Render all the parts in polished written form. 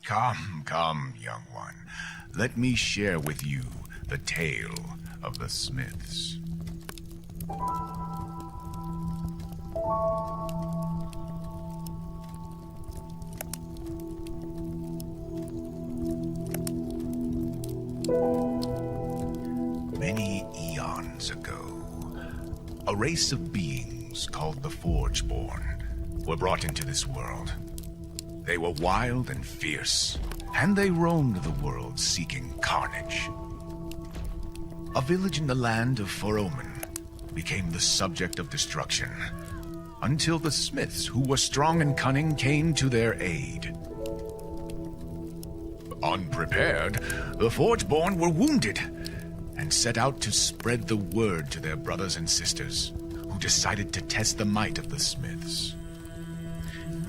Come, come, young one. Let me share with you the tale of the Smiths. Many eons ago, a race of beings called the Forgeborn were brought into this world. They were wild and fierce, and they roamed the world seeking carnage. A village in the land of Foroman became the subject of destruction, until the Smiths, who were strong and cunning, came to their aid. Unprepared, the Forgeborn were wounded, and set out to spread the word to their brothers and sisters, who decided to test the might of the Smiths.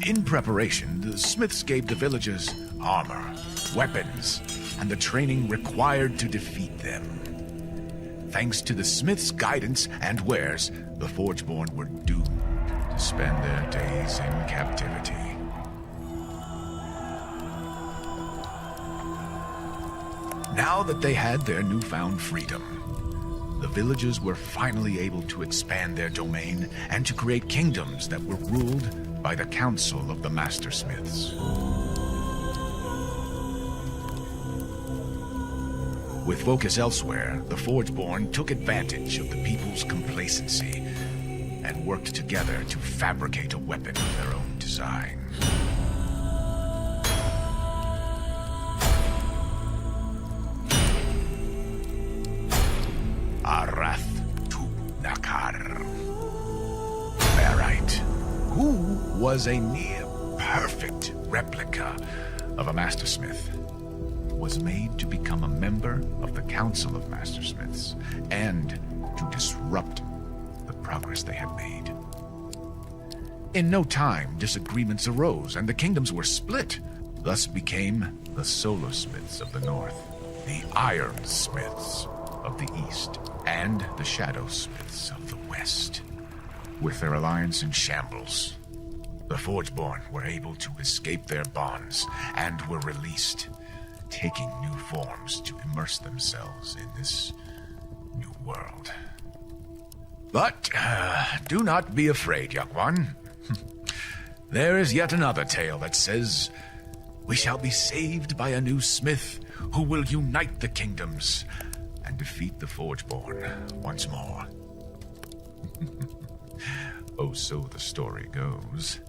In preparation, the Smiths gave the villagers armor, weapons, and the training required to defeat them. Thanks to the Smiths' guidance and wares, the Forgeborn were doomed to spend their days in captivity. Now that they had their newfound freedom, the villagers were finally able to expand their domain and to create kingdoms that were ruled by the Council of the Master Smiths. With focus elsewhere, the Forgeborn took advantage of the people's complacency and worked together to fabricate a weapon of their own design. Who was a near-perfect replica of a Mastersmith, was made to become a member of the Council of Mastersmiths and to disrupt the progress they had made. In no time, disagreements arose and the kingdoms were split. Thus became the Solar Smiths of the North, the Iron Smiths of the East, and the Shadow Smiths of the West. With their alliance in shambles, the Forgeborn were able to escape their bonds and were released, taking new forms to immerse themselves in this new world. But do not be afraid, young one. There is yet another tale that says we shall be saved by a new smith who will unite the kingdoms and defeat the Forgeborn once more. Oh, so the story goes.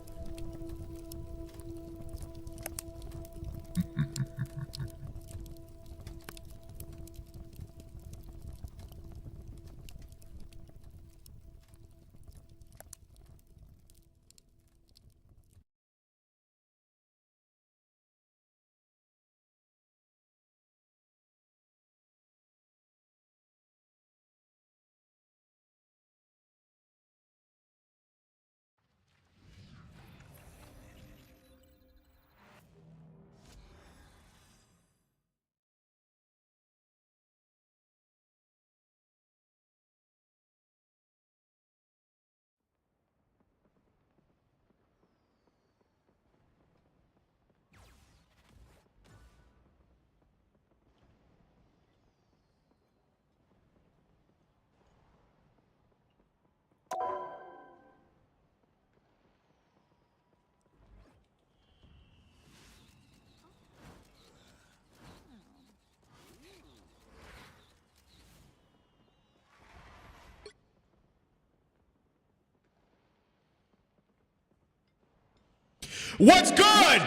What's good?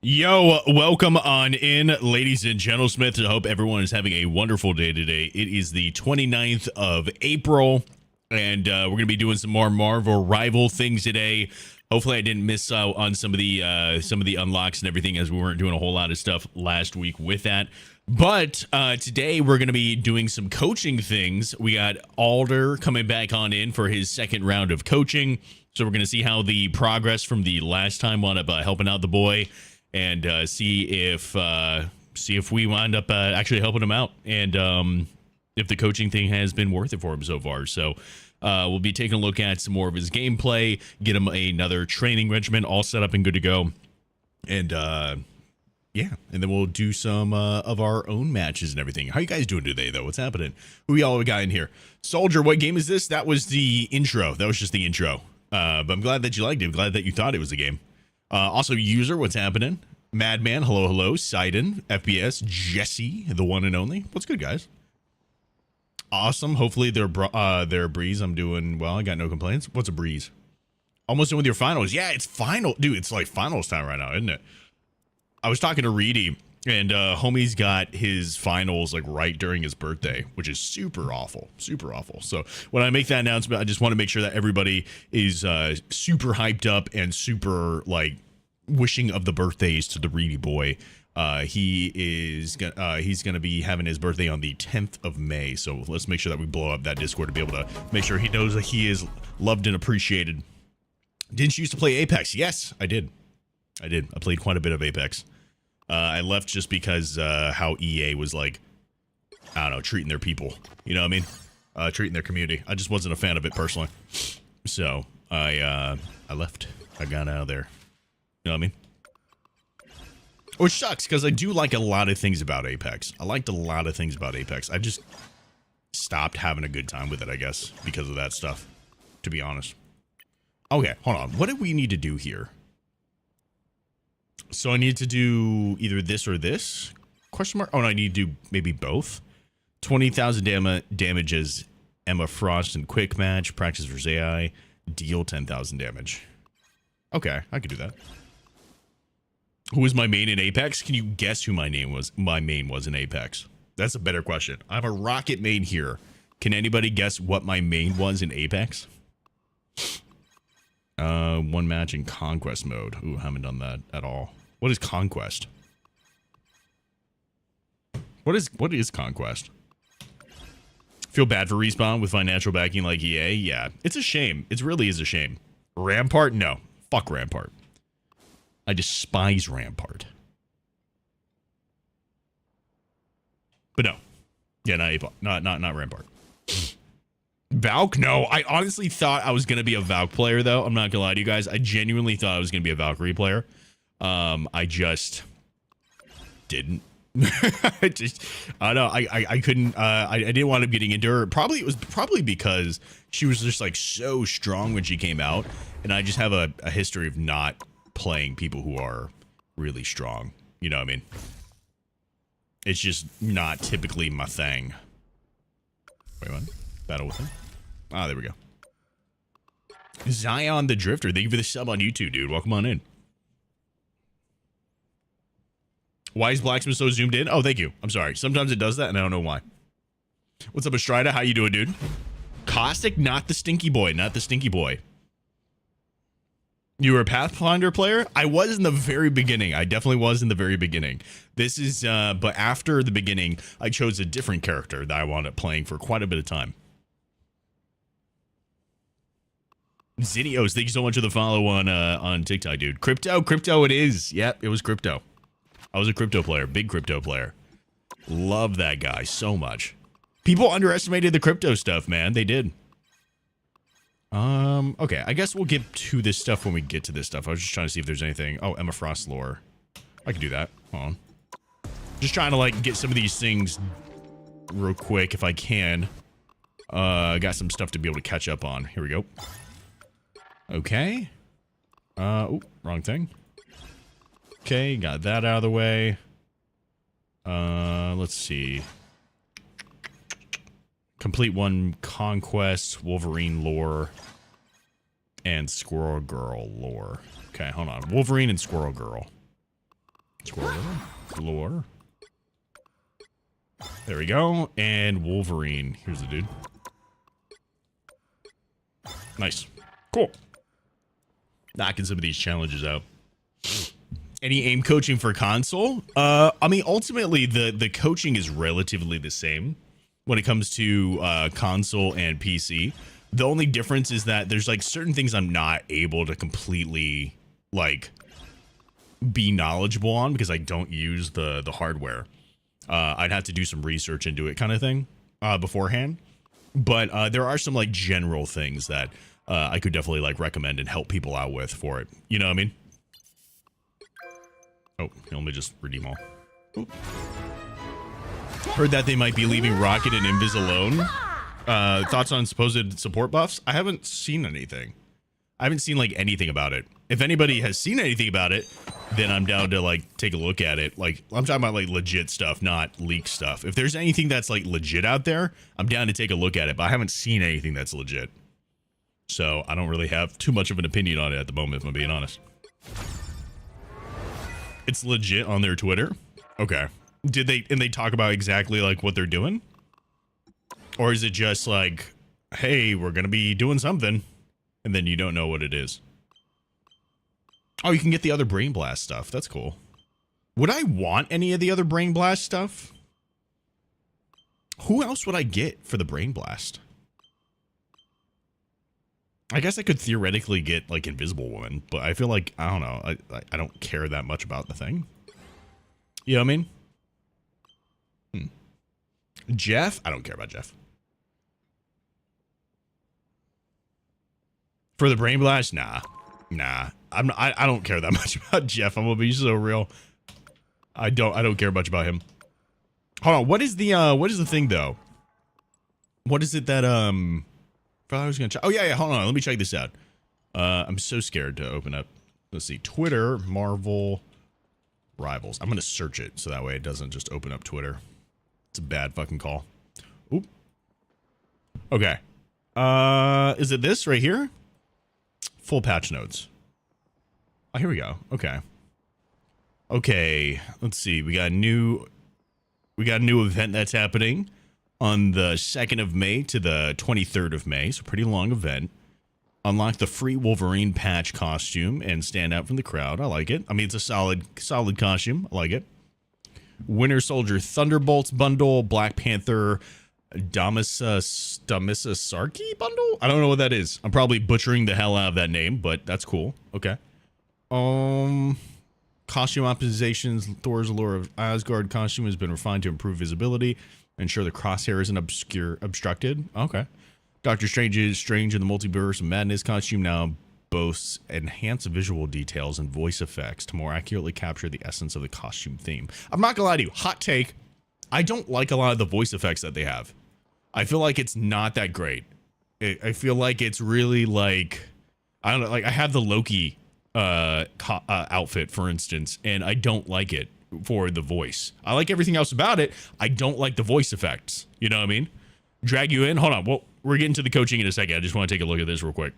Yo, welcome on in, ladies and gentlemen. I hope everyone is having a wonderful day today. It is the 29th of April, and we're going to be doing some more Marvel Rival things today. Hopefully I didn't miss out on some of the unlocks and everything, as we weren't doing a whole lot of stuff last week with that. But today we're going to be doing some coaching things. We got Alder coming back on in for his second round of coaching. So we're going to see how the progress from the last time wound up helping out the boy, and see if we wind up actually helping him out, and if the coaching thing has been worth it for him so far. So we'll be taking a look at some more of his gameplay, get him another training regimen all set up and good to go, and yeah, and then we'll do some of our own matches and everything. How you guys doing today, though? What's happening? Who y'all got in here? Soldier, what game is this? That was the intro. That was just the intro. But I'm glad that you liked it. I'm glad that you thought it was a game. Also, User, what's happening? Madman, hello, hello. Sidon, FPS, Jesse, the one and only. What's good, guys? Awesome. Hopefully they're a breeze. I'm doing well. I got no complaints. What's a breeze? Almost done with your finals. Yeah, it's final. Dude, it's like finals time right now, isn't it? I was talking to Reedy, and homie's got his finals like right during his birthday, which is super awful. Super awful. So when I make that announcement, I just want to make sure that everybody is super hyped up and super like wishing of the birthdays to the Reedy boy. He's gonna be having his birthday on the 10th of May. So let's make sure that we blow up that Discord to be able to make sure he knows that he is loved and appreciated. Didn't you used to play Apex? Yes, I did. I played quite a bit of Apex. I left just because how EA was like, I don't know, treating their people. You know what I mean? Treating their community. I just wasn't a fan of it personally. So I left. I got out of there. You know what I mean? Which sucks, because I do like a lot of things about Apex. I liked a lot of things about Apex. I just stopped having a good time with it, I guess, because of that stuff, to be honest. Okay, hold on. What do we need to do here? So I need to do either this or this? Question mark? Oh, no, I need to do maybe both. 20,000 damage as Emma Frost in quick match. Practice versus AI. Deal 10,000 damage. Okay, I could do that. Who was my main in Apex? Can you guess who my main was in Apex? That's a better question. I'm a Rocket main here. Can anybody guess what my main was in Apex? One match in Conquest mode. Ooh, haven't done that at all. What is Conquest? What is Conquest? Feel bad for Respawn with financial backing like EA? Yeah, it's a shame. It really is a shame. Rampart? No. Fuck Rampart. I despise Rampart. But no. Yeah, not Rampart. Valk? No, I honestly thought I was going to be a Valk player, though. I'm not going to lie to you guys. I genuinely thought I was going to be a Valkyrie player. I just didn't. I don't know. I couldn't. I didn't want to getting into her. It was probably because she was just like so strong when she came out, and I just have a history of not playing people who are really strong. You know what I mean? It's just not typically my thing. Wait, what? Battle with him? Ah, there we go. Zion the Drifter, thank you for the sub on YouTube, dude. Welcome on in. Why is Blacksmith so zoomed in? Oh, thank you. I'm sorry. Sometimes it does that, and I don't know why. What's up, Astrida? How you doing, dude? Caustic, not the stinky boy. Not the stinky boy. You were a Pathfinder player? I was in the very beginning. I definitely was in the very beginning. This is, but after the beginning, I chose a different character that I wound up playing for quite a bit of time. Zinnios, thank you so much for the follow on TikTok, dude. Crypto it is. Yep, it was crypto. I was a crypto player, big crypto player. Love that guy so much. People underestimated the crypto stuff, man. They did. Okay, I guess we'll get to this stuff when we get to this stuff. I was just trying to see if there's anything. Oh, Emma Frost lore. I can do that. Hold on. Just trying to, like, get some of these things real quick if I can. Got some stuff to be able to catch up on. Here we go. Okay. Oh, wrong thing. Okay, got that out of the way. Let's see. Complete one Conquest, Wolverine lore, and Squirrel Girl lore. Okay, hold on. Wolverine and Squirrel Girl. Squirtle. Lure. There we go. And Wolverine. Here's the dude. Nice. Cool. Knocking some of these challenges out. Any aim coaching for console? I mean, ultimately, the coaching is relatively the same when it comes to console and PC. The only difference is that there's like certain things I'm not able to completely like be knowledgeable on because I don't use the hardware. I'd have to do some research into it kind of thing beforehand. But there are some like general things that I could definitely like recommend and help people out with for it. You know what I mean? Oh, let me just redeem all. Oop. Heard that they might be leaving Rocket and Invis alone. Thoughts on supposed support buffs? I haven't seen anything. I haven't seen like anything about it. If anybody has seen anything about it, then I'm down to like take a look at it. Like I'm talking about like legit stuff, not leak stuff. If there's anything that's like legit out there, I'm down to take a look at it, but I haven't seen anything that's legit. So I don't really have too much of an opinion on it at the moment, if I'm being honest. It's legit on their Twitter. Okay. Did they talk about exactly like what they're doing? Or is it just like, hey, we're going to be doing something, and then you don't know what it is? Oh, you can get the other Brain Blast stuff. That's cool. Would I want any of the other Brain Blast stuff? Who else would I get for the Brain Blast? I guess I could theoretically get like Invisible Woman, but I feel like, I don't know, I don't care that much about the thing. You know what I mean? Jeff? I don't care about Jeff. For the Brain Blast? Nah. I don't care that much about Jeff. I'm gonna be so real. I don't care much about him. Hold on, what is the thing though? What is it that I was gonna check. Oh yeah, hold on, let me check this out. I'm so scared to open up. Let's see, Twitter, Marvel Rivals. I'm gonna search it so that way it doesn't just open up Twitter. It's a bad fucking call. Oop. Okay. Is it this right here? Full patch notes. Oh, here we go. Okay. Okay. Let's see. We got a new event that's happening on the 2nd of May to the 23rd of May. So pretty long event. Unlock the free Wolverine patch costume and stand out from the crowd. I like it. I mean, it's a solid costume. I like it. Winter Soldier Thunderbolts bundle, Black Panther Damisasarki bundle? I don't know what that is. I'm probably butchering the hell out of that name, but that's cool. Okay. Costume optimizations. Thor's Allure of Asgard costume has been refined to improve visibility, ensure the crosshair isn't obstructed. Okay. Doctor Strange's Strange in the Multiverse of Madness costume now boasts enhanced visual details and voice effects to more accurately capture the essence of the costume theme. I'm not gonna lie to you, hot take, I don't like a lot of the voice effects that they have. I feel like it's not that great. I feel like it's really like, I don't know, like I have the Loki outfit, for instance, and I don't like it for the voice. I like everything else about it. I don't like the voice effects. You know what I mean? Drag you in. Hold on. Well, we're getting to the coaching in a second. I just want to take a look at this real quick.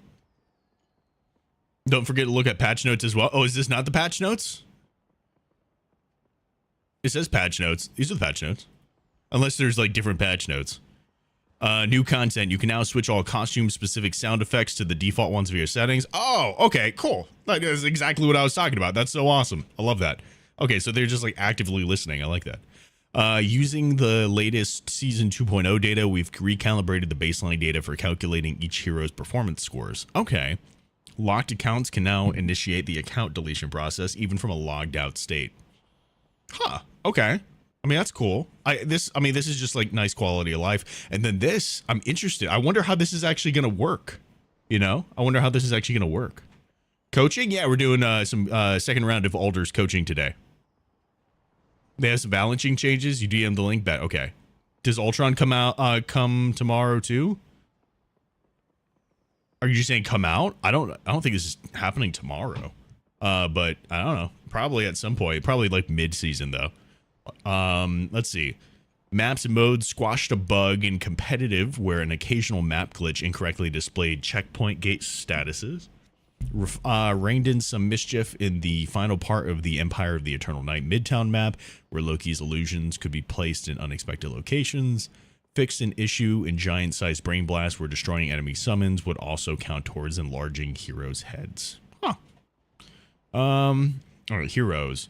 Don't forget to look at patch notes as well. Oh, is this not the patch notes? It says patch notes. These are the patch notes. Unless there's like different patch notes. New content. You can now switch all costume-specific sound effects to the default ones of your settings. Oh, okay, cool. That is exactly what I was talking about. That's so awesome. I love that. Okay, so they're just like actively listening. I like that. Using the latest Season 2.0 data, we've recalibrated the baseline data for calculating each hero's performance scores. Okay. Locked accounts can now initiate the account deletion process, even from a logged out state. Huh. Okay. I mean, that's cool. This is just like nice quality of life. And then this, I'm interested. I wonder how this is actually going to work. You know, I wonder how this is actually going to work. Coaching? Yeah, we're doing some second round of Alders coaching today. They have some balancing changes. You DM the link back. Okay. Does Ultron come tomorrow too? Are you just saying come out? I don't think this is happening tomorrow. But I don't know. Probably at some point. Probably like mid-season though. Let's see. Maps and modes squashed a bug in competitive where an occasional map glitch incorrectly displayed checkpoint gate statuses. Reigned in some mischief in the final part of the Empire of the Eternal Night Midtown map, where Loki's illusions could be placed in unexpected locations. Fixed an issue in giant-sized brain blasts where destroying enemy summons would also count towards enlarging heroes' heads. Huh. All right, heroes.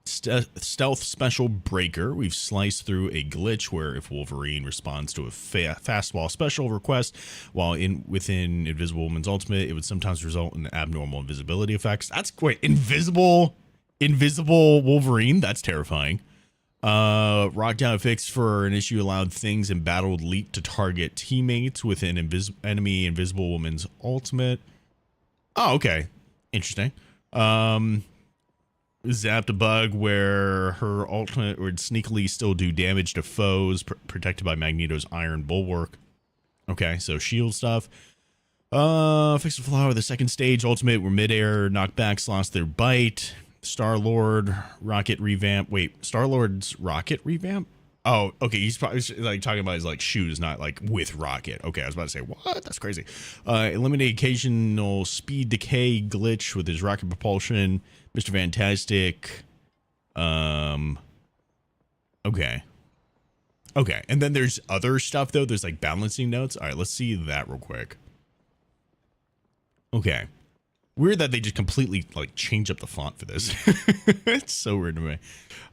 Stealth Special Breaker. We've sliced through a glitch where if Wolverine responds to a fastball special request while within Invisible Woman's ultimate, it would sometimes result in abnormal invisibility effects. That's great. Invisible Wolverine. That's terrifying. Rockdown fix for an issue allowed things in battle leap to target teammates within enemy Invisible Woman's ultimate. Oh, okay. Interesting. Zapped a bug where her ultimate would sneakily still do damage to foes protected by Magneto's iron bulwark. Okay, so shield stuff. Fix the flaw with the second stage ultimate where midair knockbacks lost their bite. Star-Lord rocket revamp. Wait, Star-Lord's rocket revamp? Oh, okay. He's probably like talking about his like shoes, not like with rocket. Okay, I was about to say what? That's crazy. Eliminate occasional speed decay glitch with his rocket propulsion. Mr. Fantastic. Okay. Okay, and then there's other stuff though. There's like balancing notes. All right, let's see that real quick. Okay. Weird that they just completely like change up the font for this. It's so weird to me.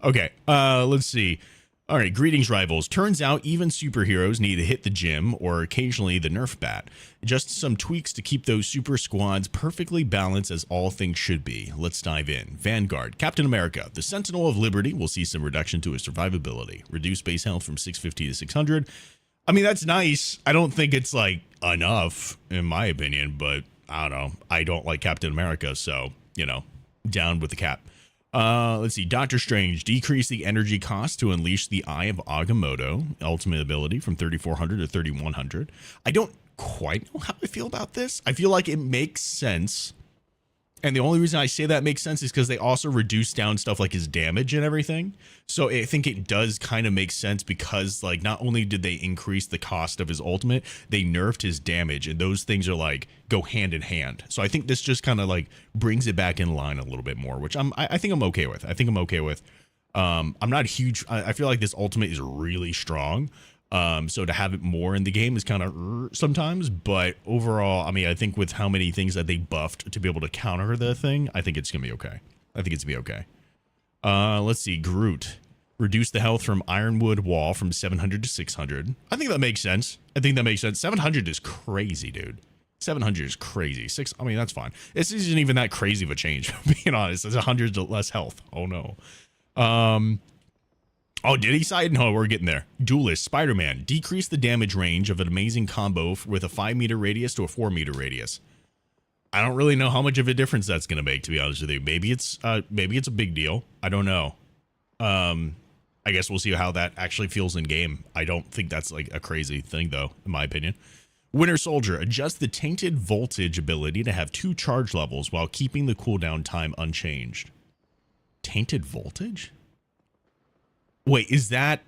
Okay, let's see. All right, greetings, rivals. Turns out even superheroes need to hit the gym or occasionally the Nerf bat. Just some tweaks to keep those super squads perfectly balanced as all things should be. Let's dive in. Vanguard. Captain America. The Sentinel of Liberty will see some reduction to his survivability. Reduce base health from 650 to 600. I mean, that's nice. I don't think it's like enough in my opinion, but I don't know. I don't like Captain America, so, you know, down with the cap. Let's see. Doctor Strange. Decrease the energy cost to unleash the Eye of Agamotto. Ultimate ability from 3,400 to 3,100. I don't quite know how I feel about this. I feel like it makes sense. And the only reason I say that makes sense is because they also reduce down stuff like his damage and everything. So I think it does kind of make sense because like not only did they increase the cost of his ultimate, they nerfed his damage, and those things are like go hand in hand. So I think this just kind of like brings it back in line a little bit more, which I think I'm okay with. I'm not huge. I feel like this ultimate is really strong. So to have it more in the game is kind of sometimes, but overall, I mean, I think with how many things that they buffed to be able to counter the thing, I think it's gonna be okay. Let's see. Groot. Reduce the health from Ironwood Wall from 700 to 600. I think that makes sense. 700 is crazy, dude. 700 is crazy. I mean, that's fine. This isn't even that crazy of a change, being honest. It's 100 less health. Oh no. Oh, did he side? No, we're getting there. Duelist, Spider-Man. Decrease the damage range of an amazing combo with a 5-meter radius to a 4-meter radius. I don't really know how much of a difference that's going to make, to be honest with you. Maybe it's a big deal. I don't know. I guess we'll see how that actually feels in game. I don't think that's like a crazy thing, though, in my opinion. Winter Soldier. Adjust the tainted voltage ability to have 2 charge levels while keeping the cooldown time unchanged. Tainted voltage? Wait, is that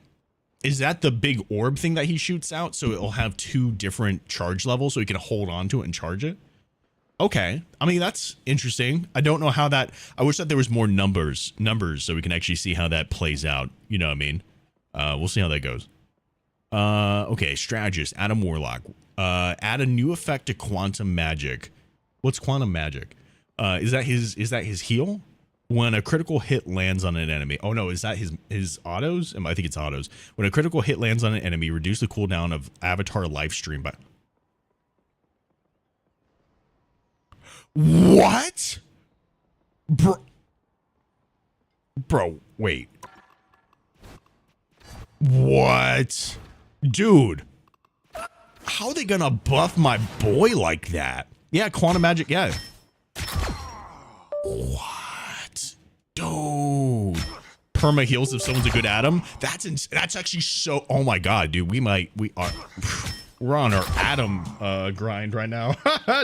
the big orb thing that he shoots out? So it'll have 2 different charge levels so he can hold on to it and charge it? Okay. I mean, that's interesting. I don't know how that, I wish that there was more numbers so we can actually see how that plays out. You know what I mean? We'll see how that goes. Okay. Strategist, Adam Warlock. Add a new effect to quantum magic. What's quantum magic? Is that his heal? When a critical hit lands on an enemy. Oh no, is that his autos? I think it's autos. When a critical hit lands on an enemy, reduce the cooldown of Avatar life stream by... What? Bro, wait. What? Dude. How are they gonna buff my boy like that? Yeah, quantum magic, yeah. What? Dude, perma heals if someone's a good Adam. That's actually so. Oh my god, dude, we're on our Adam grind right now,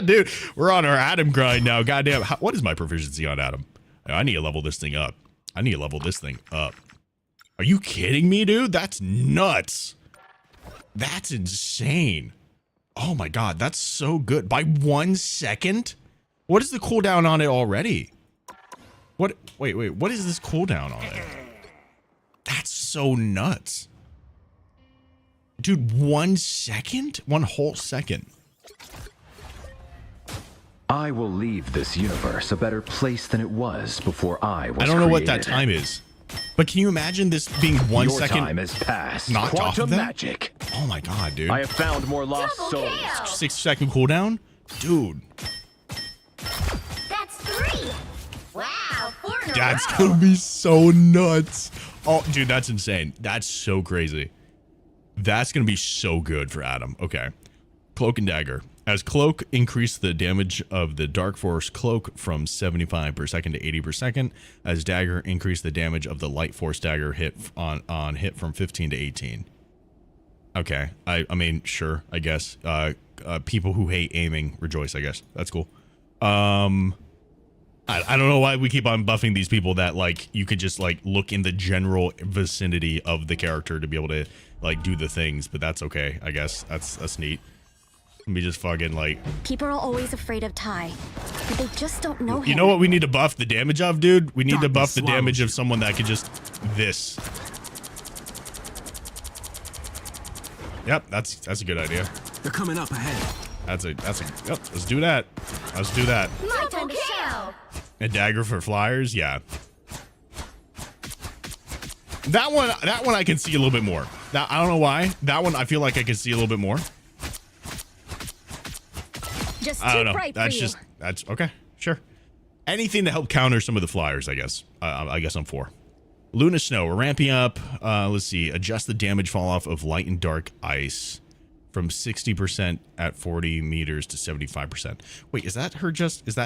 dude. We're on our Adam grind now. Goddamn, what is my proficiency on Adam? I need to level this thing up. Are you kidding me, dude? That's nuts. That's insane. Oh my god, that's so good. By 1 second. What is the cooldown on it already? What? Wait. What is this cooldown on it? That's so nuts. Dude, 1 second? 1 whole second. I will leave this universe a better place than it was before I was I don't know what that created. time is. But can you imagine this being 1 Your second time has passed. knocked off of Quantum that? magic. Oh my god, dude. I have found more lost Double souls. kill. 6-second cooldown? Dude. That's 3. Wow, 4 in a That's row. gonna be so nuts. Oh, dude, that's insane. That's so crazy. That's gonna be so good for Adam. Okay. Cloak and Dagger. As Cloak increased the damage of the Dark Force Cloak from 75 per second to 80 per second, as Dagger increased the damage of the Light Force Dagger hit on hit from 15 to 18. Okay. I mean, sure, I guess. People who hate aiming rejoice, I guess. That's cool. I don't know why we keep on buffing these people that, like, you could just, like, look in the general vicinity of the character to be able to, like, do the things, but that's okay, I guess. That's neat. Let me just fucking, like... People are always afraid of Ty, but they just don't know him. You know what we need to buff the damage of, dude? We need to Darkness buff the swallows damage you. of someone that could just... This. Yep, that's a good idea. They're coming up ahead. Yep, let's do that. Let's do that. My time to show. A dagger for flyers, yeah. That one I can see a little bit more. Now, I don't know why. That one I feel like I can see a little bit more. Just I don't too know. bright That's for just you. that's okay. Sure. Anything to help counter some of the flyers, I guess. I guess I'm for. Luna Snow, we're ramping up. Let's see. Adjust the damage fall off of light and dark ice from 60% at 40 meters to 75%. Wait, is that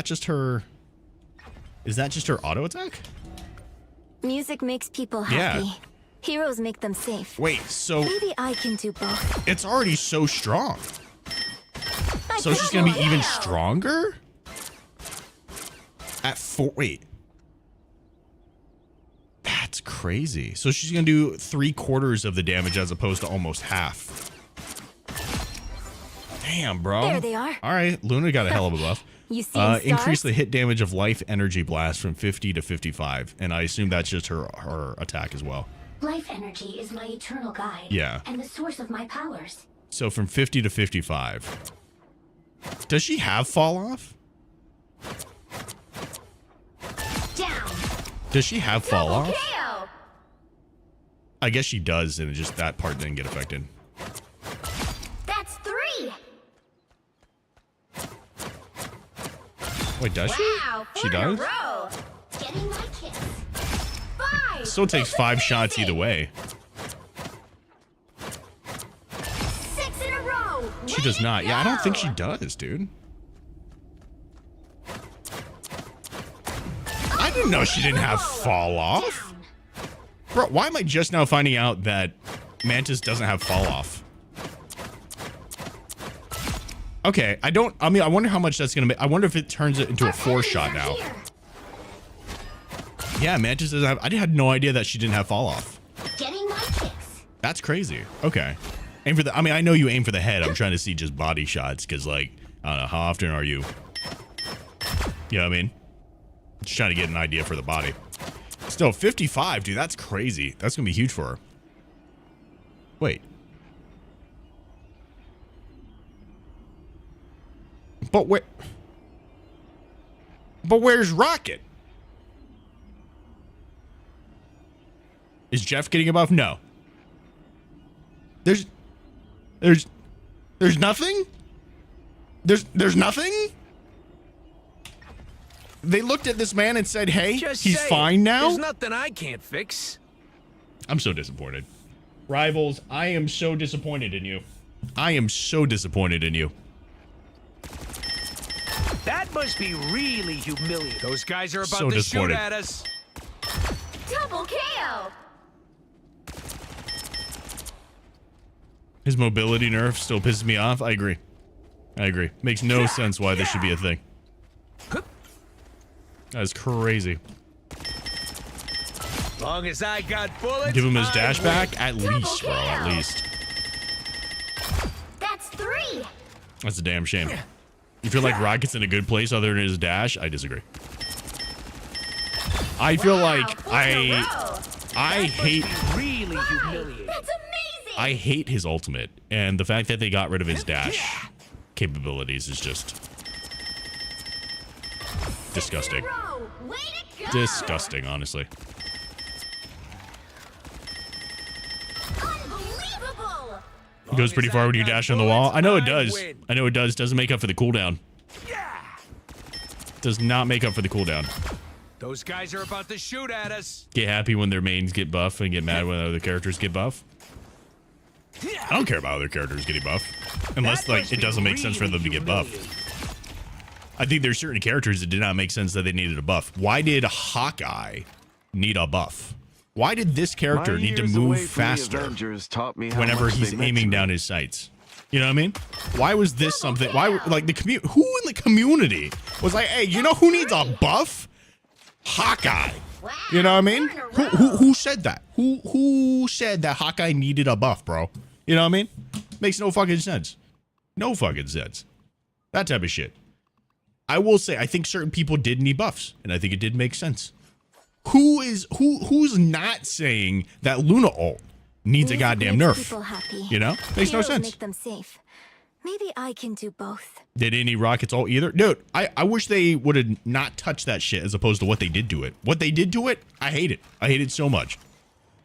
just her auto attack? Music makes people Yeah. happy. Heroes make them safe. Wait, so Maybe I can do both. it's already so strong. I So she's can gonna be do even it. stronger? Wait. That's crazy. So she's gonna do 3/4 of the damage as opposed to almost half. Damn, bro. There they are. All right, Luna got a hell of a buff. You see stars? Increase the hit damage of life energy blast from 50 to 55, and I assume that's just her attack as well. Life energy is my eternal guide. Yeah. And the source of my powers. So from 50 to 55. Does she have fall off? Down. Does she have fall Double off? KO. I guess she does, and just that part didn't get affected. That's 3. Wait, does Wow, she? 4 She in a does? row. Getting my kiss. 5. Still takes 5 shots either way. 6 in a row. She does not. Yeah, I don't think she does, dude. I didn't know she didn't have fall off. Bro, why am I just now finding out that Mantis doesn't have fall off? Okay, I wonder how much that's gonna make. I wonder if it turns it into a 4-shot now. Yeah, Mantis doesn't have. I had no idea that she didn't have fall off. Getting my kicks. That's crazy. Okay. Aim for the. I mean, I know you aim for the head. I'm trying to see just body shots because, like, I don't know. How often are you? You know what I mean? Just trying to get an idea for the body. Still, 55, dude. That's crazy. That's gonna be huge for her. Wait. But where's Rocket? Is Jeff getting a buff? No. There's nothing? There's nothing? They looked at this man and said, hey, Just he's saying, fine now? There's nothing I can't fix. I'm so disappointed. Rivals, I am so disappointed in you. I am so disappointed in you. That must be really humiliating. Those guys are about So to shoot disappointed. at us. Double KO. His mobility nerf still pisses me off. I agree. Makes no sense why this should be a thing. That is crazy. Long as I got bullets. Give him his I dash win. back? At least, bro. At kill. least. That's 3. That's a damn shame. You feel like Rocket's in a good place other than his dash? I disagree. I feel like I hate Really humiliating. That's amazing! I hate his ultimate, and the fact that they got rid of his dash capabilities is just disgusting. Way to go! Disgusting, honestly. Unbelievable! It goes pretty far when you dash on the wall. I know it does. I know it does. Doesn't make up for the cooldown. Does not make up for the cooldown. Those guys are about to shoot at us. Get happy when their mains get buff and get mad when other characters get buff. I don't care about other characters getting buff. Unless, like, it doesn't make sense for them to get buff. I think there's certain characters that did not make sense that they needed a buff. Why did Hawkeye need a buff? Why did this character need to move faster whenever he's aiming down his sights? You know what I mean? Why was this something? Why, like, the community? Who in the community was like, hey, you know who needs a buff? Hawkeye. You know what I mean? Who said that? Who said that Hawkeye needed a buff, bro? You know what I mean? Makes no fucking sense. No fucking sense. That type of shit. I will say, I think certain people did need buffs, and I think it did make sense. Who's not saying that Luna ult needs a goddamn nerf? You know? Makes no sense. Make them safe. Maybe I can do both. They didn't need Rocket's ult either. Dude, I wish they would have not touched that shit as opposed to what they did to it. What they did to it, I hate it. I hate it so much.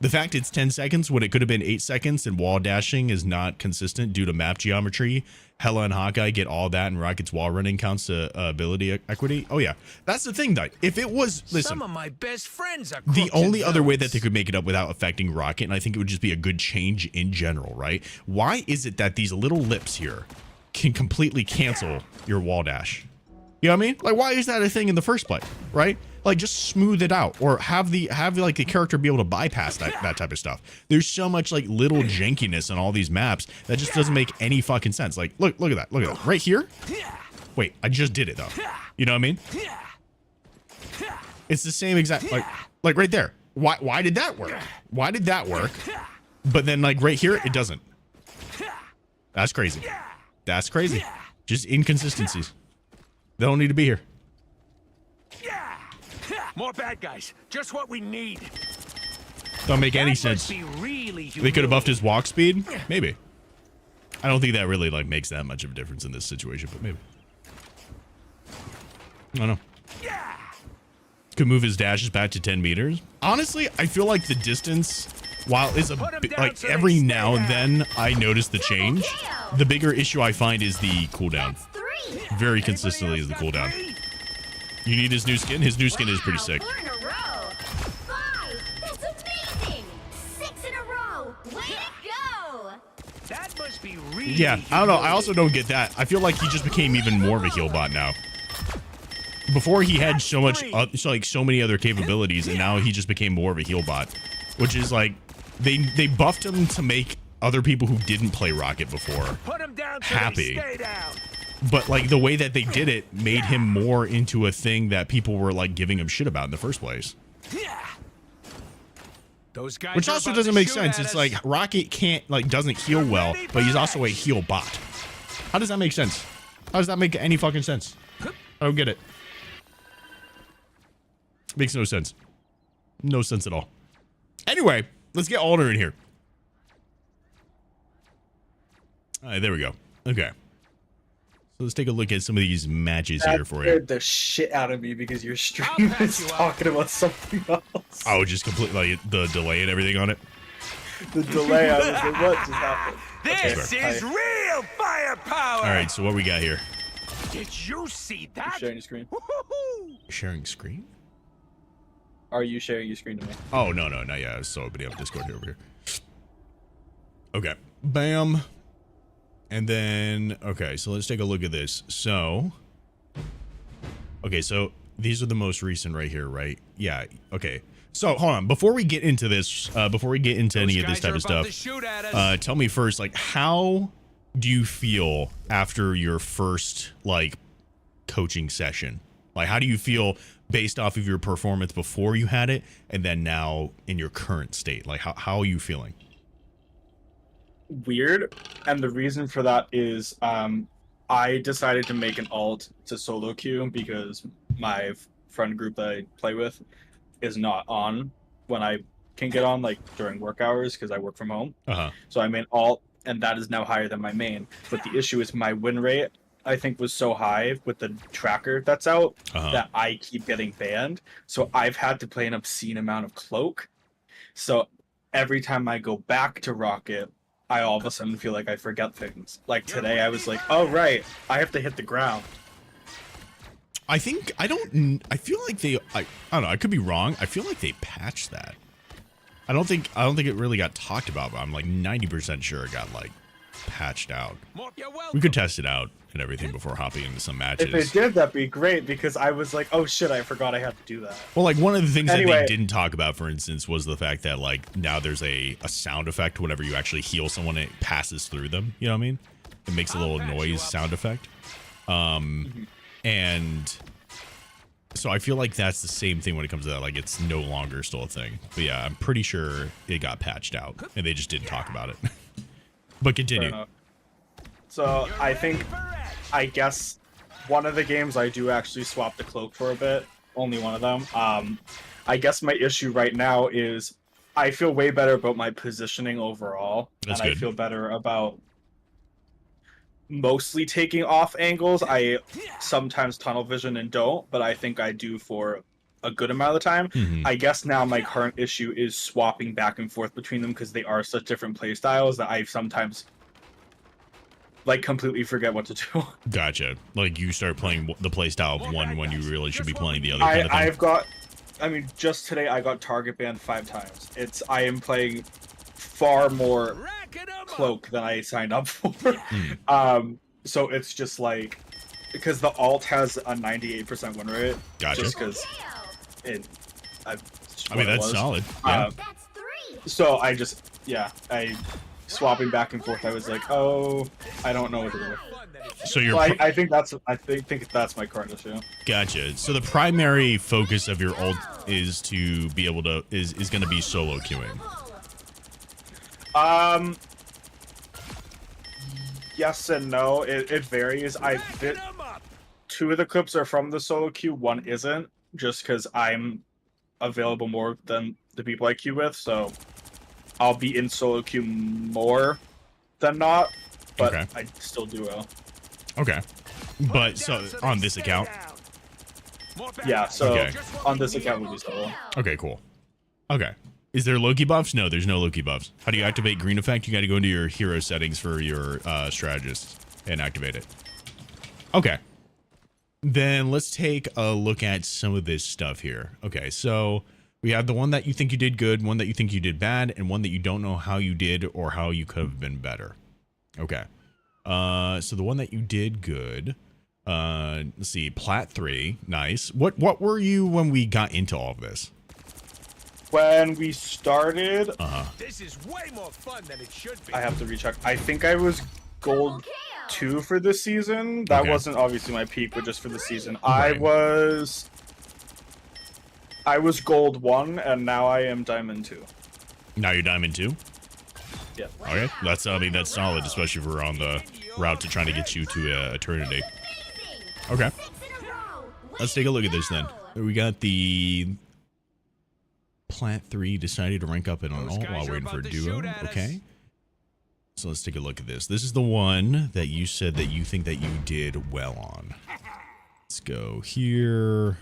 The fact it's 10 seconds when it could have been 8 seconds and wall dashing is not consistent due to map geometry. Hela and Hawkeye get all that, and Rocket's wall running counts to ability equity. Oh yeah, that's the thing, though. If it was, listen, Some of my best friends are the crooks only and other way that villains. they could make it up without affecting Rocket, and I think it would just be a good change in general, right? Why is it that these little lips here can completely cancel your wall dash? You know what I mean? Like, why is that a thing in the first place, right? Like, just smooth it out, or have like the character be able to bypass that type of stuff. There's so much like little jankiness on all these maps that just doesn't make any fucking sense. Like, look at that, right here. Wait, I just did it though. You know what I mean? It's the same exact like right there. Why did that work? Why did that work? But then like right here, it doesn't. That's crazy. That's crazy. Just inconsistencies. They don't need to be here. More bad guys. Just what we need. Don't make any That must sense. be really They could have buffed his walk speed? Maybe. I don't think that really like makes that much of a difference in this situation, but maybe. I don't know. Could move his dashes back to 10 meters. Honestly, I feel like the distance, while is a bit, like so every they stay now and down. then I notice the change. The bigger issue I find is the cooldown. Three! Very consistently is the cooldown. You need his new skin? His new skin is pretty sick. 4 in a row! 5! That's amazing! 6 in a row! Way to go! That must be really Yeah, I don't know. I also don't get that. I feel like he just became even more of a heal bot now. Before he had so much, so many other capabilities, and now he just became more of a heal bot, which is like they buffed him to make other people who didn't play Rocket before Put him down so happy. they stay down. But like the way that they did it made him more into a thing that people were like giving him shit about in the first place. Those guys Which are also about doesn't to make shoot sense. at It's us. like Rocket doesn't heal well, but he's also a heal bot. How does that make sense? How does that make any fucking sense? I don't get it. Makes no sense. No sense at all. Anyway, let's get Alder in here. All right, there we go. Okay. So let's take a look at some of these matches here for you. Scared the shit out of me because your stream I'll patch is you up. talking about something else. Oh, just completely like, the delay and everything on it. The delay, I was like, what just happened? This Okay. is real firepower. All right, so what we got here? Did you see You're that? sharing your screen. Woo-hoo-hoo. Sharing screen? Are you sharing your screen to me? Oh, no, not yet. I was still opening up Discord here over here. Okay. Bam. And then, okay, so let's take a look at this. So, okay, so these are the most recent right here, right? Yeah, okay. So, hold on. Before we get into this, before we get into any of this Those type of guys are about stuff, to shoot at us. tell me first, like, how do you feel after your first, like, coaching session? Like, how do you feel based off of your performance before you had it and then now in your current state? Like, how are you feeling? Weird, and the reason for that is I I decided to make an alt to solo queue because my friend group that I play with is not on when I can get on, like during work hours, because I work from home. So I made alt, and that is now higher than my main. But the issue is my win rate, I think, was so high with the tracker that's out that I keep getting banned. So I've had to play an obscene amount of cloak. So every time I go back to Rocket, I all of a sudden feel like I forget things. Like today, I was like, "Oh right, I have to hit the ground." I feel like I don't know. I could be wrong. I feel like they patched that. I don't think it really got talked about, but I'm like 90% sure it got like patched out. We could test it out and everything before hopping into some matches. If it did, that'd be great, because I was like, "Oh shit, I forgot I had to do that." Well, like one of the things that they didn't talk about, for instance, was the fact that like now there's a sound effect whenever you actually heal someone, it passes through them. You know what I mean? It makes a little noise sound effect. And so I feel like that's the same thing when it comes to that. Like it's no longer still a thing. But yeah, I'm pretty sure it got patched out and they just didn't talk about it. But continue. So I guess one of the games I do actually swap the cloak for a bit. Only one of them. I guess my issue right now is I feel way better about my positioning overall. That's and good. I feel better about mostly taking off angles. I sometimes tunnel vision and don't, but I think I do for a good amount of the time. I guess now my current issue is swapping back and forth between them because they are such different play styles that I sometimes like completely forget what to do. Gotcha. Like you start playing the play style of one when you really should be playing the other kind of thing. Just today I got target banned 5 times. I am playing far more cloak than I signed up for. So it's just like, because the alt has a 98% win rate. Gotcha. Just because I mean, that's solid. Yeah. That's 3. So I swapping back and forth. I was like, oh, I don't know what to do. So you're. So I think that's my current issue. Gotcha. So the primary focus of your ult is to be able to is going to be solo queuing. Yes and no. It varies. 2 of the clips are from the solo queue. 1 isn't, just because I'm available more than the people I queue with. So I'll be in solo queue more than not, but Okay. I still do well. Okay. But so on this account. Yeah. So Okay. on this account will be solo. Okay. Cool. Okay. Is there Loki buffs? No, there's no Loki buffs. How do you activate green effect? You got to go into your hero settings for your strategist and activate it. Okay. Then let's take a look at some of this stuff here. Okay, so we have the one that you think you did good, one that you think you did bad, and one that you don't know how you did or how you could have been better. Okay. So the one that you did good, let's see, Plat 3, nice. What were you when we got into all of this? When we started, This is way more fun than it should be. I have to recheck. I think I was gold 2 for this season. That Okay. wasn't obviously my peak, but just for the season. Right. I was gold 1, and now I am diamond 2. Now you're diamond 2? Yeah. Okay, that's solid, especially if we're on the route to trying to get you to eternity. Okay, 6 in a row. let's take a look at this then. We got the Plant 3 decided to rank up in an Those all guys while are waiting for a about to duo. shoot at us. Okay, so let's take a look at this. This is the one that you said that you think that you did well on. Let's go here.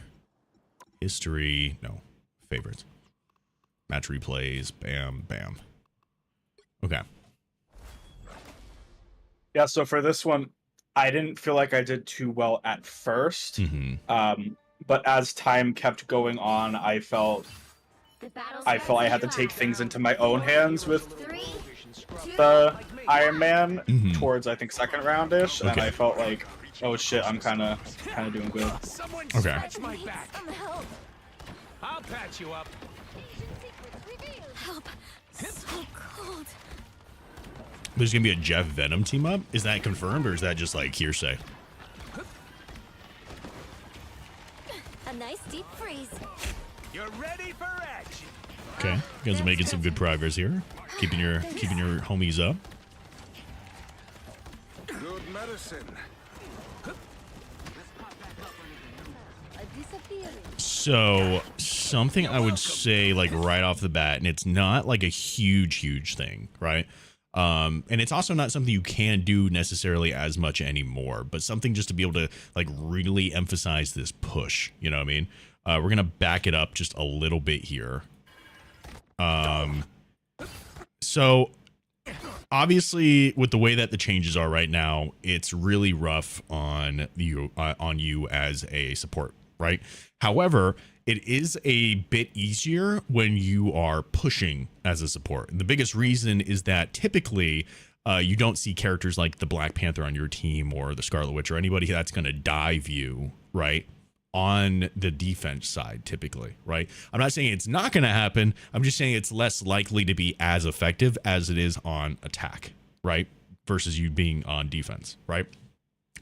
History, no, favorites. Match replays, bam, bam. Okay. Yeah, so for this one, I didn't feel like I did too well at first. But as time kept going on, I felt I had to take things into my own hands with 3, 2, the Iron Man towards, I think, second roundish, and Okay. I felt like, oh shit, I'm kind of doing good. Someone Okay. scratch my back. I'll patch you up. Help. So cold. There's gonna be a Jeff Venom team up. Is that confirmed or is that just like hearsay? A nice deep freeze. You're ready for action. Okay, you guys are making some good progress here. Keeping your homies up. Good medicine. So something I would say like right off the bat, and it's not like a huge thing, right? And it's also not something you can do necessarily as much anymore, but something just to be able to like really emphasize this push, you know what I mean? We're going to back it up just a little bit here. So obviously with the way that the changes are right now, it's really rough on you as a support, right? However, it is a bit easier when you are pushing as a support. And the biggest reason is that typically you don't see characters like the Black Panther on your team or the Scarlet Witch or anybody that's going to dive you, right, on the defense side typically, right? I'm not saying it's not going to happen. I'm just saying it's less likely to be as effective as it is on attack, right, versus you being on defense, right?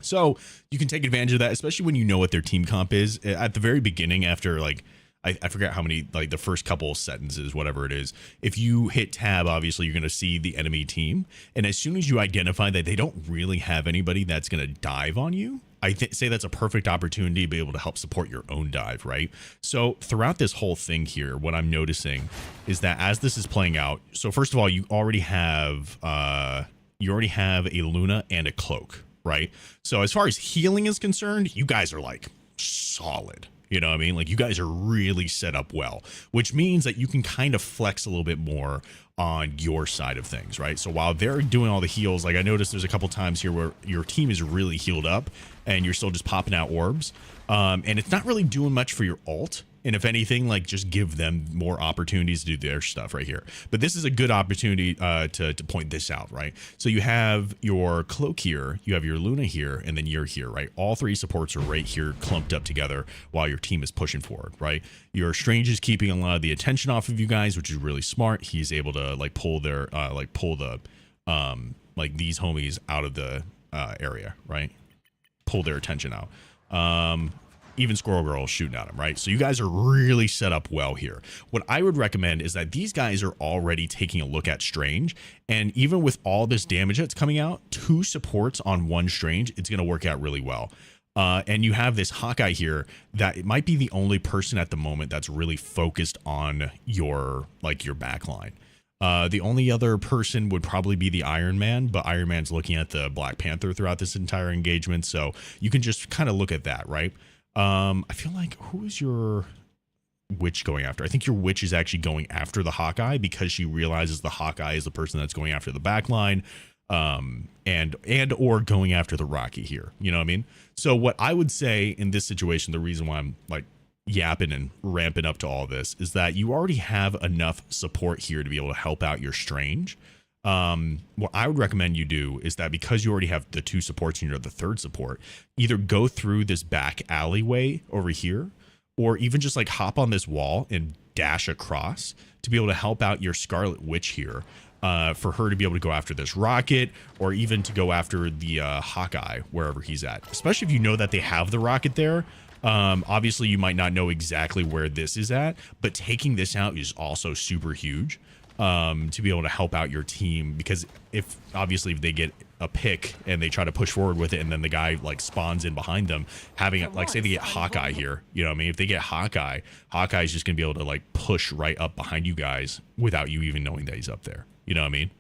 So you can take advantage of that, especially when you know what their team comp is at the very beginning. After like, I forget how many, like the first couple of sentences, whatever it is. If you hit tab, obviously you're going to see the enemy team. And as soon as you identify that they don't really have anybody that's going to dive on you, I say that's a perfect opportunity to be able to help support your own dive, right? So throughout this whole thing here, what I'm noticing is that as this is playing out, so first of all, you already have a Luna and a cloak, right? So as far as healing is concerned, you guys are like solid. You know what I mean? Like you guys are really set up well, which means that you can kind of flex a little bit more on your side of things, right? So while they're doing all the heals, like I noticed there's a couple times here where your team is really healed up and you're still just popping out orbs. And it's not really doing much for your ult. And if anything, like just give them more opportunities to do their stuff right here. But this is a good opportunity to point this out, right? So you have your cloak here, you have your Luna here, and then you're here, right? All three supports are right here clumped up together while your team is pushing forward, right? Your Strange is keeping a lot of the attention off of you guys, which is really smart. He's able to like pull their like these homies out of the area, right? Pull their attention out. Even Squirrel Girl is shooting at him, right? So you guys are really set up well here. What I would recommend is that these guys are already taking a look at Strange, and even with all this damage that's coming out, 2 supports on 1 Strange, it's going to work out really well. And you have this Hawkeye here that it might be the only person at the moment that's really focused on your backline. The only other person would probably be the Iron Man, but Iron Man's looking at the Black Panther throughout this entire engagement, so you can just kind of look at that, right? I feel like, who is your Witch going after? I think your Witch is actually going after the Hawkeye because she realizes the Hawkeye is the person that's going after the backline, and or going after the Rocky here. You know what I mean? So what I would say in this situation, the reason why I'm like yapping and ramping up to all this is that you already have enough support here to be able to help out your Strange. What I would recommend you do is that because you already have the 2 supports and you're the 3rd support, either go through this back alleyway over here, or even just like hop on this wall and dash across to be able to help out your Scarlet Witch here, for her to be able to go after this Rocket, or even to go after the Hawkeye wherever he's at, especially if you know that they have the Rocket there. Obviously you might not know exactly where this is at, but taking this out is also super huge. To be able to help out your team, because if they get a pick and they try to push forward with it and then the guy like spawns in behind them, having like, say they get Hawkeye here, you know what I mean? If they get Hawkeye is just gonna be able to like push right up behind you guys without you even knowing that he's up there, you know what I mean?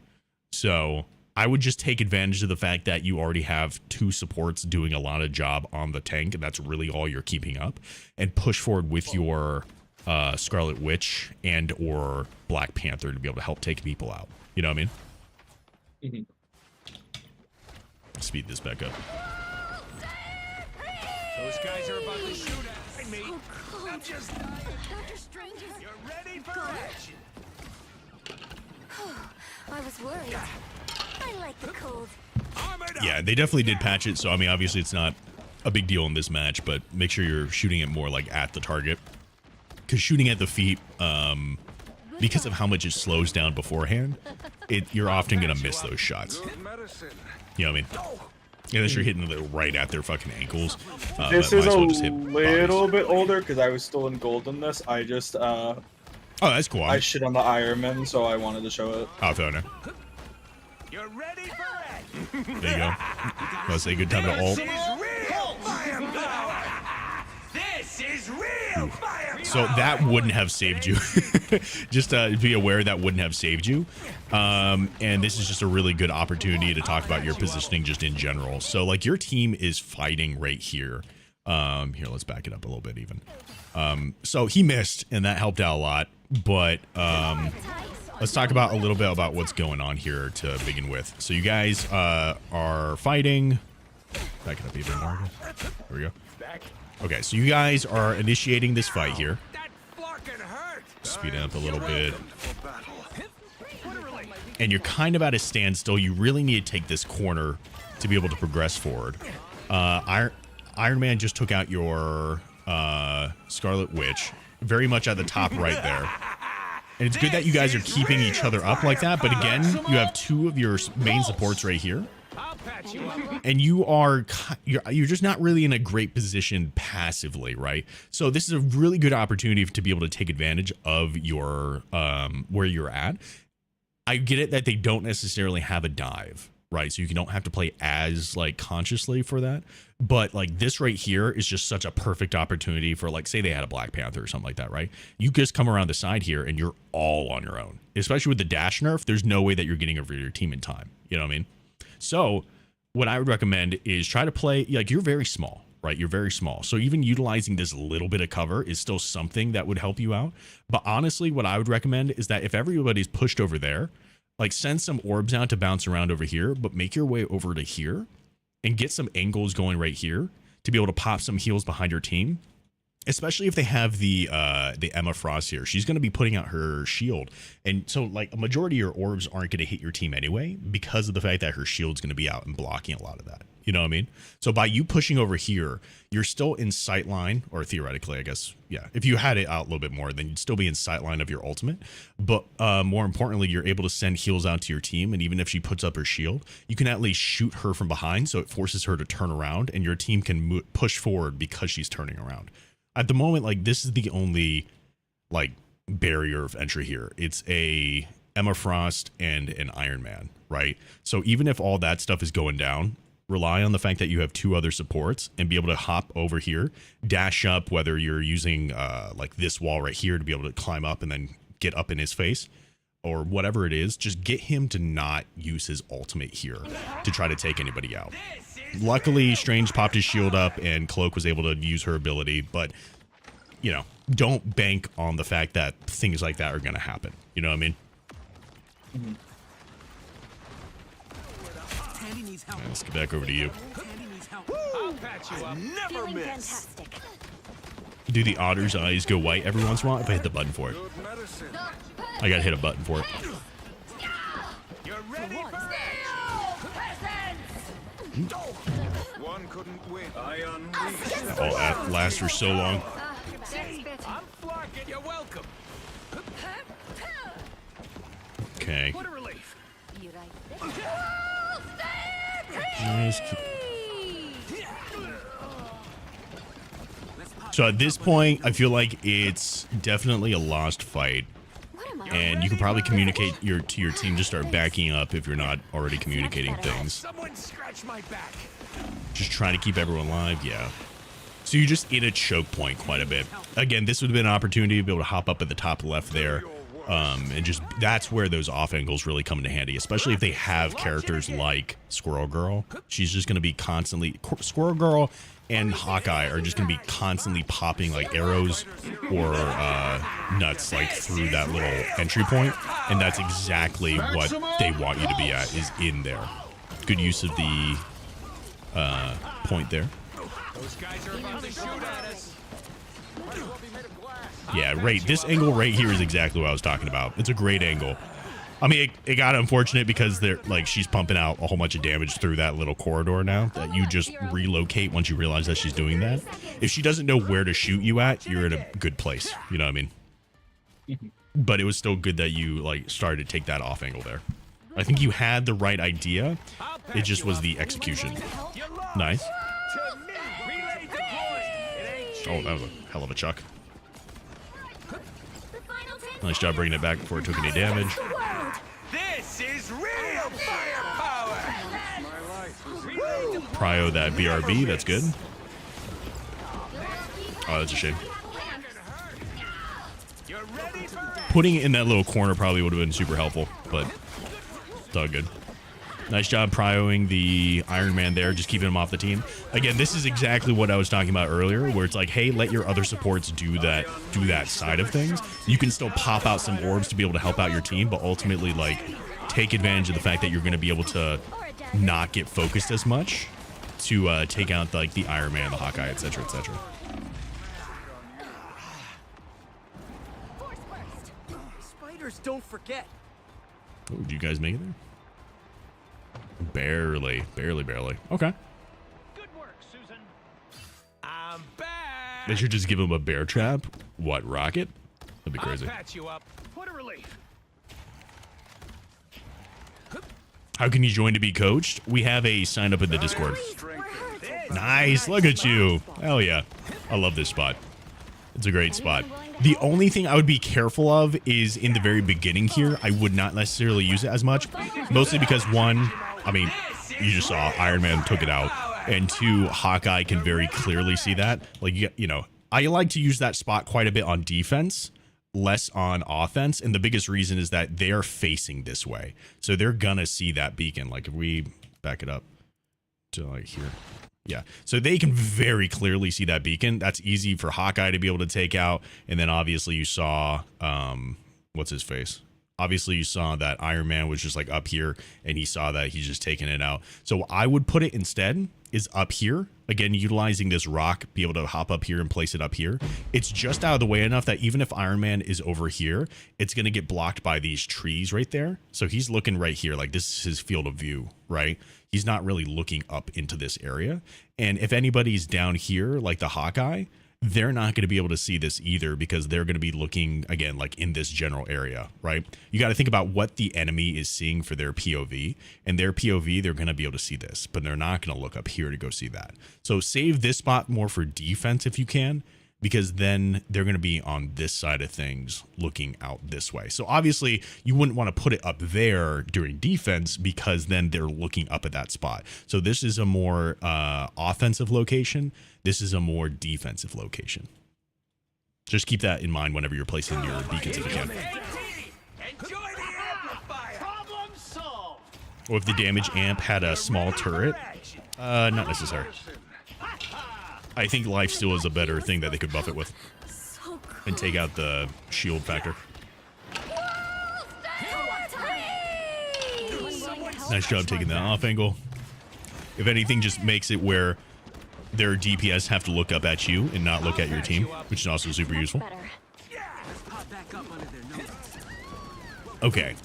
So I would just take advantage of the fact that you already have 2 supports doing a lot of job on the tank, and that's really all you're keeping up, and push forward with your Scarlet Witch and or Black Panther to be able to help take people out. You know what I mean? Speed this back up. Those guys are about to shoot at me. I'm just Dr. Strange is... You're ready for action. I was worried. I like the cold. Yeah, they definitely did patch it, so I mean obviously it's not a big deal in this match, but make sure you're shooting it more like at the target. Because shooting at the feet, because of how much it slows down beforehand, you're often going to miss those shots. You know what I mean? Unless you're hitting it right at their fucking ankles. This is a little bit older because I was still in gold in this. I just, oh, that's cool. I shit on the Iron Man, so I wanted to show it. Oh, fair enough. You're ready for action. There you go. Let's say good time to ult. This is real firepower. So that wouldn't have saved you. Just be aware that wouldn't have saved you. And this is just a really good opportunity to talk about your positioning just in general. So like your team is fighting right here. Here, let's back it up a little bit even. So he missed and that helped out a lot. But let's talk about a little bit about what's going on here to begin with. So you guys are fighting. Back it up even more. There we go. Okay, so you guys are initiating this fight here. Speed it up a little bit. And you're kind of at a standstill. You really need to take this corner to be able to progress forward. Iron Man just took out your Scarlet Witch. Very much at the top right there. And it's good that you guys are keeping each other up like that. But again, you have two of your main supports right here. And you're just not really in a great position passively, right? So this is a really good opportunity to be able to take advantage of your where you're at. I get it that they don't necessarily have a dive, right? So you don't have to play as like consciously for that. But like this right here is just such a perfect opportunity for like, say they had a Black Panther or something like that, right? You just come around the side here and you're all on your own. Especially with the dash nerf, there's no way that you're getting over your team in time. You know what I mean? So what I would recommend is try to play, like you're very small, right? You're very small. So even utilizing this little bit of cover is still something that would help you out. But honestly, what I would recommend is that if everybody's pushed over there, like send some orbs out to bounce around over here, but make your way over to here and get some angles going right here to be able to pop some heals behind your team. Especially if they have the Emma Frost here. She's going to be putting out her shield. And so like a majority of your orbs aren't going to hit your team anyway because of the fact that her shield's going to be out and blocking a lot of that. You know what I mean? So by you pushing over here, you're still in sight line, or theoretically, I guess, yeah. If you had it out a little bit more, then you'd still be in sight line of your ultimate. But more importantly, you're able to send heals out to your team. And even if she puts up her shield, you can at least shoot her from behind. So it forces her to turn around and your team can push forward because she's turning around. At the moment, like this is the only like barrier of entry here. It's a Emma Frost and an Iron Man, right? So even if all that stuff is going down, rely on the fact that you have two other supports and be able to hop over here, dash up, whether you're using like this wall right here to be able to climb up and then get up in his face or whatever it is. Just get him to not use his ultimate here to try to take anybody out. Luckily, Strange popped his shield up and Cloak was able to use her ability, but you know, don't bank on the fact that things like that are going to happen. You know what I mean? Mm-hmm. Right, let's get back over to you. Never miss. Fantastic. Do the otter's eyes go white every once in a while? If I hit the button for it. I gotta hit a button for it. You're ready for One couldn't win. Oh, that lasts for so long. I'm flocking. You're welcome. Okay. What a relief. Nice. So at this point, I feel like it's definitely a lost fight. And you can probably communicate to your team to start backing up if you're not already communicating things. Someone scratch my back. Just trying to keep everyone alive, yeah. So you just hit a choke point quite a bit. Again, this would have been an opportunity to be able to hop up at the top left there. And just that's where those off angles really come into handy, especially if they have characters like Squirrel Girl. She's just going to be constantly, Squirrel Girl and Hawkeye are just going to be constantly popping like arrows or nuts like through that little entry point. And that's exactly what they want you to be at, is in there. Good use of the point there. Those guys are about to shoot at us. Yeah, right. This angle right here is exactly what I was talking about. It's a great angle. I mean, it got unfortunate because they're like she's pumping out a whole bunch of damage through that little corridor now that you just relocate once you realize that she's doing that. If she doesn't know where to shoot you at, you're in a good place. You know what I mean? But it was still good that you like started to take that off angle there. I think you had the right idea. It just was the execution. Nice. Oh, that was a hell of a chuck. Nice job bringing it back before it took any damage. This is real firepower. Prio that BRB, that's good. Oh, that's a shame. putting it in that little corner probably would have been super helpful, but it's all good. Nice job prioing the Iron Man there, just keeping him off the team. Again, this is exactly what I was talking about earlier, where it's like, hey, let your other supports do that side of things. You can still pop out some orbs to be able to help out your team, but ultimately, like, take advantage of the fact that you're going to be able to not get focused as much to take out, like, the Iron Man, the Hawkeye, etc., etc. Spiders don't forget. Oh, did you guys make it there? Barely. Okay. Good work, Susan. I'm back. They should just give him a bear trap. What, Rocket? That'd be crazy. I'll patch you up. What a relief. How can you join to be coached? We have a sign up in the Discord. Nice. Look at you. Hell yeah. I love this spot. It's a great spot. The only thing I would be careful of is in the very beginning here. I would not necessarily use it as much. Mostly because, one, I mean, you just saw Iron Man took it out. And two, Hawkeye can very clearly see that. Like, you know, I like to use that spot quite a bit on defense, less on offense. And the biggest reason is that they're facing this way. So they're gonna see that beacon. Like, if we back it up to like here. Yeah, so they can very clearly see that beacon. That's easy for Hawkeye to be able to take out. And then obviously you saw, what's his face? Obviously you saw that Iron Man was just like up here and he saw that he's just taking it out. So I would put it instead is up here. Again, utilizing this rock, be able to hop up here and place it up here. It's just out of the way enough that even if Iron Man is over here, it's going to get blocked by these trees right there. So he's looking right here. Like, this is his field of view, right? He's not really looking up into this area. And if anybody's down here, like the Hawkeye, they're not going to be able to see this either because they're going to be looking, again, like in this general area, right? You got to think about what the enemy is seeing for their POV. And their POV, they're going to be able to see this, but they're not going to look up here to go see that. So save this spot more for defense if you can, because then they're going to be on this side of things looking out this way. So obviously you wouldn't want to put it up there during defense because then they're looking up at that spot. So this is a more offensive location. This is a more defensive location. Just keep that in mind whenever you're placing your beacons if you can. Or if the damage amp had a small turret, not necessary. I think lifesteal is a better thing that they could buff it with and take out the shield factor. Nice job taking that off angle. If anything, just makes it where their DPS have to look up at you and not look at your team, which is also super useful. Okay.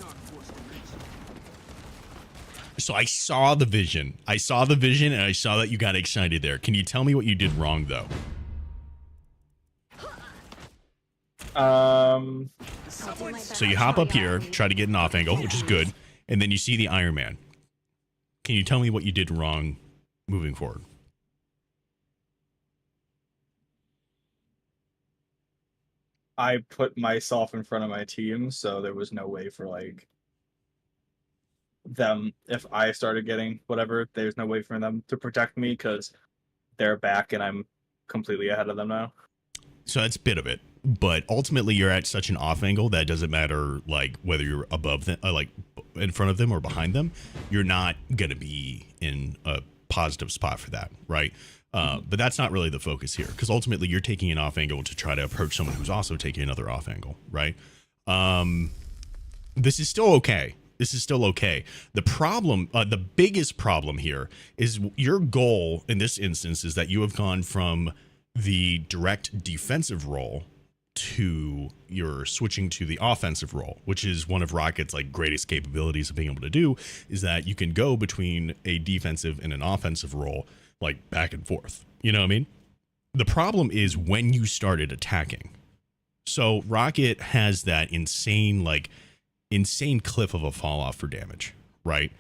So I saw the vision. And I saw that you got excited there. Can you tell me what you did wrong, though? So you hop up here, try to get an off angle, which is good, and then you see the Iron Man. Can you tell me what you did wrong moving forward? I put myself in front of my team, so there was no way for, like, them, if I started getting whatever, there's no way for them to protect me because they're back and I'm completely ahead of them now. So that's a bit of it, but ultimately you're at such an off angle that it doesn't matter, like, whether you're above them, like in front of them or behind them. You're not gonna be in a positive spot for that, right? But that's not really the focus here, because ultimately you're taking an off angle to try to approach someone who's also taking another off angle, right? This is still okay. The problem, the biggest problem here is your goal in this instance is that you have gone from the direct defensive role to you're switching to the offensive role, which is one of Rocket's like greatest capabilities of being able to do, is that you can go between a defensive and an offensive role, like back and forth. You know what I mean? The problem is when you started attacking. So Rocket has that insane cliff of a fall off for damage, right?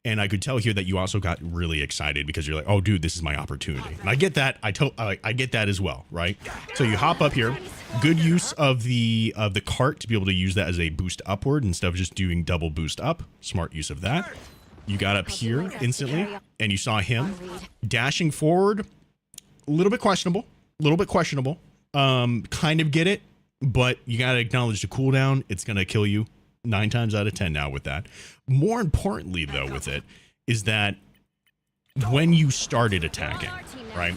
And I could tell here that you also got really excited because you're like, oh dude, this is my opportunity. And I get that. I get that as well, right? So you hop up here, good use of the cart to be able to use that as a boost upward instead of just doing double boost up. Smart use of that. You got up here instantly and you saw him dashing forward. A little bit questionable. Kind of get it. but you got to acknowledge the cooldown. It's going to kill you 9 times out of 10 now with that. More importantly, though, with it is that when you started attacking, right?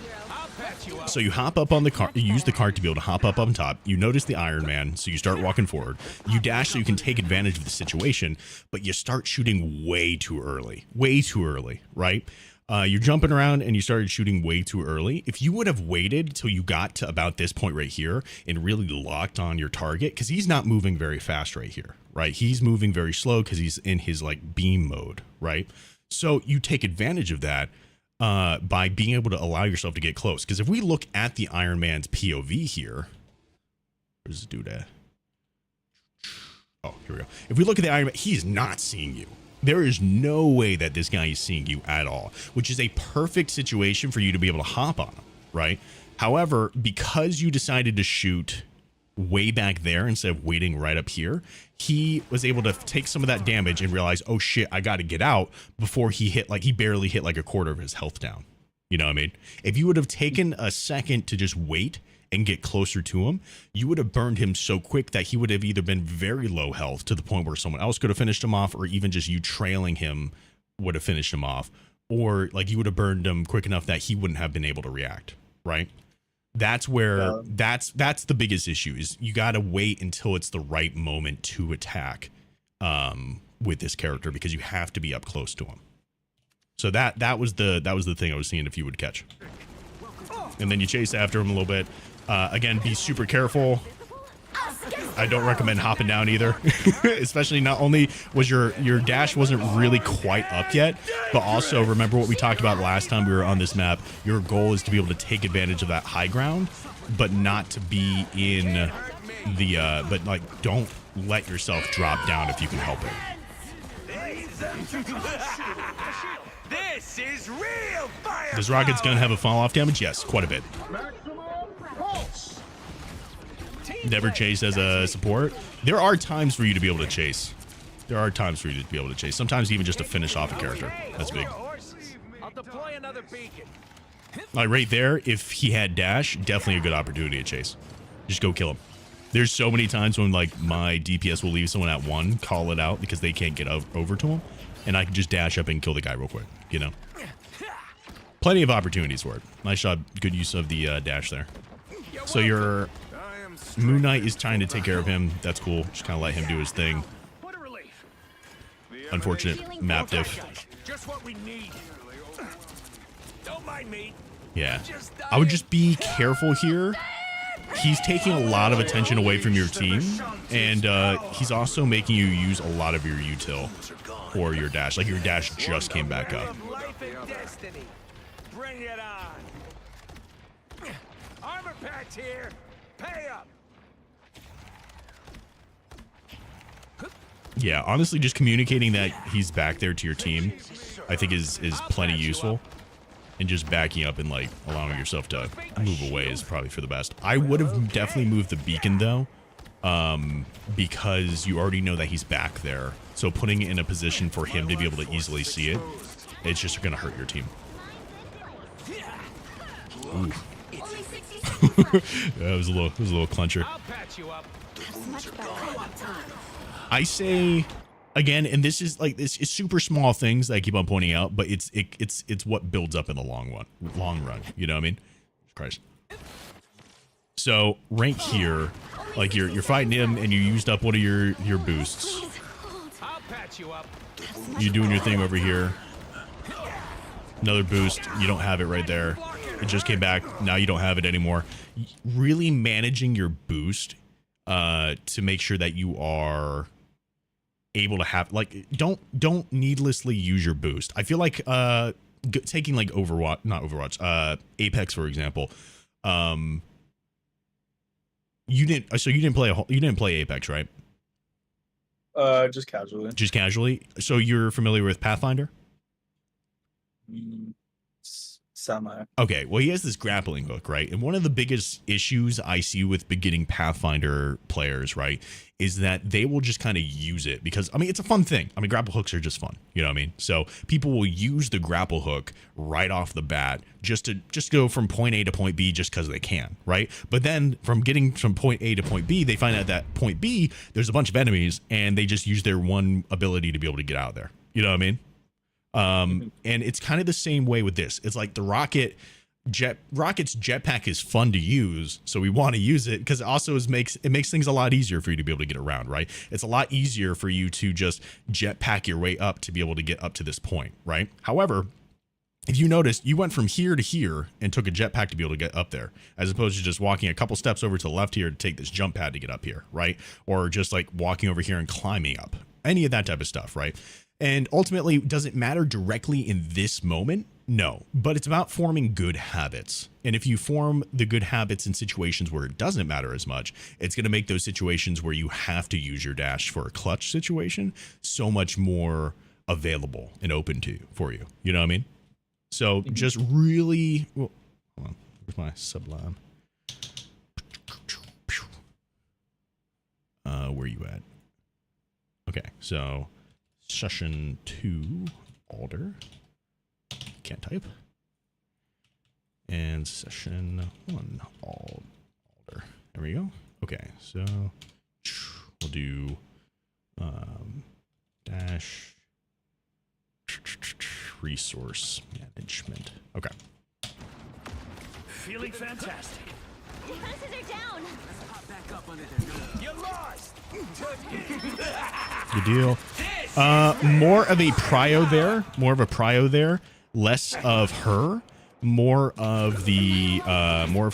So you hop up on the cart, you use the cart to be able to hop up on top. You notice the Iron Man, so you start walking forward. You dash so you can take advantage of the situation, but you start shooting way too early, right? You're jumping around and you started shooting way too early. If you would have waited till you got to about this point right here and really locked on your target, because he's not moving very fast right here, right? He's moving very slow because he's in his like beam mode, right? So you take advantage of that by being able to allow yourself to get close. Because if we look at the Iron Man's POV here, where's this dude at? Oh, here we go. If we look at the Iron Man, he is not seeing you. There is no way that this guy is seeing you at all, which is a perfect situation for you to be able to hop on him, right? However, because you decided to shoot way back there instead of waiting right up here, he was able to take some of that damage and realize, oh shit, I got to get out before he hit, like he barely hit like a quarter of his health down. You know what I mean? If you would have taken a second to just wait and get closer to him, you would have burned him so quick that he would have either been very low health to the point where someone else could have finished him off, or even just you trailing him would have finished him off, or like you would have burned him quick enough that he wouldn't have been able to react, right? That's where that's the biggest issue, is you got to wait until it's the right moment to attack with this character, because you have to be up close to him. So that was the thing I was seeing if you would catch. And then you chase after him a little bit. Again, be super careful. I don't recommend hopping down either, especially not only was your dash wasn't really quite up yet, but also remember what we talked about last time we were on this map. Your goal is to be able to take advantage of that high ground, but not to be in the, but like don't let yourself drop down if you can help it. This is real fire. Does Rocket's gun have a fall off damage? Yes, quite a bit. Never chase as a support. There are times for you to be able to chase. Sometimes even just to finish off a character. That's big. I'll deploy another beacon. Like right there, if he had dash, definitely a good opportunity to chase. Just go kill him. There's so many times when like my DPS will leave someone at 1, call it out because they can't get over to him, and I can just dash up and kill the guy real quick, you know? Plenty of opportunities for it. Nice job. Good use of the dash there. So your Moon Knight is trying to take care of him. That's cool. Just kind of let him do his thing. Unfortunate map diff. Just what we need. Don't mind me. Yeah. I would just be careful here. He's taking a lot of attention away from your team, and he's also making you use a lot of your util or your dash. Like your dash just came back up. Life and destiny. Bring it on. Armor patch here. Pay up. Yeah, honestly, just communicating that he's back there to your team, I think is plenty useful. And just backing up and like allowing yourself to move away is probably for the best. I would have definitely moved the beacon though, because you already know that he's back there. So putting it in a position for him to be able to easily see it, it's just going to hurt your team. Ooh. That was a little clencher. I'll patch you up. I say again, and this is like this is super small things that I keep on pointing out, but it's what builds up in the long run. You know what I mean? Christ. So rank here, like you're fighting him and you used up one of your boosts. I'll patch you up. You're doing your thing over here. Another boost. You don't have it right there. It just came back. Now you don't have it anymore. Really managing your boost to make sure that you are able to have, like, don't needlessly use your boost. I feel like taking like Apex for example. You didn't play Apex, right? Just casually. Just casually. So you're familiar with Pathfinder? Semi. Okay, well, he has this grappling hook, right? And one of the biggest issues I see with beginning Pathfinder players, right, is that they will just kind of use it because, I mean, it's a fun thing. I mean, grapple hooks are just fun. You know what I mean? So people will use the grapple hook right off the bat just to go from point A to point B just because they can, right? But then from getting from point A to point B, they find out that point B, there's a bunch of enemies and they just use their one ability to be able to get out of there. You know what I mean? And it's kind of the same way with this. It's like the Rocket's jetpack is fun to use, so we want to use it because it also makes things a lot easier for you to be able to get around, right? It's a lot easier for you to just jetpack your way up to be able to get up to this point, right? However, if you notice, you went from here to here and took a jetpack to be able to get up there, as opposed to just walking a couple steps over to the left here to take this jump pad to get up here, right? Or just like walking over here and climbing up, any of that type of stuff, right? And ultimately, does it matter directly in this moment? No, but it's about forming good habits. And if you form the good habits in situations where it doesn't matter as much, it's going to make those situations where you have to use your dash for a clutch situation so much more available and open to for you. You know what I mean? So just really, well, hold on, where's my sublime? Where are you at? Okay, so session 2, Alder. Can't type. And session 1, Alder. There we go. Okay, so we'll do dash resource management. Okay. Feeling fantastic. Defenses are down. You lost. Good deal. More of a prio there, less of her, more of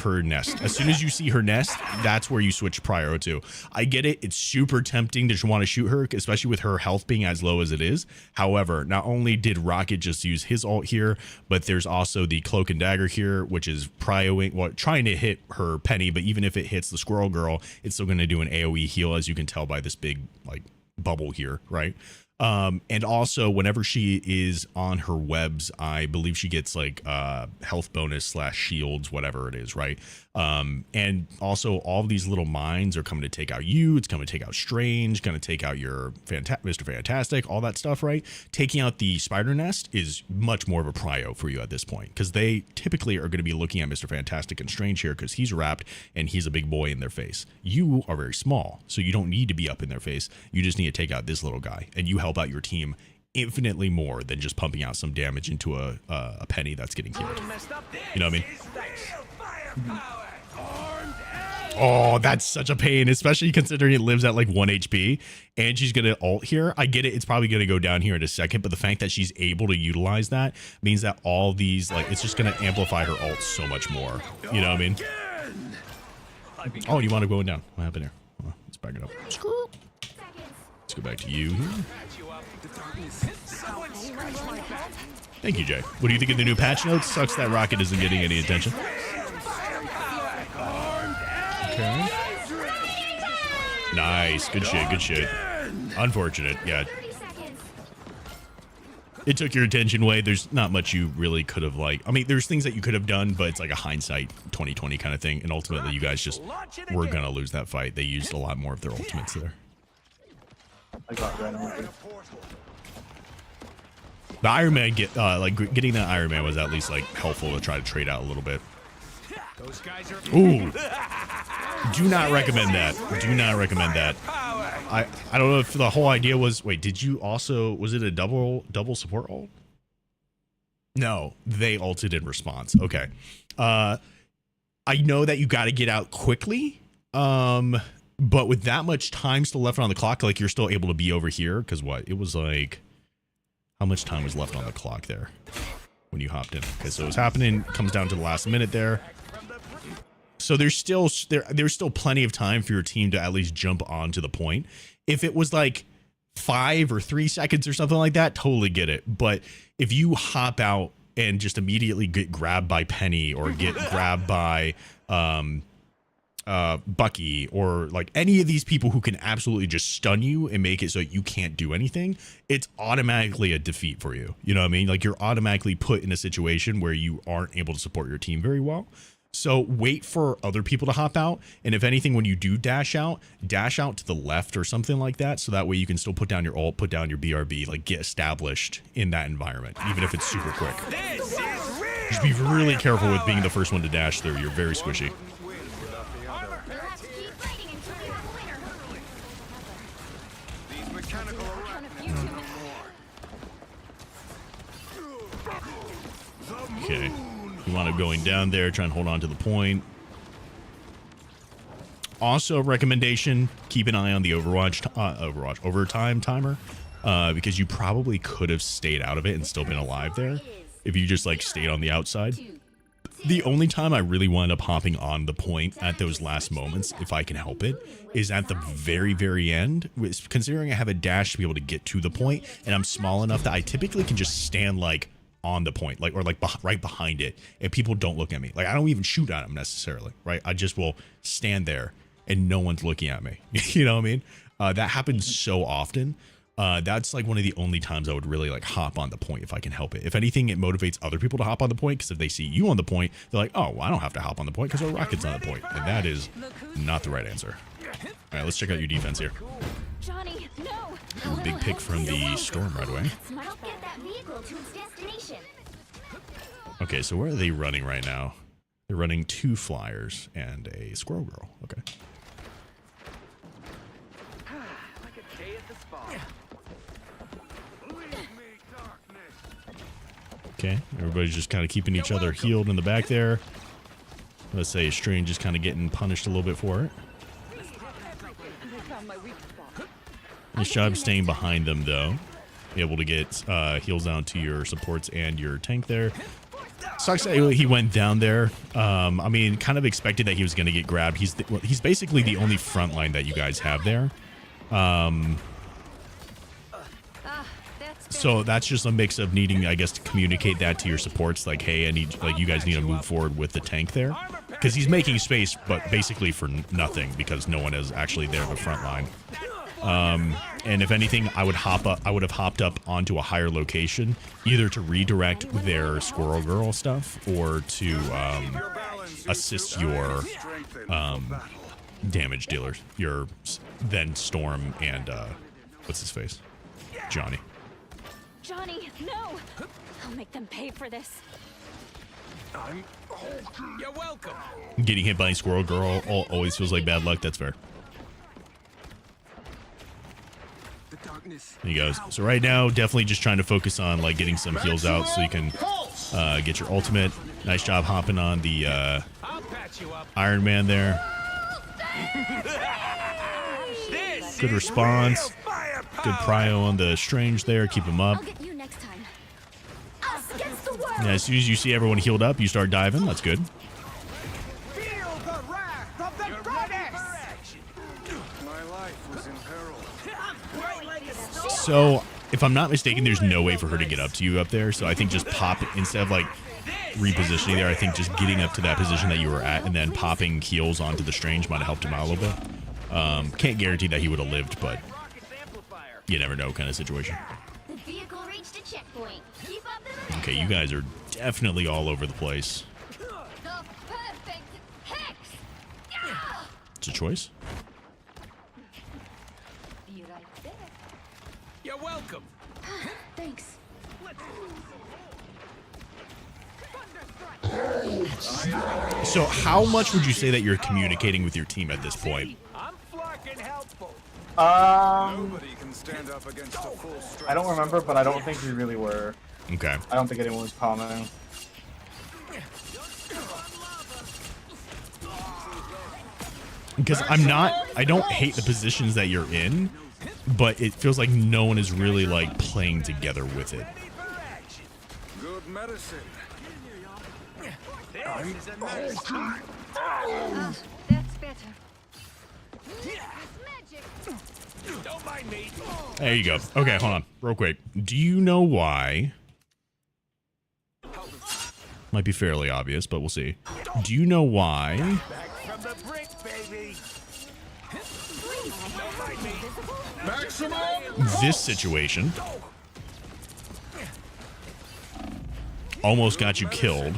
her nest. As soon as you see her nest, that's where you switch prio to. I get it. It's super tempting to just want to shoot her, especially with her health being as low as it is. However, not only did Rocket just use his ult here, but there's also the cloak and dagger here, which is prioing, well, trying to hit her Penny, but even if it hits the squirrel girl, it's still going to do an AoE heal, as you can tell by this big like bubble here, right? And also whenever she is on her webs, I believe she gets like health bonus / shields, whatever it is, right? And also all of these little mines are coming to take out you. It's coming to take out Strange, going to take out your Mr. Fantastic, all that stuff, right? Taking out the spider nest is much more of a prio for you at this point, because they typically are going to be looking at Mr. Fantastic and Strange here because he's wrapped and he's a big boy in their face. You are very small, so you don't need to be up in their face. You just need to take out this little guy, and you help out your team infinitely more than just pumping out some damage into a Penny that's getting killed. You know what I mean? Oh, that's such a pain, especially considering it lives at like 1 HP and she's going to ult here. I get it. It's probably going to go down here in a second, but the fact that she's able to utilize that means that all these, like, it's just going to amplify her ult so much more. You know what I mean? Oh, you want to go down? What happened here? Well, let's back it up. Let's go back to you here. Thank you, Jay. What do you think of the new patch notes? Sucks that Rocket isn't getting any attention. Okay. Nice. Good shit. Good shit. Unfortunate. Yeah. It took your attention away. There's not much you really could have, like, I mean, there's things that you could have done, but it's like a hindsight 2020 kind of thing. And ultimately, you guys just were going to lose that fight. They used a lot more of their ultimates there. I got red on it. The Iron Man, getting that Iron Man was at least like helpful to try to trade out a little bit. Ooh. Do not recommend that. Do not recommend that. I don't know if the whole idea was, wait, did you also, was it a double support ult? No, they ulted in response. Okay. I know that you got to get out quickly. But with that much time still left on the clock, like you're still able to be over here. Cause what? It was like, how much time was left on the clock there when you hopped in? Okay, so it was happening, comes down to the last minute there. So there's still plenty of time for your team to at least jump onto the point. If it was like 5 or 3 seconds or something like that, totally get it. But if you hop out and just immediately get grabbed by Penny or get grabbed by Bucky or like any of these people who can absolutely just stun you and make it so you can't do anything, it's automatically a defeat for you. You know what I mean? Like you're automatically put in a situation where you aren't able to support your team very well. So wait for other people to hop out. And if anything, when you do dash out to the left or something like that. So that way you can still put down your ult, put down your BRB, like get established in that environment, even if it's super quick. Just be really careful with being the first one to dash through. You're very squishy. Okay. You want to going down there, try and hold on to the point. Also, recommendation, keep an eye on the overtime timer, because you probably could have stayed out of it and still been alive there if you just like stayed on the outside. The only time I really wind up hopping on the point at those last moments, if I can help it, is at the very, very end. Considering I have a dash to be able to get to the point, and I'm small enough that I typically can just stand like on the point, like, or like right behind it, and people don't look at me. Like I don't even shoot at them necessarily, right? I just will stand there and no one's looking at me. You know what I mean? That happens so often. That's like one of the only times I would really like hop on the point if I can help it. If anything, it motivates other people to hop on the point, because if they see you on the point, they're like, oh, well, I don't have to hop on the point because our Rocket's on the point. And that is not the right answer. All right, let's check out your defense here. Johnny, no. Big pick from the Storm right away. Help get that vehicle to its destination. Okay, so where are they running right now? They're running 2 flyers and a Squirrel Girl. Okay. Like a day at the spa. Okay, everybody's just kind of keeping each other healed in the back there. Let's say Strange is kind of getting punished a little bit for it. Nice job staying behind them, though. Able to get heals down to your supports and your tank there. Sucks that he went down there. I mean, kind of expected that he was going to get grabbed. He's basically the only front line that you guys have there. So that's just a mix of needing, I guess, to communicate that to your supports, like, hey, I need, like, you guys need to move forward with the tank there, because he's making space, but basically for nothing, because no one is actually there in the front line. And if anything, I would have hopped up onto a higher location, either to redirect their Squirrel Girl stuff or to assist your damage dealers, your then Storm and what's his face, Johnny. Johnny, no. I'll make them pay for this. You're welcome. Getting hit by a Squirrel Girl always feels like bad luck. That's fair. There you go. So right now, definitely just trying to focus on like getting some heals out so you can get your ultimate. Nice job hopping on the Iron Man there. Good response. Good prio on the Strange there. Keep him up. I'll get you next time. Us against the world. Yeah, as soon as you see everyone healed up, you start diving. That's good. Feel the wrath of the goddess. My life was in peril. So, if I'm not mistaken, there's no way for her to get up to you up there. So I think just pop, instead of like repositioning there, I think just getting up to that position that you were at and then popping heals onto the Strange might have helped him out a little bit. Can't guarantee that he would have lived, but you never know kind of situation. The vehicle reached a checkpoint. Keep up the momentum. Okay, you guys are definitely all over the place. The perfect hex. Yeah! It's a choice. Be right there. You're welcome. Thanks. So how much would you say that you're communicating with your team at this point? I'm fucking helpful. I don't remember, but I don't think we really were. Okay. I don't think anyone was commenting. Because I don't hate the positions that you're in, but it feels like no one is really like playing together with it. Good medicine. That's better. Don't mind me. There you go. Okay, hold on. Real quick. Do you know why? Might be fairly obvious, but we'll see. Do you know why Back from the brink, baby. This situation almost got you killed.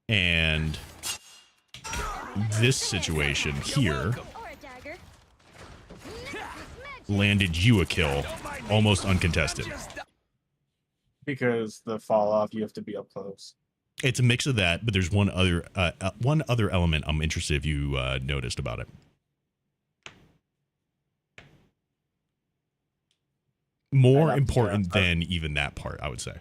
And this situation here landed you a kill, almost uncontested. Because the fall off, you have to be up close. It's a mix of that, but there's one other element I'm interested if you noticed about it. More important than even that part, I would say.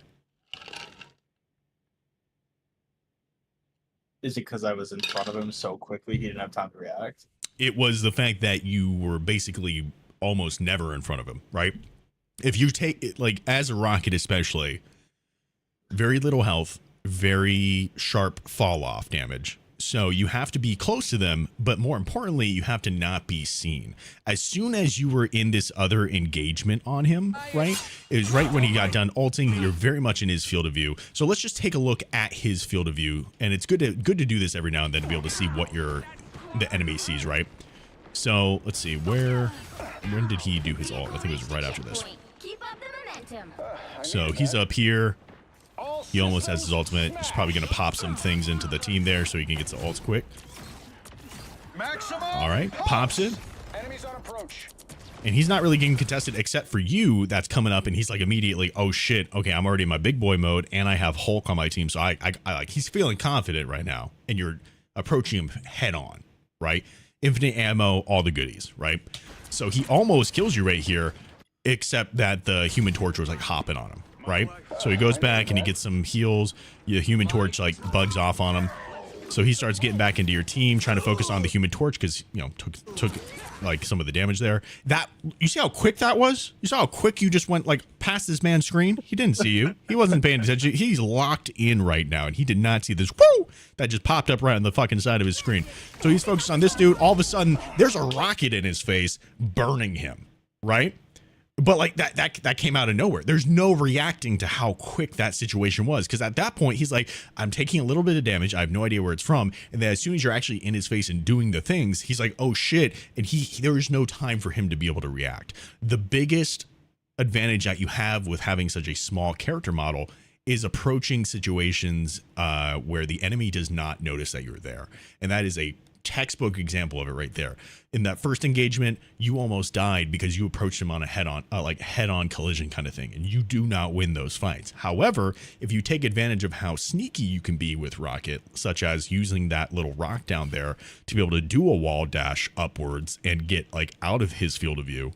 Is it because I was in front of him so quickly he didn't have time to react? It was the fact that you were basically almost never in front of him, right? If you take it, like, as a rocket especially, very little health, very sharp fall off damage. So you have to be close to them, but more importantly, you have to not be seen. As soon as you were in this other engagement on him, right? It was right when he got done ulting, you're very much in his field of view. So let's just take a look at his field of view. And it's good to do this every now and then to be able to see what the enemy sees, right? So let's see, when did he do his ult? I think it was right after this. Keep up the momentum. So he's up here. He almost has his ultimate. He's probably going to pop some things into the team there so he can get the ults quick. All right, pops it. And he's not really getting contested except for you. That's coming up, and he's like immediately, oh shit, okay, I'm already in my big boy mode, and I have Hulk on my team, so I like, he's feeling confident right now, and you're approaching him head on, right? Infinite ammo, all the goodies, right? So he almost kills you right here, except that the Human Torch was like hopping on him, right? So he goes back and he gets some heals. The Human Torch like bugs off on him. So he starts getting back into your team, trying to focus on the Human Torch because, you know, took like some of the damage there. That, you see how quick that was? You saw how quick you just went like past this man's screen? He didn't see you. He wasn't paying attention. He's locked in right now and he did not see this woo that just popped up right on the fucking side of his screen. So he's focused on this dude. All of a sudden, there's a rocket in his face burning him, right? But like that came out of nowhere. There's no reacting to how quick that situation was. Because at that point, he's like, I'm taking a little bit of damage. I have no idea where it's from. And then as soon as you're actually in his face and doing the things, he's like, oh shit. And there is no time for him to be able to react. The biggest advantage that you have with having such a small character model is approaching situations where the enemy does not notice that you're there. And that is a textbook example of it right there. In that first engagement, you almost died because you approached him on a head-on collision kind of thing, and you do not win those fights. However, if you take advantage of how sneaky you can be with Rocket, such as using that little rock down there to be able to do a wall dash upwards and get like out of his field of view,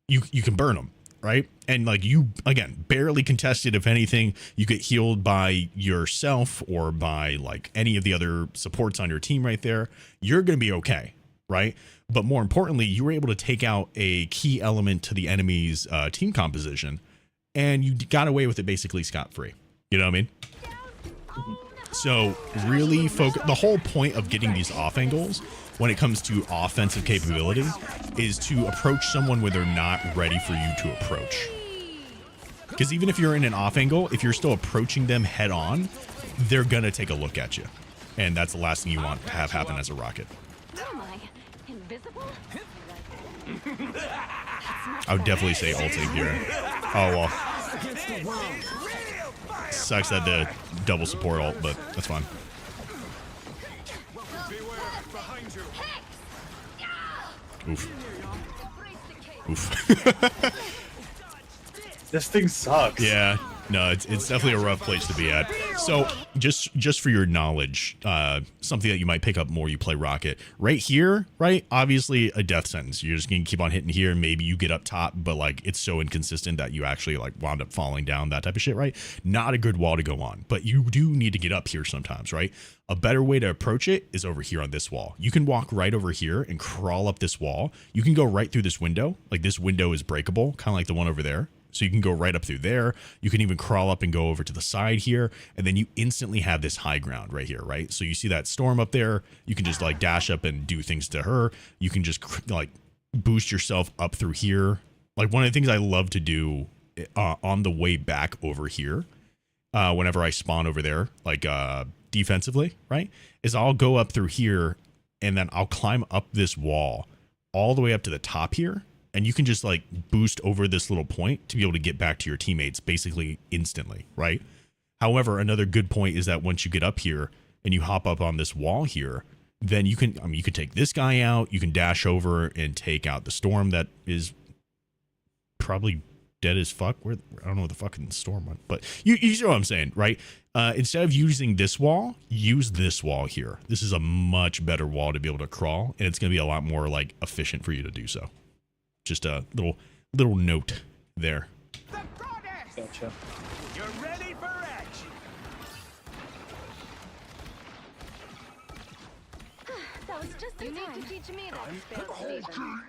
you can burn him, right? And like you, again, barely contested. If anything, you get healed by yourself or by like any of the other supports on your team right there. You're going to be okay, right? But more importantly, you were able to take out a key element to the enemy's team composition, and you got away with it basically scot-free. You know what I mean? So really focus. The whole point of getting these off angles when it comes to offensive capability is to approach someone where they're not ready for you to approach. Because even if you're in an off angle, if you're still approaching them head on, they're going to take a look at you. And that's the last thing you want to have happen as a rocket. Am I invisible? I would definitely say ulting here. Oh, well. Sucks that the double support ult, but that's fine. Oof. Oof. This thing sucks. Yeah. No, it's definitely a rough place to be at. So just for your knowledge, something that you might pick up more you play Rocket. Right here, right? Obviously a death sentence. You're just going to keep on hitting here. Maybe you get up top, but like it's so inconsistent that you actually like wound up falling down, that type of shit, right? Not a good wall to go on, but you do need to get up here sometimes, right? A better way to approach it is over here on this wall. You can walk right over here and crawl up this wall. You can go right through this window. Like this window is breakable, kind of like the one over there. So you can go right up through there. You can even crawl up and go over to the side here. And then you instantly have this high ground right here, right? So you see that storm up there. You can just like dash up and do things to her. You can just like boost yourself up through here. Like one of the things I love to do on the way back over here, whenever I spawn over there, like defensively, right? Is I'll go up through here and then I'll climb up this wall all the way up to the top here. and you can just like boost over this little point to be able to get back to your teammates basically instantly, right? However, another good point is that once you get up here and you hop up on this wall here, then you can, you could take this guy out, you can dash over and take out the storm that is probably dead as fuck. I don't know where the fucking storm went, but you see what I'm saying, right? Instead of using this wall, use this wall here. This is a much better wall to be able to crawl, and it's going to be a lot more like efficient for you to do so. Just a little note there. The goddess! Gotcha. You're ready for action. That was just in time. need to teach me that spell, Steven.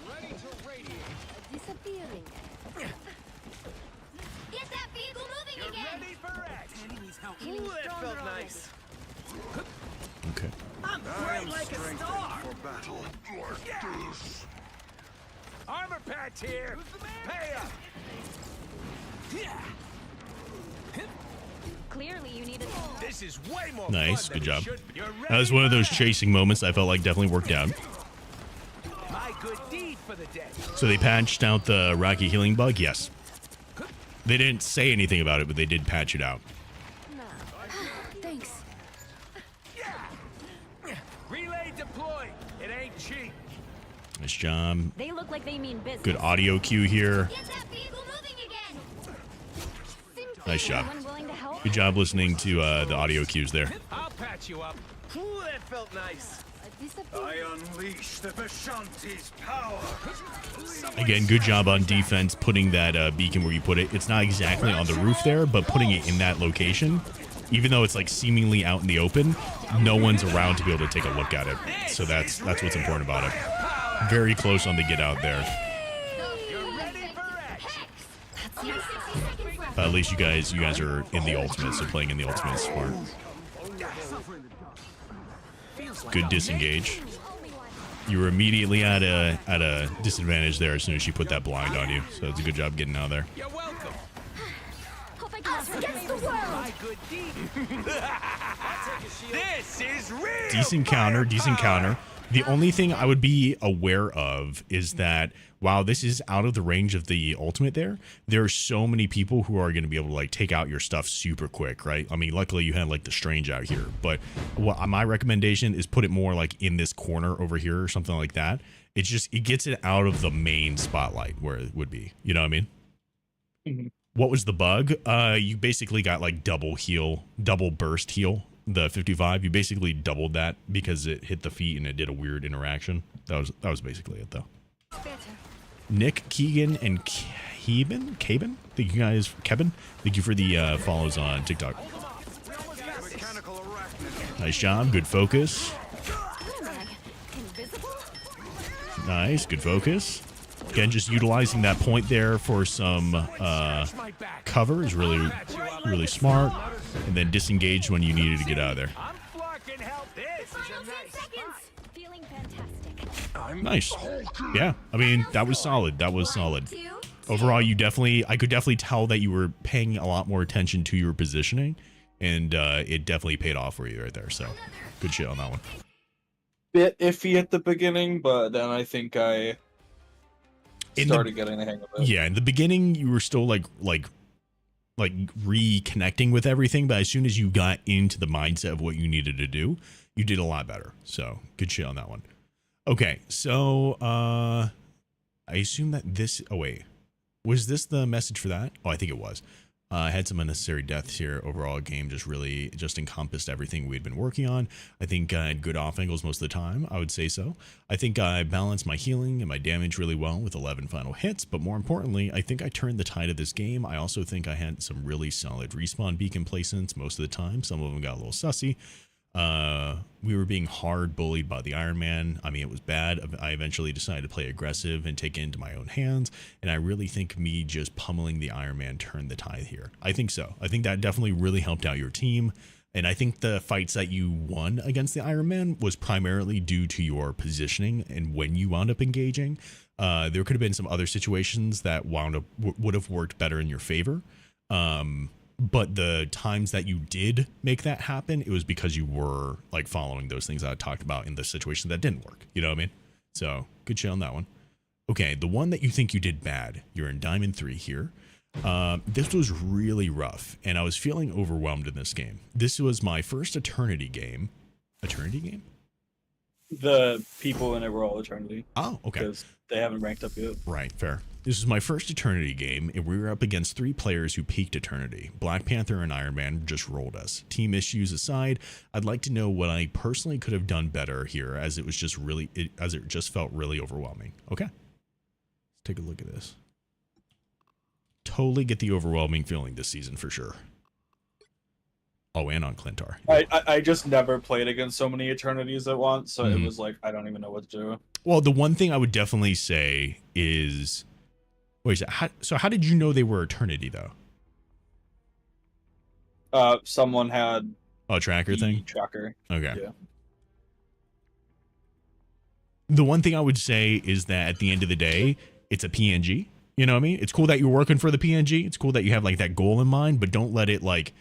Ready to radiate. Disappearing. Get that vehicle moving You're again! ready for action. Feeling stronger already. Okay. I'm bright like a star. Armor patch here. Pay up. Clearly you need a... This is way more Nice, fun than good it job. should be. You're That was ready one of for those action. chasing moments I felt like definitely worked out. My good deed for the day. So they patched out the Rocky healing bug? Yes. They didn't say anything about it, but they did patch it out. Thanks. Relay deployed. It ain't cheap. Nice job. They look like they mean business. Good audio cue here. Get that vehicle moving again! Nice job. Anyone willing to help? Good job listening to the audio cues there. I'll patch you up. Ooh, that felt nice. unleash the Vishanti's power. Again, good job on defense putting that beacon where you put it. It's not exactly on the roof there, but putting it in that location, even though it's like seemingly out in the open, no one's around to be able to take a look at it. So that's what's important about it. Very close on the get out there. At least you guys are in the ultimate, so playing in the ultimate is smart. Good disengage. You were immediately at a disadvantage there as soon as she put that blind on you. So it's a good job getting out of there. You're welcome. Against the world! My good deed. This is real. Decent counter, decent counter. The only thing I would be aware of is that while this is out of the range of the ultimate there are so many people who are going to be able to like take out your stuff super quick, right? I mean, luckily you had like the Strange out here, but my recommendation is put it more like in this corner over here or something like that. It gets it out of the main spotlight where it would be. You know what I mean? Mm-hmm. What was the bug? You basically got like double burst heal. The 55, you basically doubled that because it hit the feet and it did a weird interaction. That was basically it though. Nick, Keegan, and Kevin. Thank you guys, Kevin. Thank you for the follows on TikTok. Nice job. Good focus. Nice. Good focus. Again, just utilizing that point there for some cover is really smart. And then disengage when you needed to get out of there. I'm flocking help. This is a nice spot. Feeling fantastic. Nice. Yeah, I mean, that was solid. That was solid. Overall, I could definitely tell that you were paying a lot more attention to your positioning, and it definitely paid off for you right there. So, good shit on that one. Bit iffy at the beginning, but then I think I started getting the hang of it. Yeah, in the beginning, you were still like reconnecting with everything, but as soon as you got into the mindset of what you needed to do, you did a lot better. So good shit on that one. Okay, so I assume that was this the message for that? Oh, I think it was. I had some unnecessary deaths here. Overall, game just encompassed everything we'd been working on. I think I had good off angles most of the time. I would say so. I think I balanced my healing and my damage really well with 11 final hits. But more importantly, I think I turned the tide of this game. I also think I had some really solid respawn beacon placements most of the time. Some of them got a little sussy. We were being hard bullied by the Iron Man. I mean, it was bad. I eventually decided to play aggressive and take it into my own hands. And I really think me just pummeling the Iron Man turned the tide here. I think so. I think that definitely really helped out your team. And I think the fights that you won against the Iron Man was primarily due to your positioning and when you wound up engaging. There could have been some other situations that would have worked better in your favor. But the times that you did make that happen, it was because you were like following those things that I talked about in the situation that didn't work. You know what I mean? So good shit on that one. Okay, the one that you think you did bad, you're in Diamond 3 here. This was really rough, and I was feeling overwhelmed in this game. This was my first Eternity game. Eternity game? The people in it were all Eternity. Oh, okay. Because they haven't ranked up yet. Right, fair. This is my first Eternity game, and we were up against 3 players who peaked Eternity. Black Panther and Iron Man just rolled us. Team issues aside, I'd like to know what I personally could have done better here, as it was just really, as it just felt really overwhelming. Okay, let's take a look at this. Totally get the overwhelming feeling this season for sure. Oh, and on Clintar. I just never played against so many Eternities at once, so it was like, I don't even know what to do. Well, the one thing I would definitely say is... Wait, so how did you know they were Eternity, though? Someone had... Oh, tracker thing? Tracker. Okay. Yeah. The one thing I would say is that at the end of the day, it's a PNG. You know what I mean? It's cool that you're working for the PNG. It's cool that you have like that goal in mind, but don't let it like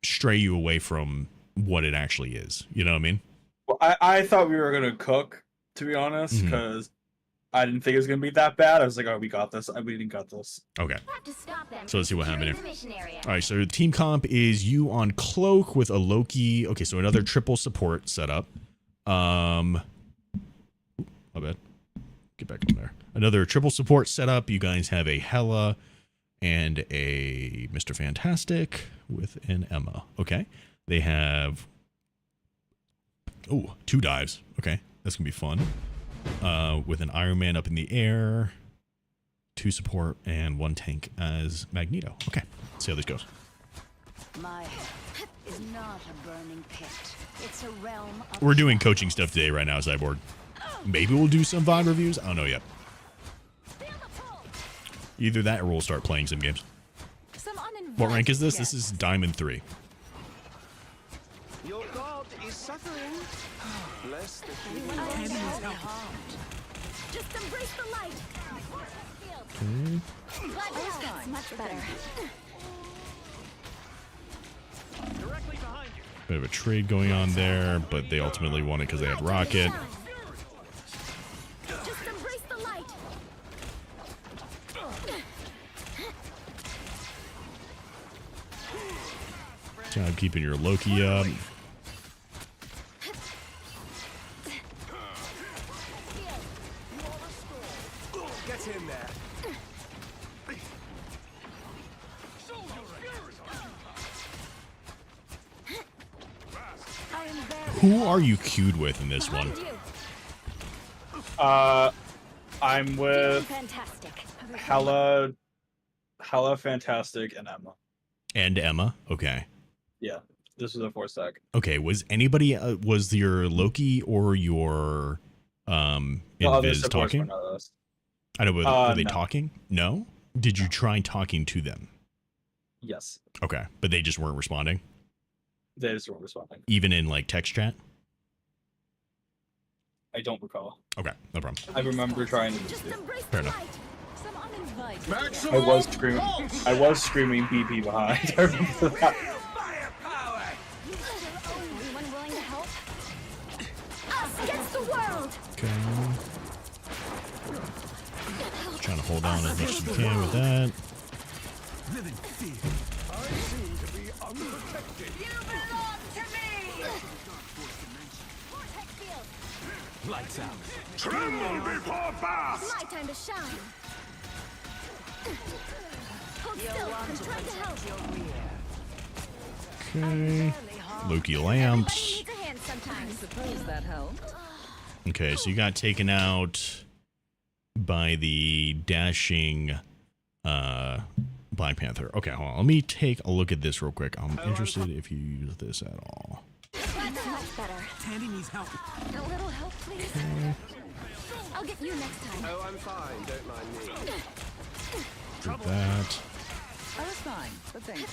stray you away from what it actually is. You know what I mean? Well, I thought we were gonna cook, to be honest, because I didn't think it was gonna be that bad. I was like, oh, we got this. We didn't got this. Okay. So let's see what happened here. All right, so the team comp is you on Cloak with a Loki. Okay, so another triple support setup. My bad. Get back in there. Another triple support setup. You guys have a Hela and a Mr. Fantastic with an Emma. Okay. They have 2 dives. Okay. That's gonna be fun. With an Iron Man up in the air, 2 support, and 1 tank as Magneto. Okay. Let's see how this goes. My head is not a burning pit. It's a realm of... We're doing coaching stuff today right now, Cyborg. Maybe we'll do some VOD reviews. I don't know yet. Either that or we'll start playing some games. What rank is this? This is Diamond 3. Your god is suffering. Bless the Just embrace the light. That's much better. directly behind you. Bit of a trade going on there, but they ultimately won it because they had Rocket. Just embrace the light. Job keeping your Loki up. Get in there. Who are you queued with in this one? I'm with Fantastic. Hela, Fantastic, and Emma. And Emma? Okay. Yeah, this was a 4-stack. Okay, was anybody, was your Loki or your Invis talking? I know, were they no. talking? No? Did you try talking to them? Yes. Okay, but they just weren't responding? They just weren't responding. Even in like text chat? I don't recall. Okay, no problem. I remember trying to do Just it. embrace Fair the enough. light. Some uninvited Maximum I was screaming BP behind. I remember that. Firepower! Anyone willing to help? Us against the world. Okay. Trying to hold on as much as you can with that. I seem to be unprotected. You belong to me. Vortex field. Lights out. Tremble before It's my time to shine. Hold still. I'm trying to help. Okay. Loki Everybody lamps. needs a hand sometimes. Suppose that helped. Okay, so you got taken out by the dashing Black Panther. Okay, hold on. Let me take a look at this real quick. I'm interested if you use this at all. That's much better. Tandy needs help. A little help, please. I'll get you next time. Oh, I'm fine. Don't mind me. Do that. I was fine, but thank you.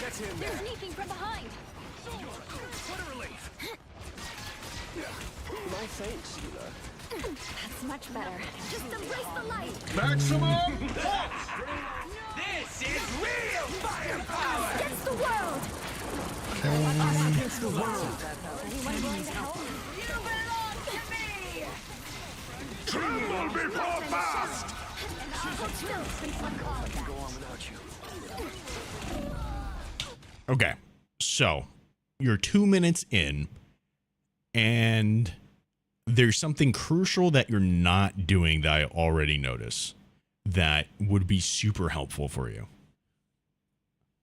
Get in They're there. sneaking from behind. What a relief. My thanks, Sheila. That's much better. Just embrace the light. Maximum. This is real firepower! Against the world. Against the world. Anyone willing to help? You belong to me! Tremble before fast! Okay, so you're 2 minutes in, and there's something crucial that you're not doing that I already notice that would be super helpful for you.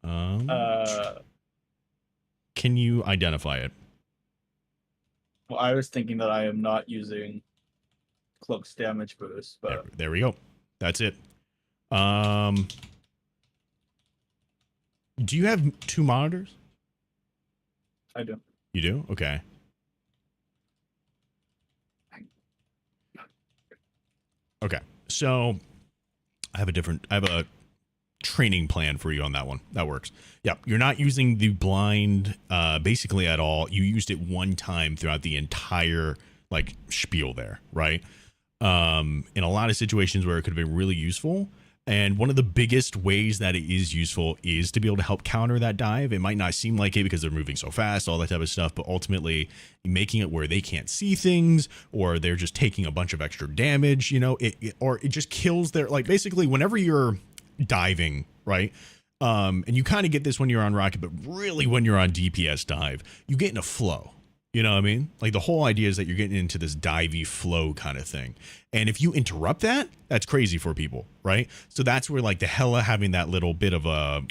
Can you identify it? Well, I was thinking that I am not using Cloak's damage boost, but There we go. That's it. Do you have 2 monitors? I do. You do? Okay. Okay. So I have a training plan for you on that one. That works. Yeah. You're not using the blind basically at all. You used it one time throughout the entire like spiel there, right? In a lot of situations where it could have been really useful. And one of the biggest ways that it is useful is to be able to help counter that dive. It might not seem like it because they're moving so fast, all that type of stuff, but ultimately making it where they can't see things or they're just taking a bunch of extra damage, you know, or it just kills their, like basically whenever you're diving, right? And you kind of get this when you're on Rocket, but really when you're on DPS dive, you get in a flow. You know what I mean? Like the whole idea is that you're getting into this divey flow kind of thing. And if you interrupt that, that's crazy for people, right? So that's where like the Hela having that little bit of a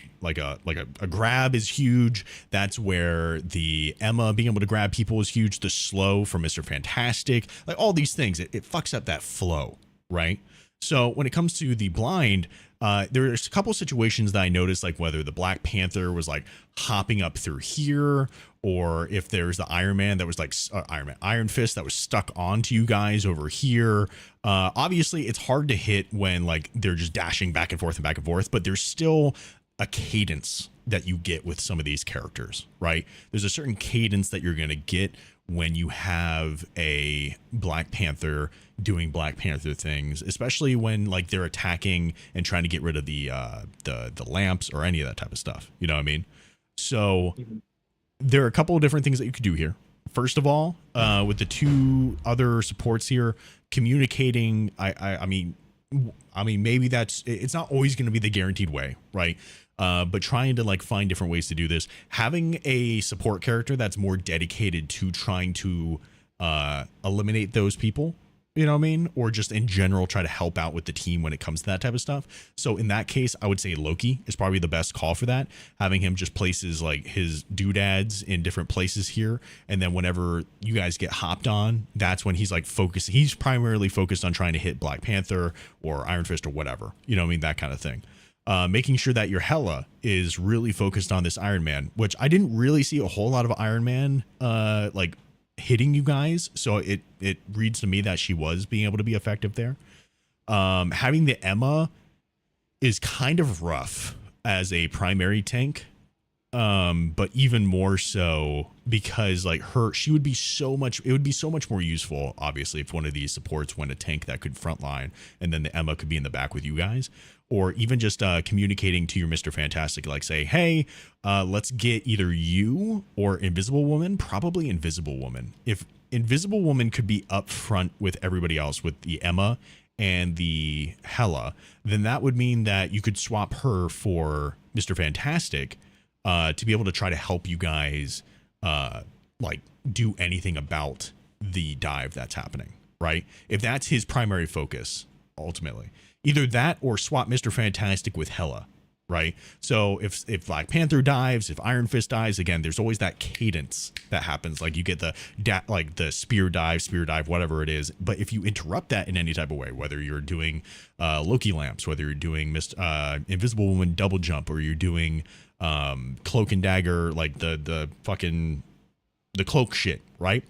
grab is huge. That's where the Emma being able to grab people is huge. The slow from Mr. Fantastic, like all these things, it fucks up that flow, right? So when it comes to the blind, there's a couple situations that I noticed, like whether the Black Panther was like hopping up through here, or if there's the Iron Man that was like Iron Fist that was stuck onto you guys over here. Obviously, it's hard to hit when like they're just dashing back and forth, but there's still a cadence that you get with some of these characters, right? There's a certain cadence that you're going to get when you have a Black Panther doing Black Panther things, especially when like they're attacking and trying to get rid of the lamps or any of that type of stuff. You know what I mean? So there are a couple of different things that you could do here. First of all, with the 2 other supports here, communicating, I mean, maybe it's not always going to be the guaranteed way, right? But trying to like find different ways to do this, having a support character that's more dedicated to trying to eliminate those people, you know what I mean? Or just in general, try to help out with the team when it comes to that type of stuff. So in that case, I would say Loki is probably the best call for that. Having him just places like his doodads in different places here. And then whenever you guys get hopped on, that's when he's like focused. He's primarily focused on trying to hit Black Panther or Iron Fist or whatever, you know what I mean? That kind of thing. Making sure that your Hela is really focused on this Iron Man, which I didn't really see a whole lot of Iron Man like hitting you guys. So it reads to me that she was being able to be effective there. Having the Emma is kind of rough as a primary tank. But even more so because like it would be so much more useful, obviously, if one of these supports went a tank that could frontline and then the Emma could be in the back with you guys, or even just communicating to your Mr. Fantastic, like say, hey, let's get either you or Invisible Woman, probably Invisible Woman. If Invisible Woman could be up front with everybody else with the Emma and the Hela, then that would mean that you could swap her for Mr. Fantastic to be able to try to help you guys like do anything about the dive that's happening, right? If that's his primary focus, ultimately. Either that or swap Mr. Fantastic with Hela, right? So if Black Panther dives, if Iron Fist dives, again, there's always that cadence that happens. Like you get the spear dive, whatever it is. But if you interrupt that in any type of way, whether you're doing Loki lamps, whether you're doing Invisible Woman double jump, or you're doing cloak and dagger, like the cloak shit, right?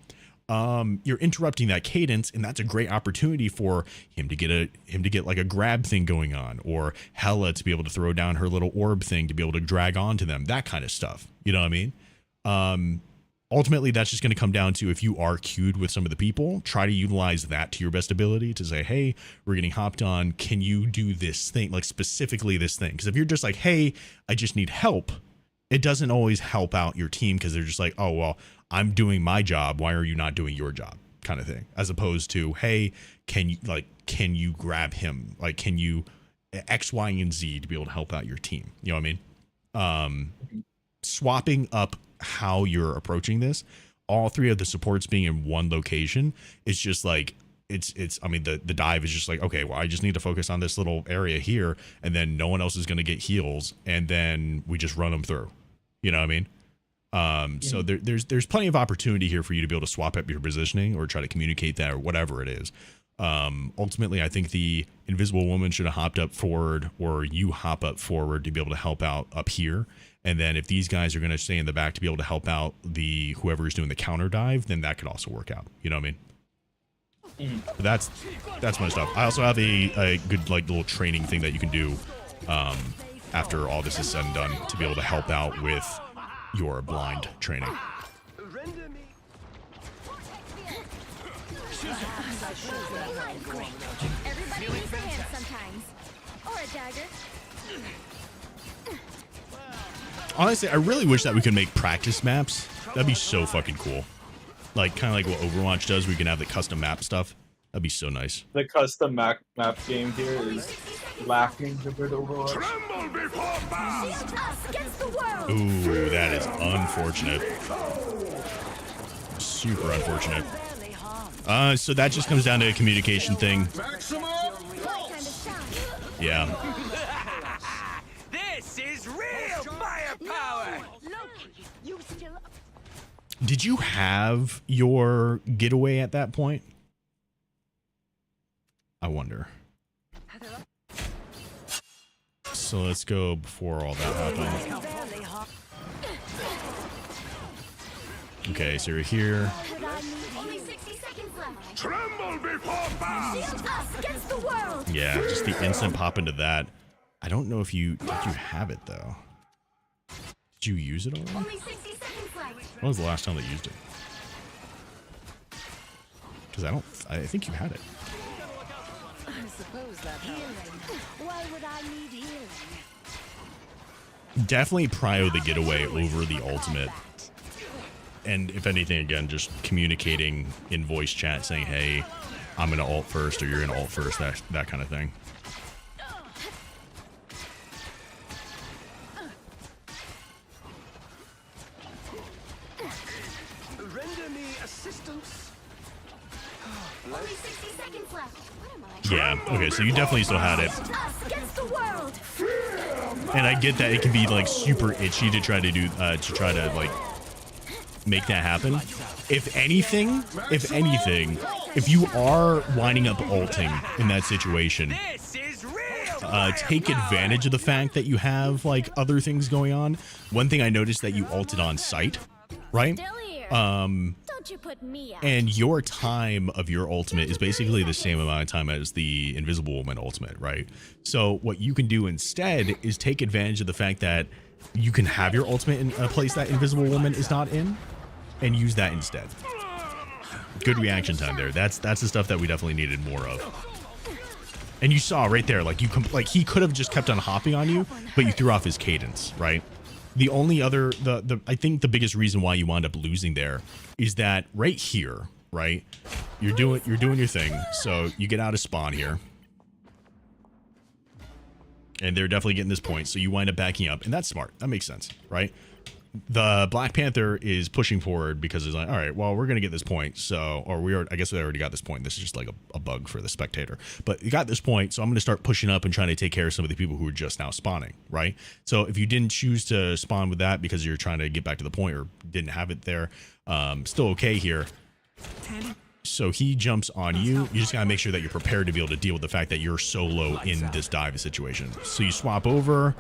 You're interrupting that cadence, and that's a great opportunity for him to get like a grab thing going on, or Hela to be able to throw down her little orb thing to be able to drag onto them, that kind of stuff. You know what I mean? Ultimately, that's just going to come down to, if you are queued with some of the people, try to utilize that to your best ability to say, hey, we're getting hopped on. Can you do this thing? Like specifically this thing. Because if you're just like, hey, I just need help, it doesn't always help out your team, because they're just like, oh, well, I'm doing my job. Why are you not doing your job? Kind of thing. As opposed to, hey, can you grab him? Like, can you X, Y, and Z to be able to help out your team? You know what I mean? Swapping up how you're approaching this, all three of the supports being in one location, is just like, I mean, the dive is just like, okay, well, I just need to focus on this little area here, and then no one else is going to get heals, and then we just run them through. You know what I mean? So there's plenty of opportunity here for you to be able to swap up your positioning or try to communicate that or whatever it is. Ultimately, I think the Invisible Woman should have hopped up forward, or you hop up forward to be able to help out up here. And then if these guys are going to stay in the back to be able to help out whoever's doing the counter dive, then that could also work out. You know what I mean? But that's my stuff. I also have a good like little training thing that you can do after all this is said and done to be able to help out with your blind training. Everybody needs a hand sometimes. Or a dagger. Honestly, I really wish that we could make practice maps. That'd be so fucking cool. Like, kind of like what Overwatch does, where you can have the custom map stuff. That'd be so nice. The custom map game here is lacking compared to Overwatch. Ooh, that is unfortunate. Super unfortunate. So that just comes down to a communication thing. Yeah. This is real firepower. Did you have your getaway at that point? I wonder. So let's go before all that happened. Okay, so you're here. Only 60 seconds left. Tremble before bombs. Shield us against the world. Yeah, just the instant pop into that. I don't know if did you have it though? Did you use it already? Only 60 seconds left. When was the last time they used it? Because I think you had it. I suppose that healing. Why would I need healing? Definitely prio the getaway over the ultimate. And if anything, again, just communicating in voice chat saying, hey, I'm going to ult first or you're going to ult first, that kind of thing. Render me assistance. Only 60 seconds left. What am I? Yeah, okay, so you definitely still had it. Us against the world. And I get that it can be like super itchy to try to do, like make that happen. If anything, if you are winding up ulting in that situation, take advantage of the fact that you have like other things going on. One thing I noticed that you ulted on site, right? Still here. Don't you put me out. And your time of your ultimate is basically the same amount of time as the Invisible Woman ultimate, right? So what you can do instead is take advantage of the fact that you can have your ultimate in a place that Invisible Woman is not in, and use that instead. Good reaction time there. That's the stuff that we definitely needed more of. And you saw right there, like he could have just kept on hopping on you, but you threw off his cadence, right? The only other, I think the biggest reason why you wound up losing there is that right here, right? You're doing your thing. So you get out of spawn here. And they're definitely getting this point. So you wind up backing up, and that's smart. That makes sense, right? The Black Panther is pushing forward because it's like, all right, well, we're going to get this point. So, I guess we already got this point. This is just like a bug for the spectator, but you got this point. So I'm going to start pushing up and trying to take care of some of the people who are just now spawning. Right. So if you didn't choose to spawn with that because you're trying to get back to the point or didn't have it there, still okay here. So he jumps on you. You just got to make sure that you're prepared to be able to deal with the fact that you're solo in this dive situation. So you swap over.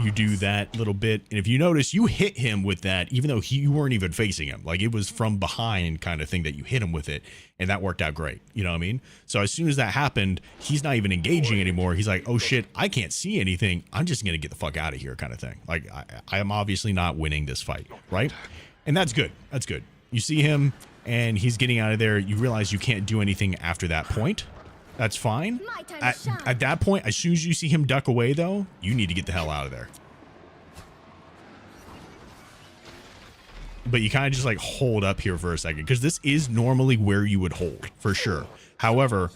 You do that little bit, and if you notice, you hit him with that even though you weren't even facing him. Like, it was from behind kind of thing that you hit him with it, and that worked out great. You know what I mean? So as soon as that happened, he's not even engaging anymore. He's like, oh shit, I can't see anything. I'm just gonna get the fuck out of here, kind of thing. Like, I am obviously not winning this fight, right? And that's good. That's good. You see him and he's getting out of there. You realize you can't do anything after that point. That's fine. At that point, as soon as you see him duck away, though, you need to get the hell out of there. but you kind of just like hold up here for a second because this is normally where you would hold for sure. However,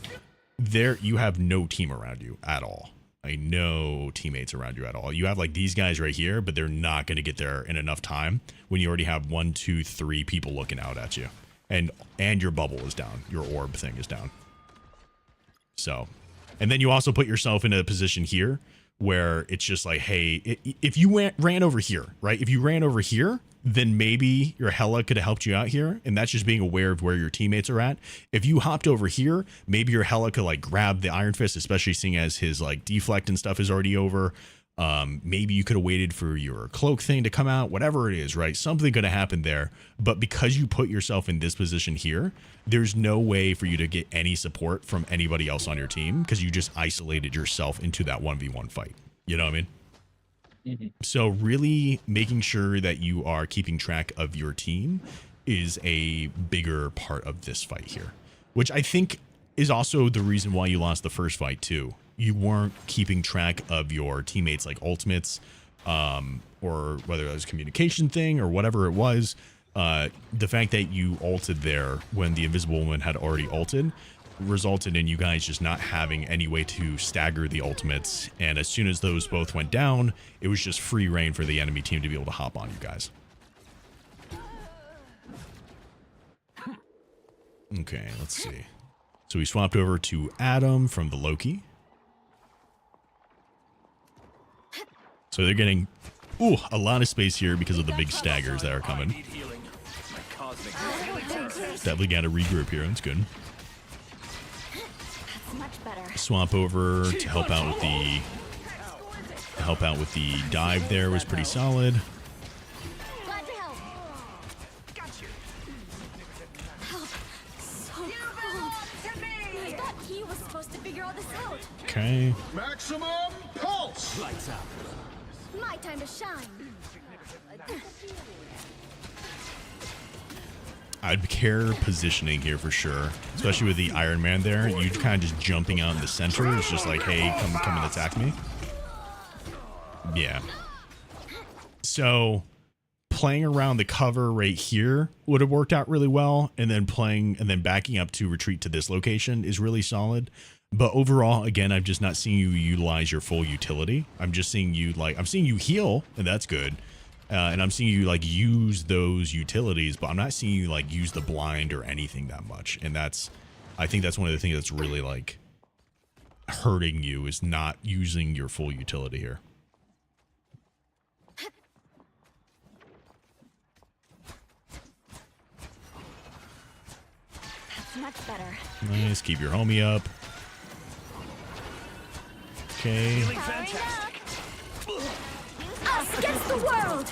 there you have no team around you at all. Like no teammates around you at all. You have like these guys right here, but they're not going to get there in enough time when you already have 1, 2, 3 people looking out at you, and your bubble is down, your orb thing is down. So, and then you also put yourself in a position here where it's just like, hey, if you ran over here, right? If you ran over here, then maybe your Hela could have helped you out here. And that's just being aware of where your teammates are at. If you hopped over here, maybe your Hela could like grab the Iron Fist, especially seeing as his like deflect and stuff is already over. Maybe you could have waited for your cloak thing to come out, whatever it is, right? Something could have happened there. But because you put yourself in this position here, there's no way for you to get any support from anybody else on your team because you just isolated yourself into that 1v1 fight. You know what I mean? Mm-hmm. So really making sure that you are keeping track of your team is a bigger part of this fight here, which I think is also the reason why you lost the first fight too. You weren't keeping track of your teammates like ultimates, or whether it was a communication thing or whatever it was. The fact that you ulted there when the Invisible Woman had already ulted resulted in you guys just not having any way to stagger the ultimates. And as soon as those both went down, it was just free reign for the enemy team to be able to hop on you guys. Okay, let's see. So we swapped over to Adam from the Loki. So they're getting a lot of space here because of the big staggers that are coming. Definitely got to regroup here. That's good. Much better. Swap over to help out with the dive there was pretty solid. Glad to help. Got you. Help. So cold. I thought he was supposed to figure all this out. Okay. Maximum pulse. Lights out. My time to shine. I'd care positioning here for sure, especially with the Iron Man there. You kind of just jumping out in the center. It's just like, hey, come and attack me. Yeah. So playing around the cover right here would have worked out really well, and then backing up to retreat to this location is really solid. But overall, again, I'm just not seeing you utilize your full utility. I'm just seeing you I'm seeing you heal, and that's good. And I'm seeing you like use those utilities, but I'm not seeing you like use the blind or anything that much. And I think that's one of the things that's really like hurting you is not using your full utility here. That's much better. Nice, keep your homie up. Okay. Feeling fantastic. Us against the world.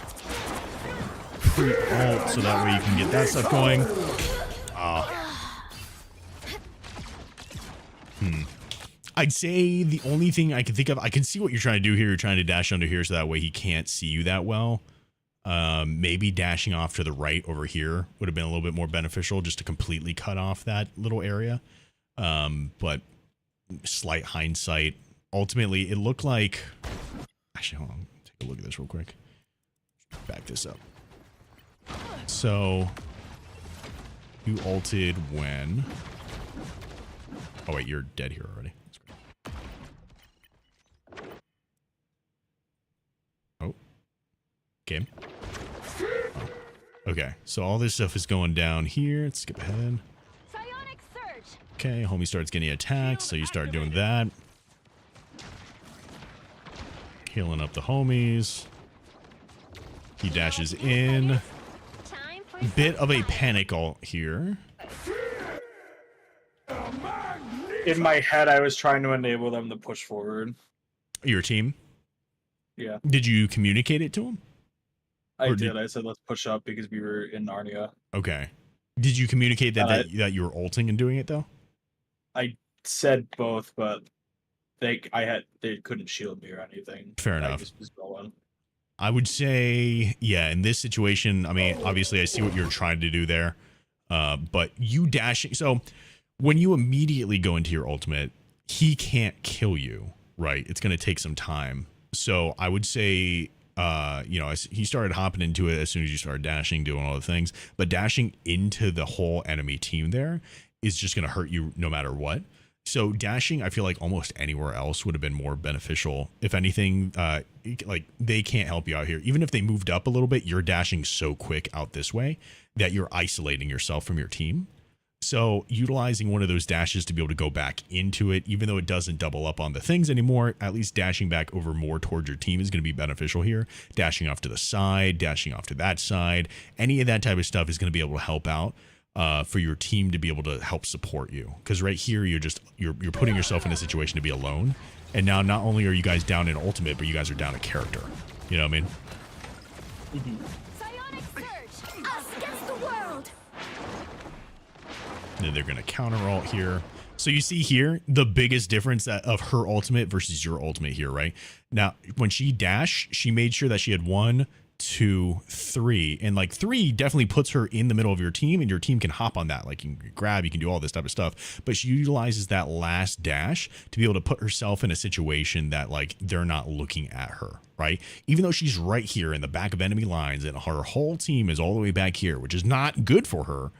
Pre-ult so that way you can get that stuff going. I'd say the only thing I can think of, I can see what you're trying to do here. You're trying to dash under here so that way he can't see you that well. Maybe dashing off to the right over here would have been a little bit more beneficial just to completely cut off that little area. But slight hindsight, ultimately it looked like, actually, hold on. Take a look at this real quick. Back this up. So you ulted when? Oh wait, you're dead here already. That's great. Oh. Okay. Oh. Okay. So all this stuff is going down here. Let's skip ahead. Psionic surge. Okay, homie starts getting attacked, so you start doing that. Healing up the homies. He dashes in. Bit of a panic ult here. In my head, I was trying to enable them to push forward. Your team? Yeah. Did you communicate it to him? I did. I said, let's push up because we were in Narnia. Okay. Did you communicate that you were ulting and doing it, though? I said both, but they couldn't shield me or anything. Fair enough. Just was going. I would say, yeah, in this situation, I mean, obviously I see what you're trying to do there, but you dashing. So when you immediately go into your ultimate, he can't kill you, right? It's going to take some time. So I would say you know, he started hopping into it as soon as you started dashing, doing all the things, but dashing into the whole enemy team there is just going to hurt you no matter what. So dashing, I feel like almost anywhere else would have been more beneficial. If anything, like they can't help you out here. Even if they moved up a little bit, you're dashing so quick out this way that you're isolating yourself from your team. So utilizing one of those dashes to be able to go back into it, even though it doesn't double up on the things anymore, at least dashing back over more towards your team is going to be beneficial here. Dashing off to the side, dashing off to that side, any of that type of stuff is going to be able to help out for your team to be able to help support you. Because right here, you're putting yourself in a situation to be alone. And now not only are you guys down in ultimate, but you guys are down a character. You know what I mean? Psionic surge! Us against the world! And then they're going to counter ult here. So you see here the biggest difference of her ultimate versus your ultimate here, right? Now, when she dashed, she made sure that she had 1, 2, 3, and like 3 definitely puts her in the middle of your team, and your team can hop on that. Like you can grab, you can do all this type of stuff, but she utilizes that last dash to be able to put herself in a situation that like they're not looking at her, right? Even though she's right here in the back of enemy lines and her whole team is all the way back here, which is not good for her.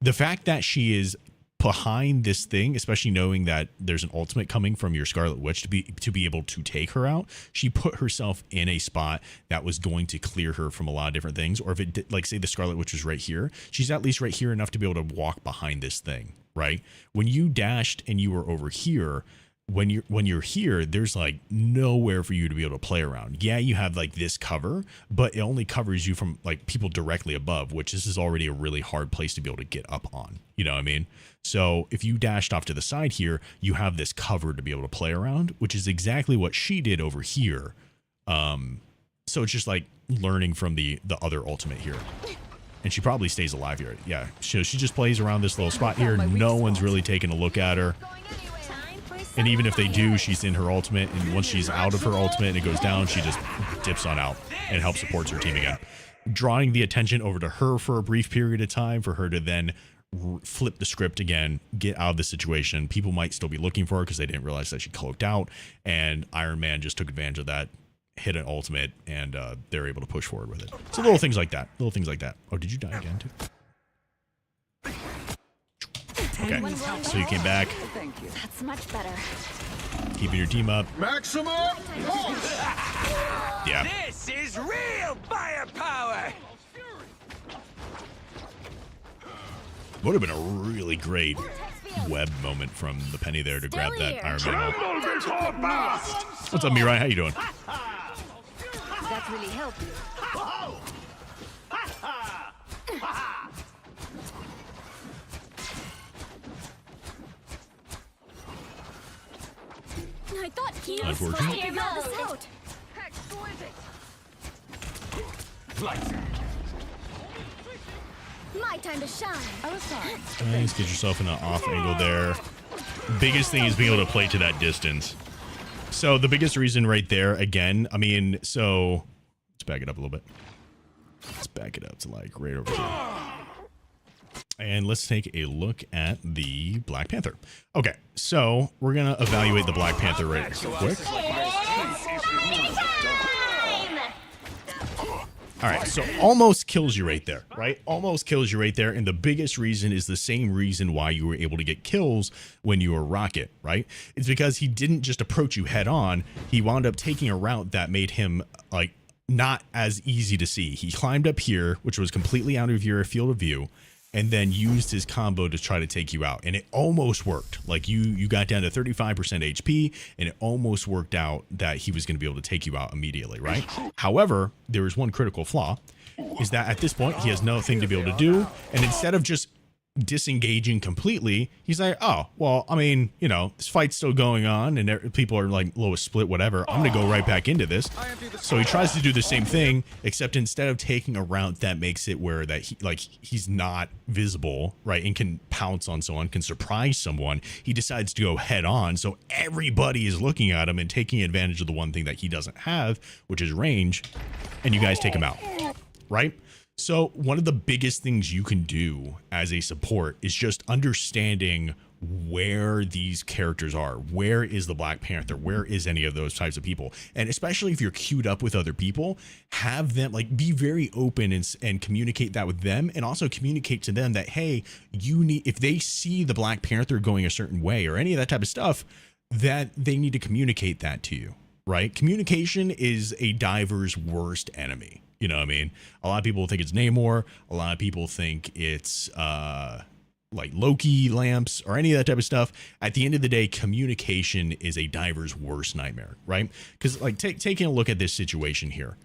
The fact that she is behind this thing, especially knowing that there's an ultimate coming from your Scarlet Witch to be able to take her out, she put herself in a spot that was going to clear her from a lot of different things. Or if it did, like say the Scarlet Witch was right here, she's at least right here enough to be able to walk behind this thing, right? When you dashed and you were over here, when you're here, there's like nowhere for you to be able to play around. Yeah, you have like this cover, but it only covers you from like people directly above, which this is already a really hard place to be able to get up on. You know what I mean? So if you dashed off to the side here, you have this cover to be able to play around, which is exactly what she did over here. So it's just like learning from the other ultimate here. And she probably stays alive here. Yeah, she just plays around this little spot here. No one's really taking a look at her. And even if they do, she's in her ultimate, and once she's out of her ultimate and it goes down, she just dips on out and helps support her team again. Drawing the attention over to her for a brief period of time for her to then flip the script again, get out of the situation. People might still be looking for her because they didn't realize that she cloaked out, and Iron Man just took advantage of that, hit an ultimate, and they're able to push forward with it. So little things like that. Little things like that. Oh, did you die again too? Okay, so you came back. That's much better. Keeping your team up. Maximum push! Yeah. This is real firepower! Would have been a really great web moment from the Penny there to grab that Iron Man. What's up, Mirai? How you doing? That really helped you. I thought he was Unfortunate. supposed to figure this out. My time to shine. I was sorry. Nice, get yourself in an off angle there. Biggest thing is being able to play to that distance. So the biggest reason right there, again, I mean, so let's back it up a little bit. Let's back it up to like right over here. And let's take a look at the Black Panther. Okay, so we're going to evaluate the Black Panther right quick. All right, so almost kills you right there, right? Almost kills you right there. And the biggest reason is the same reason why you were able to get kills when you were Rocket, right? It's because he didn't just approach you head on. He wound up taking a route that made him like not as easy to see. He climbed up here, which was completely out of your field of view, and then used his combo to try to take you out. And it almost worked. Like you got down to 35% HP, and it almost worked out that he was going to be able to take you out immediately, right? However, there is one critical flaw, is that at this point, he has nothing to be able to do. And instead of just disengaging completely, he's like, oh, well, I mean, you know, this fight's still going on and people are like lowest split, whatever. I'm going to go right back into this. So he tries to do the same thing, except instead of taking a route that makes it where that he's not visible, right, and can pounce on someone, can surprise someone, he decides to go head on. So everybody is looking at him and taking advantage of the one thing that he doesn't have, which is range, and you guys take him out, right? So one of the biggest things you can do as a support is just understanding where these characters are. Where is the Black Panther? Where is any of those types of people? And especially if you're queued up with other people, have them like be very open and communicate that with them, and also communicate to them that, hey, you need, if they see the Black Panther going a certain way or any of that type of stuff, that they need to communicate that to you, right? Communication is a diver's worst enemy. You know what I mean? A lot of people think it's Namor. A lot of people think it's like Loki lamps or any of that type of stuff. At the end of the day, communication is a diver's worst nightmare, right? Because like taking a look at this situation here.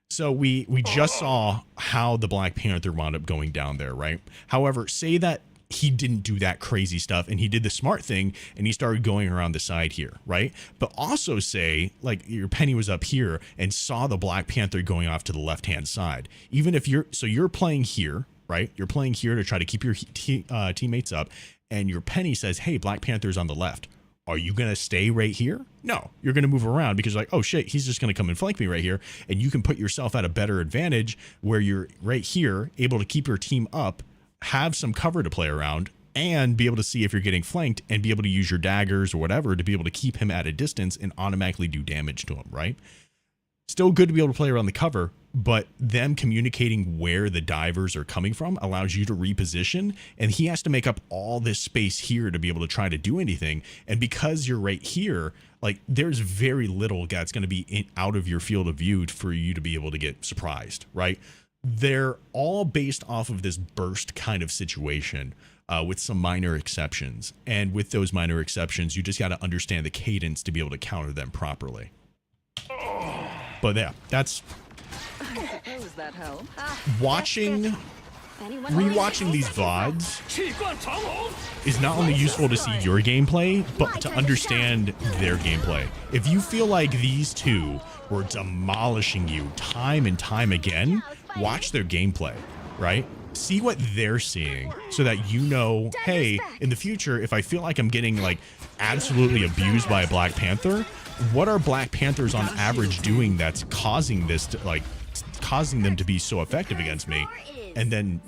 So we just saw how the Black Panther wound up going down there, right? However, say that he didn't do that crazy stuff and he did the smart thing and he started going around the side here, right? But also say like your Penny was up here and saw the Black Panther going off to the left-hand side. Even if you're playing here, right? You're playing here to try to keep your teammates up, and your Penny says, hey, Black Panther's on the left. Are you going to stay right here? No, you're going to move around because you're like, oh shit, he's just going to come and flank me right here. And you can put yourself at a better advantage where you're right here, able to keep your team up, have some cover to play around, and be able to see if you're getting flanked and be able to use your daggers or whatever to be able to keep him at a distance and automatically do damage to him, right? Still good to be able to play around the cover, but them communicating where the divers are coming from allows you to reposition, and he has to make up all this space here to be able to try to do anything. And because you're right here, like there's very little that's going to be out of your field of view for you to be able to get surprised, right? They're all based off of this burst kind of situation, with some minor exceptions. And with those minor exceptions, you just got to understand the cadence to be able to counter them properly. But yeah, that's that help? rewatching these VODs is not only useful to see your gameplay, but to understand their gameplay. If you feel like these two were demolishing you time and time again, watch their gameplay, right? See what they're seeing so that you know, hey, in the future, if I feel like I'm getting like absolutely abused by a Black Panther, what are Black Panthers on average doing that's causing this to, like, causing them to be so effective against me, and then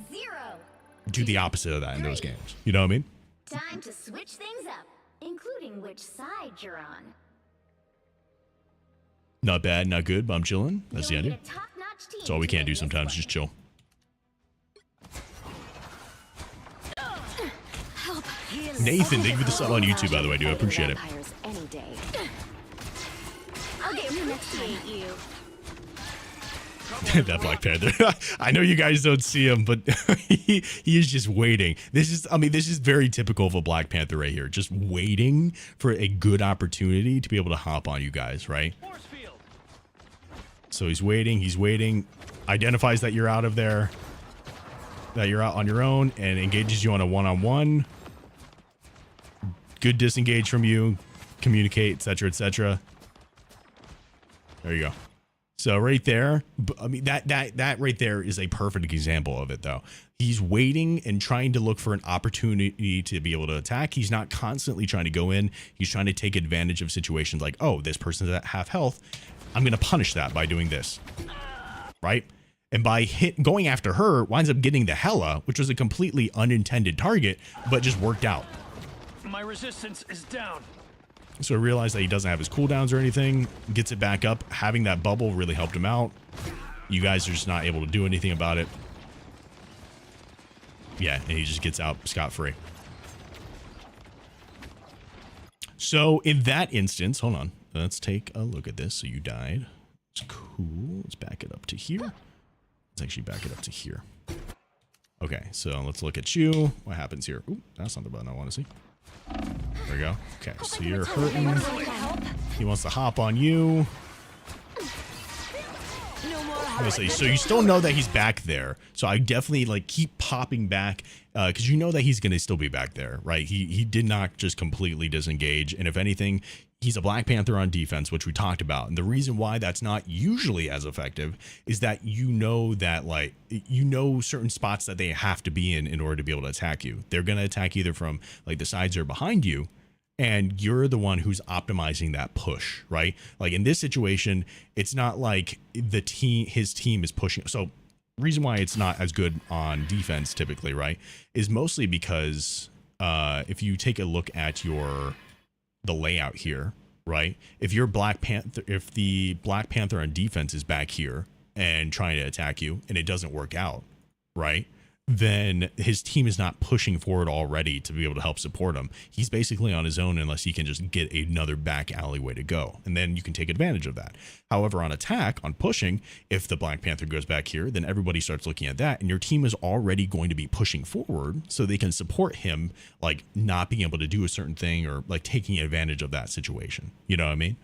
do the opposite of that in those games. You know what I mean? Time to switch things up, including which side you're on. Not bad, not good, but I'm chilling. That's the idea. That's all we can do sometimes, just chill. Nathan, thank you for the sub on YouTube, by the way, dude. I appreciate it. I'll get you next time. That Black Panther. I know you guys don't see him, but he is just waiting. This is very typical of a Black Panther right here. Just waiting for a good opportunity to be able to hop on you guys, right? So he's waiting, identifies that you're out of there, that you're out on your own, and engages you on a one-on-one. Good disengage from you, communicate, etc., etc. There you go. So right there, I mean, that right there is a perfect example of it, though. He's waiting and trying to look for an opportunity to be able to attack. He's not constantly trying to go in. He's trying to take advantage of situations like, oh, this person's at half health. I'm going to punish that by doing this, right? And by going after her, winds up getting the Hela, which was a completely unintended target, but just worked out. My resistance is down. So I realized that he doesn't have his cooldowns or anything, gets it back up. Having that bubble really helped him out. You guys are just not able to do anything about it. Yeah, and he just gets out scot-free. So in that instance, hold on. Let's take a look at this. So you died. It's cool. Let's back it up to here. Let's actually back it up to here. Okay, so let's look at you. What happens here? Ooh, that's not the button I want to see. There we go. Okay, so you're hurting. He wants to hop on you. Honestly, so you still know that he's back there. So I definitely like keep popping back because you know that he's going to still be back there, right? He did not just completely disengage. And if anything, he's a Black Panther on defense, which we talked about. And the reason why that's not usually as effective is that you know that like, you know certain spots that they have to be in order to be able to attack you. They're going to attack either from like the sides or behind you. And you're the one who's optimizing that push, right? Like in this situation, it's not like his team is pushing. So reason why it's not as good on defense typically, right, is mostly because if you take a look at the layout here, right? If the Black Panther on defense is back here and trying to attack you and it doesn't work out, right? Then his team is not pushing forward already to be able to help support him. He's basically on his own unless he can just get another back alleyway to go. And then you can take advantage of that. However, on attack, on pushing, if the Black Panther goes back here, then everybody starts looking at that and your team is already going to be pushing forward so they can support him, like not being able to do a certain thing or like taking advantage of that situation. You know what I mean?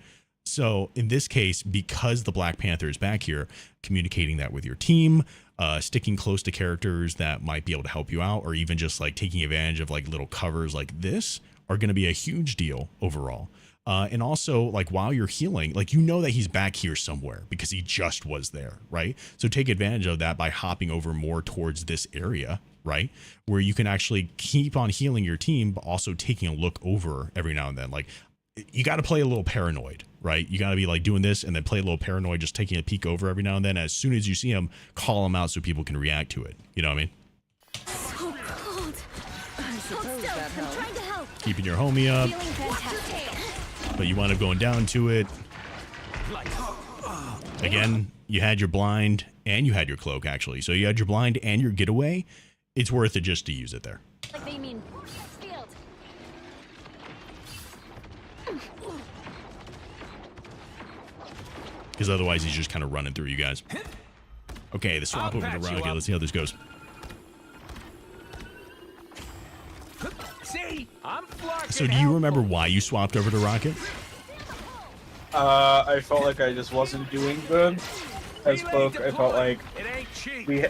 So in this case, because the Black Panther is back here, communicating that with your team, sticking close to characters that might be able to help you out, or even just like taking advantage of like little covers like this are going to be a huge deal overall. And also like while you're healing, like, you know that he's back here somewhere because he just was there, right? So take advantage of that by hopping over more towards this area, right? Where you can actually keep on healing your team, but also taking a look over every now and then. Like, you got to play a little paranoid, right? You got to be like doing this and then play a little paranoid, just taking a peek over every now and then. As soon as you see him, call him out so people can react to it. You know what I mean? So cold. Hold still. I'm trying to help. Keeping your homie up. Feeling fantastic. But you wind up going down to it. Again, you had your blind and you had your cloak, actually. So you had your blind and your getaway. It's worth it just to use it there. Like they mean field. Because otherwise he's just kind of running through you guys. Okay, the swap over to Rocket. Let's see how this goes. See, I'm flocking. So do you remember why you swapped over to Rocket? I felt like I just wasn't doing good. I felt like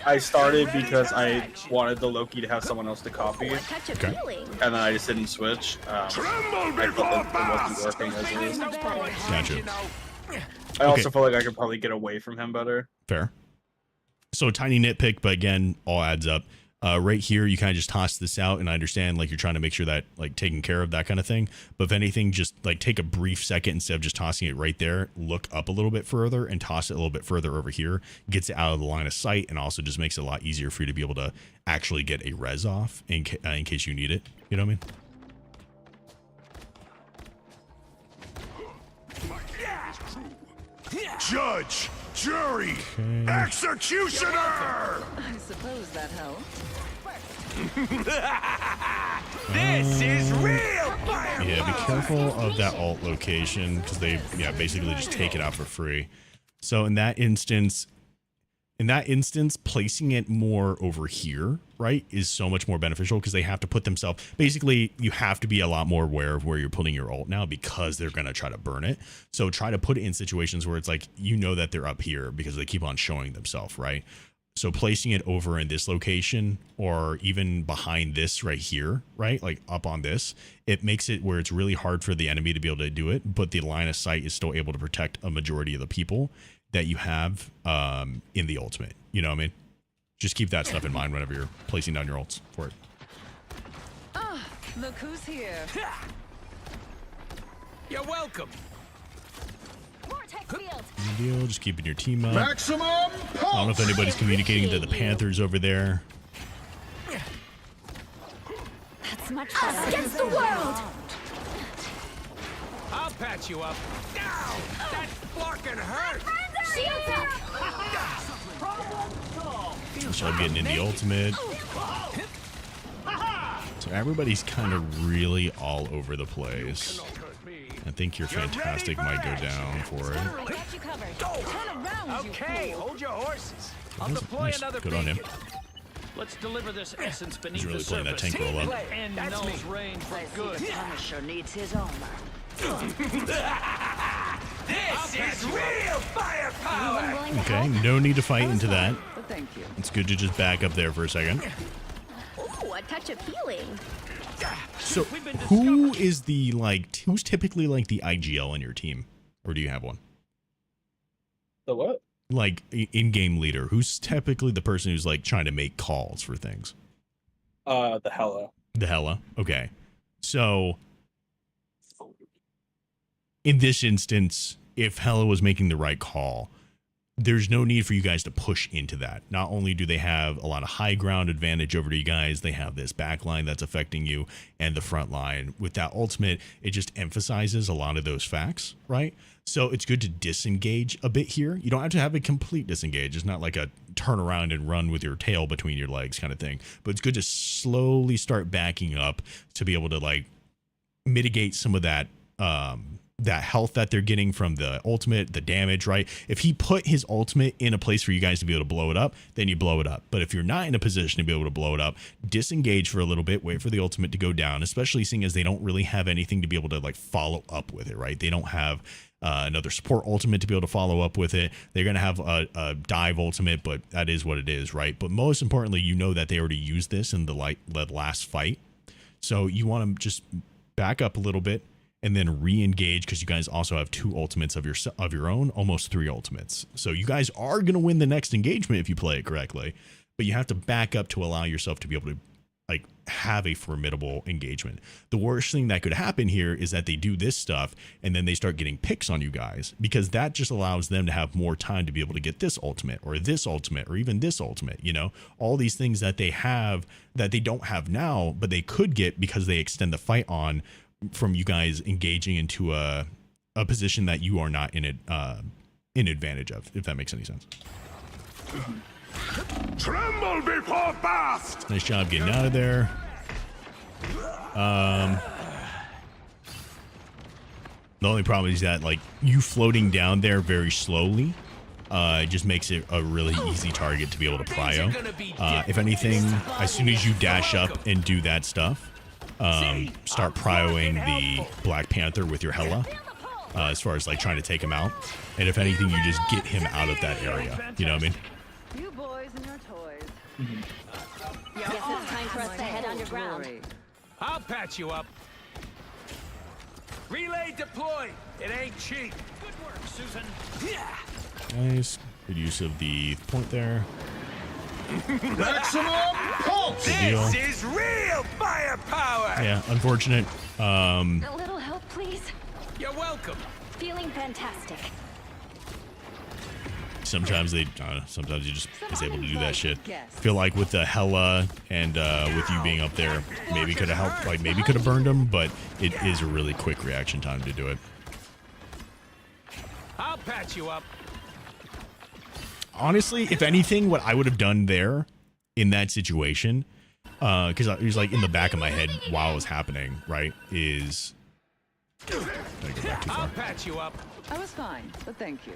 I started because I wanted the Loki to have someone else to copy, Okay. and then I just didn't switch. I felt like it wasn't working as it is. Gotcha. I also feel like I could probably get away from him better. Fair. So tiny nitpick, but again, all adds up. Right here, you kind of just toss this out, and I understand like you're trying to make sure that like taking care of that kind of thing. But if anything, just like take a brief second instead of just tossing it right there, look up a little bit further and toss it a little bit further over here. Gets it out of the line of sight, and also just makes it a lot easier for you to be able to actually get a res off in case you need it. You know what I mean? Judge, jury, executioner! I suppose that helped. This is real fire. Yeah, be careful of that alt location because they basically just take it out for free. So in that instance, placing it more over here, right, is so much more beneficial because they have to put themselves, basically you have to be a lot more aware of where you're putting your ult now because they're going to try to burn it. So try to put it in situations where it's like, you know that they're up here because they keep on showing themselves, right? So placing it over in this location or even behind this right here, right, like up on this, it makes it where it's really hard for the enemy to be able to do it, but the line of sight is still able to protect a majority of the people that you have in the ultimate. You know what I mean? Just keep that stuff in mind whenever you're placing down your ults for it. Ah, look who's here. You're welcome. Vortex field. No deal, just keeping your team up. Maximum I don't know if anybody's communicating to the Panthers over there. That's much better. Against the world. I'll patch you up. Ow! That fucking hurt. Shields up. So I'm getting in the ultimate. So everybody's kind of really all over the place. I think your fantastic might go down for it. Got you covered. Turn around, Okay, hold your horses. I'll Nice. deploy Nice. another Good on him. beacon. Let's deliver this essence beneath He's really the playing that surface. tank roll up. And That's me. Null's reign for I see good. the Punisher needs his armor. This is real firepower. Okay, no need to fight into that. But thank you. It's good to just back up there for a second. Ooh, a touch of healing. So who is the who's typically like the IGL on your team? Or do you have one? The what? Like in-game leader, who's typically the person who's like trying to make calls for things? The Hella. The Hella. Okay. So in this instance, if Hella was making the right call, there's no need for you guys to push into that. Not only do they have a lot of high ground advantage over you guys, they have this back line that's affecting you and the front line. With that ultimate, it just emphasizes a lot of those facts, right? So it's good to disengage a bit here. You don't have to have a complete disengage. It's not like a turn around and run with your tail between your legs kind of thing. But it's good to slowly start backing up to be able to like mitigate some of that that health that they're getting from the ultimate, the damage, right? If he put his ultimate in a place for you guys to be able to blow it up, then you blow it up. But if you're not in a position to be able to blow it up, disengage for a little bit, wait for the ultimate to go down, especially seeing as they don't really have anything to be able to like follow up with it, right? They don't have another support ultimate to be able to follow up with it. They're going to have a dive ultimate, but that is what it is, right? But most importantly, you know that they already used this in the last fight. So you want to just back up a little bit and then re-engage, because you guys also have 2 ultimates of your own, almost 3 ultimates. So you guys are going to win the next engagement if you play it correctly, but you have to back up to allow yourself to be able to like have a formidable engagement. The worst thing that could happen here is that they do this stuff and then they start getting picks on you guys, because that just allows them to have more time to be able to get this ultimate or even this ultimate, you know, all these things that they have that they don't have now, but they could get because they extend the fight on from you guys engaging into a position that you are not in advantage of, if that makes any sense. Tremble before blast. Nice job getting out of there. The only problem is that like you floating down there very slowly just makes it a really easy target to be able to prio. If anything, as soon as you dash up and do that stuff, start prioing the Black Panther with your Hela, as far as like trying to take him out. And if anything, you just get him out of that area. You know what I mean? You boys and your toys. Guess it's time for us to head underground. I'll patch you up. Relay deployed. It ain't cheap. Good work, Susan. Yeah. Nice. Good use of the point there. Maximum pulse. Good deal. This is real firepower. Yeah, unfortunate. A little help, please. You're welcome. Feeling fantastic. Sometimes you just is able to do that shit. Feel like with the Hela and with you being up there, maybe could have helped, like maybe could have burned him, but it is a really quick reaction time to do it. I'll patch you up. Honestly, if anything, what I would have done there in that situation, because it was like in the back of my head while it was happening, right, is... I go back too far. I'll patch you up. I was fine, but thank you.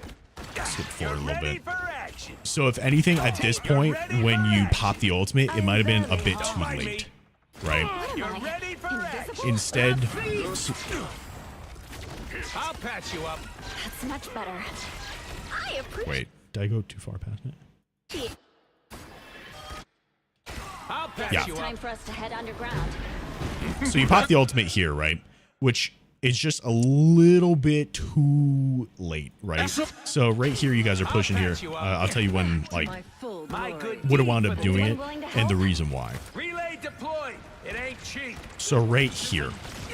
Skip forward a little bit. Action. So if anything, at this point, when you pop the ultimate, it might have been a bit too late, right? You're ready for action. Instead... I'll patch you up. That's much better. I appreciate. Wait, did I go too far past it? I'll patch Yeah. you Time up. for us to head underground. So you pop the ultimate here, right? Which is just a little bit too late, right? So right here, you guys are pushing here. I'll tell you when, like, My full My glory. good would have wound up doing it and the reason why. relay deployed. It ain't cheap. So right here,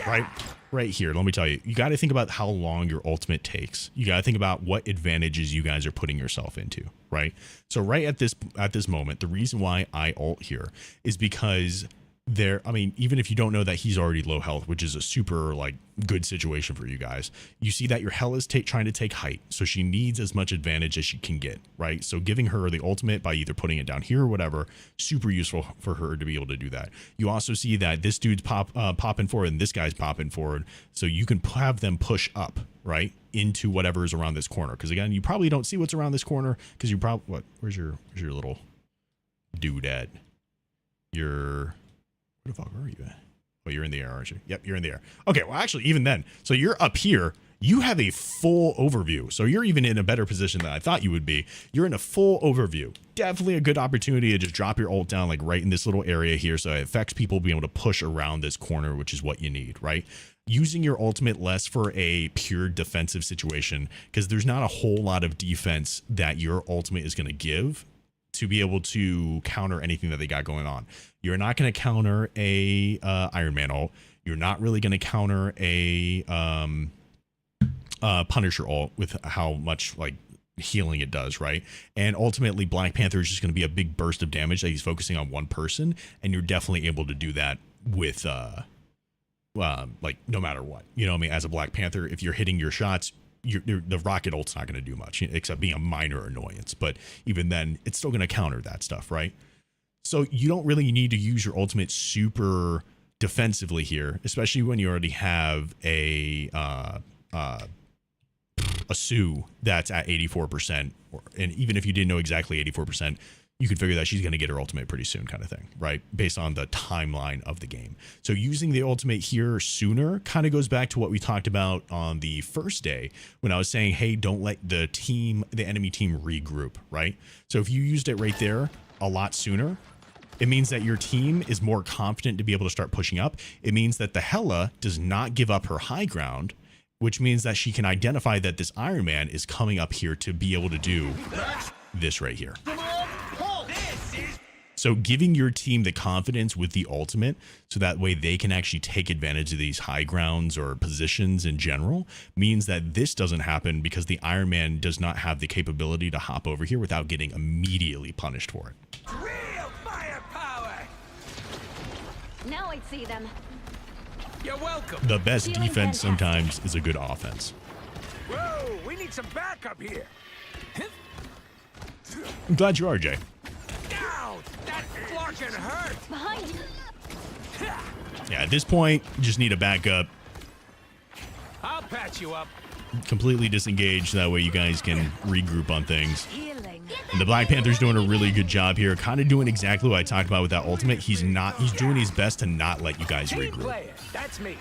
right? Right here, let me tell you, you got to think about how long your ultimate takes. You got to think about what advantages you guys are putting yourself into, right? So right at this moment, the reason why I ult here is because I mean, even if you don't know that he's already low health, which is a super like good situation for you guys, you see that your Hela is trying to take height, so she needs as much advantage as she can get, right? So giving her the ultimate by either putting it down here or whatever, super useful for her to be able to do that. You also see that this dude's popping forward and this guy's popping forward, so you can have them push up, right, into whatever is around this corner. Because again, you probably don't see what's around this corner because you probably where's your little dude at? Where the fuck are you at? Oh, you're in the air, aren't you? Yep, you're in the air. Okay, well, actually, even then, so you're up here. You have a full overview. So you're even in a better position than I thought you would be. You're in a full overview. Definitely a good opportunity to just drop your ult down like right in this little area here. So it affects people being able to push around this corner, which is what you need, right? Using your ultimate less for a pure defensive situation, because there's not a whole lot of defense that your ultimate is going to give to be able to counter anything that they got going on. You're not going to counter a Iron Man ult. You're not really going to counter a Punisher ult with how much like healing it does, right? And ultimately, Black Panther is just going to be a big burst of damage that he's focusing on one person, and you're definitely able to do that with, like, no matter what. You know what I mean? As a Black Panther, if you're hitting your shots, the rocket ult's not going to do much, except being a minor annoyance. But even then, it's still going to counter that stuff, right? So you don't really need to use your ultimate super defensively here, especially when you already have a Sue that's at 84%, and even if you didn't know exactly 84%, you could figure that she's going to get her ultimate pretty soon, kind of thing, right? Based on the timeline of the game. So using the ultimate here sooner kind of goes back to what we talked about on the first day when I was saying, hey, don't let the enemy team regroup, right? So if you used it right there a lot sooner, it means that your team is more confident to be able to start pushing up. It means that the Hela does not give up her high ground, which means that she can identify that this Iron Man is coming up here to be able to do this right here. So giving your team the confidence with the ultimate so that way they can actually take advantage of these high grounds or positions in general means that this doesn't happen because the Iron Man does not have the capability to hop over here without getting immediately punished for it. Real firepower! Now I see them. You're welcome. The best defense sometimes is a good offense. Whoa, we need some backup here. I'm glad you are, Jay. Ow, that fucking hurt. Behind you. Yeah, at this point, you just need a backup. I'll patch you up. Completely disengage. That way you guys can regroup on things. And the Black Panther's doing a really good job here. Kind of doing exactly what I talked about with that ultimate. He's doing his best to not let you guys regroup. That's me.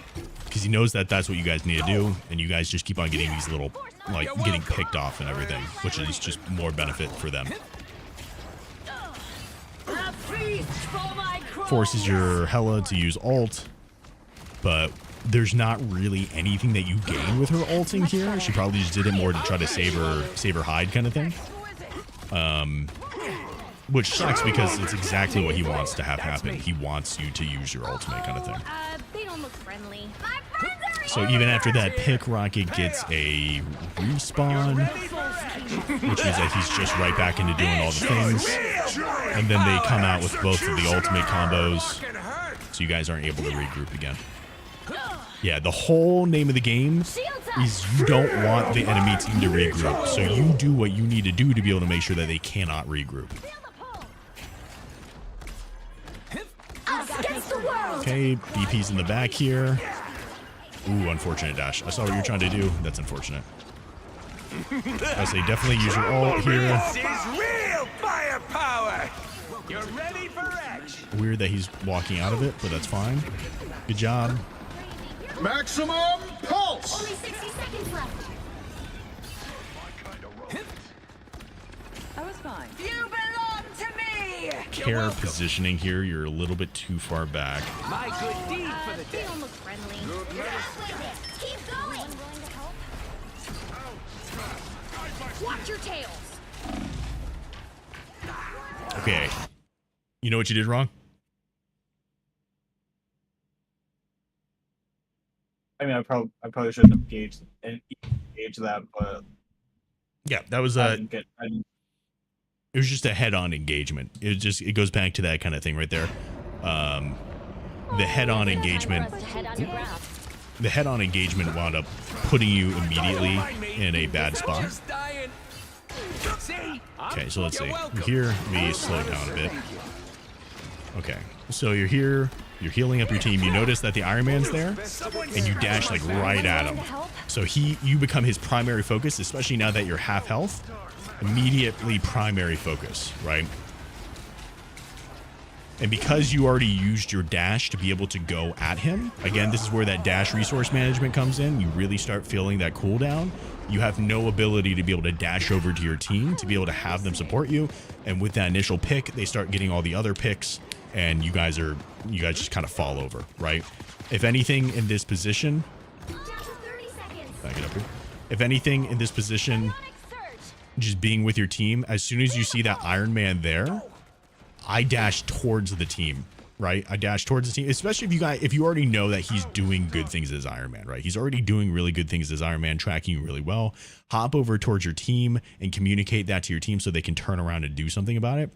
Because he knows that that's what you guys need to do. And you guys just keep on getting these little, like, getting picked off and everything. Which is just more benefit for them. Forces your Hela to use ult. But there's not really anything that you gain with her ulting here. She probably just did it more to try to save her hide kind of thing. Which sucks because it's exactly what he wants to have happen. He wants you to use your ultimate kind of thing. They don't look friendly. So even after that pick, Rocket gets a respawn, which means that he's just right back into doing all the things. And then they come out with both of the ultimate combos, so you guys aren't able to regroup again. Yeah, the whole name of the game is you don't want the enemy team to regroup. So you do what you need to do to be able to make sure that they cannot regroup. Okay, BP's in the back here. Ooh, unfortunate dash. I saw what you're trying to do. That's unfortunate. I say definitely use your ult here. This is real firepower. You're ready for action. Weird that he's walking out of it, but that's fine. Good job. Maximum pulse! Only 60 seconds left. I was fine. You belong to me. Care positioning here, you're a little bit too far back. My good deed for the They day. don't look friendly. Keep going. Watch your tails. Okay. You know what you did wrong? I mean, I probably shouldn't have gauged that, but Yeah, that was it was just a head-on engagement. It goes back to that kind of thing right there. The head-on engagement. The head-on engagement wound up putting you immediately in a bad spot. Okay, so let's see. Here, let me slow down a bit. Okay, so you're here. You're healing up your team. You notice that the Iron Man's there, and you dash like right at him. So you become his primary focus, especially now that you're half health. Immediately primary focus, right? And because you already used your dash to be able to go at him, again, this is where that dash resource management comes in. You really start feeling that cooldown. You have no ability to be able to dash over to your team to be able to have them support you. And with that initial pick, they start getting all the other picks, and you guys just kind of fall over, right? If anything in this position, back it up here. If anything in this position, just being with your team, as soon as you see that Iron Man there, I dash towards the team right? I dash towards the team, especially if you already know that he's doing good things as Iron Man, right? He's already doing really good things as Iron Man, tracking you really well. Hop over towards your team and communicate that to your team so they can turn around and do something about it.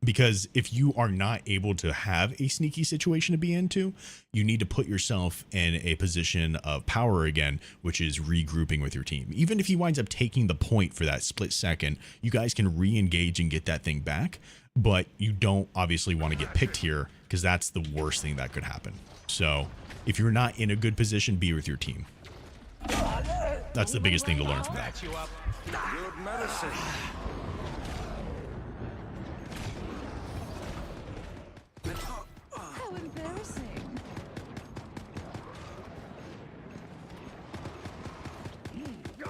Because if you are not able to have a sneaky situation to be into, you need to put yourself in a position of power again, which is regrouping with your team. Even if he winds up taking the point for that split second, you guys can re-engage and get that thing back. But you don't obviously want to get picked here because that's the worst thing that could happen. So if you're not in a good position, be with your team. That's the biggest thing to learn from that. Good medicine. How embarrassing.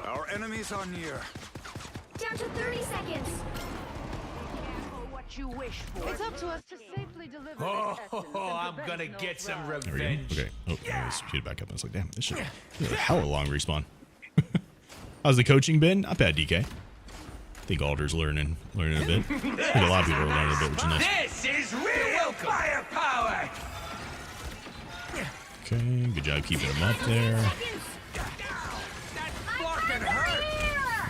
Our enemies are near. Down to 30 seconds. What you wish for. It's up to us to safely deliver Oh, this essence and I'm prevent gonna no get some fraud. There we revenge. go. Okay. Oh, I was speed back up. I was like, damn, this should be a hella long respawn. How's the coaching been? Not bad, DK. I think Alder's learning a bit. I think a lot of people are learning a bit, which is nice. This is real firepower. Okay, good job keeping him up there. That fucking hurt.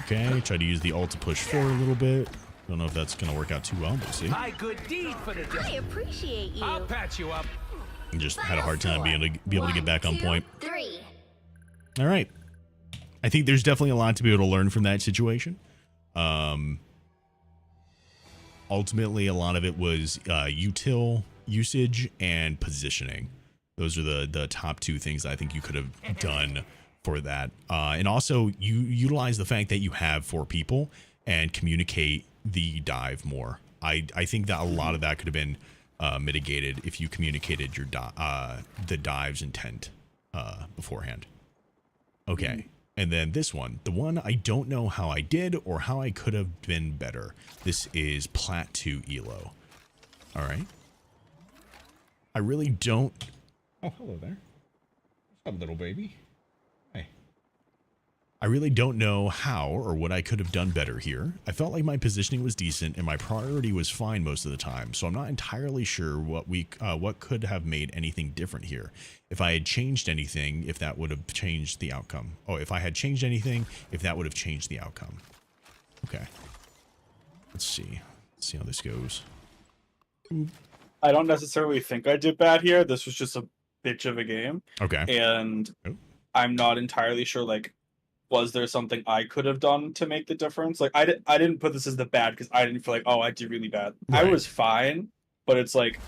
Okay, try to use the ult to push forward a little bit. Don't know if that's going to work out too well, but we'll see. My good deed for the I day. appreciate you. I'll patch you up. And just had a hard time being able to get back on 1, 2, point. 3. All right. I think there's definitely a lot to be able to learn from that situation. Ultimately, a lot of it was util usage and positioning. Those are the top two things I think you could have done for that. And also, you utilize the fact that you have 4 people and communicate the dive more. I think that a lot of that could have been mitigated if you communicated your the dive's intent beforehand. Okay. And then this one, the one I don't know how I did or how I could have been better. This is Plat 2 Elo. All right. I really don't. Oh, hello there. What's up, little baby? Hey. I really don't know how or what I could have done better here. I felt like my positioning was decent and my priority was fine most of the time, so I'm not entirely sure what could have made anything different here. If I had changed anything, if that would have changed the outcome. Oh, if I had changed anything, if that would have changed the outcome. Okay. Let's see. Let's see how this goes. I don't necessarily think I did bad here. This was just a bitch of a game. Okay. And I'm not entirely sure, like, was there something I could have done to make the difference? Like, I didn't put this as the bad because I didn't feel like, oh, I did really bad. Right. I was fine, but it's like,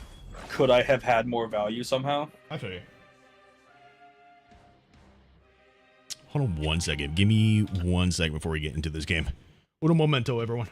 could I have had more value somehow? I'll tell you. Hold on 1 second. Give me 1 second before we get into this game. Un momento, everyone.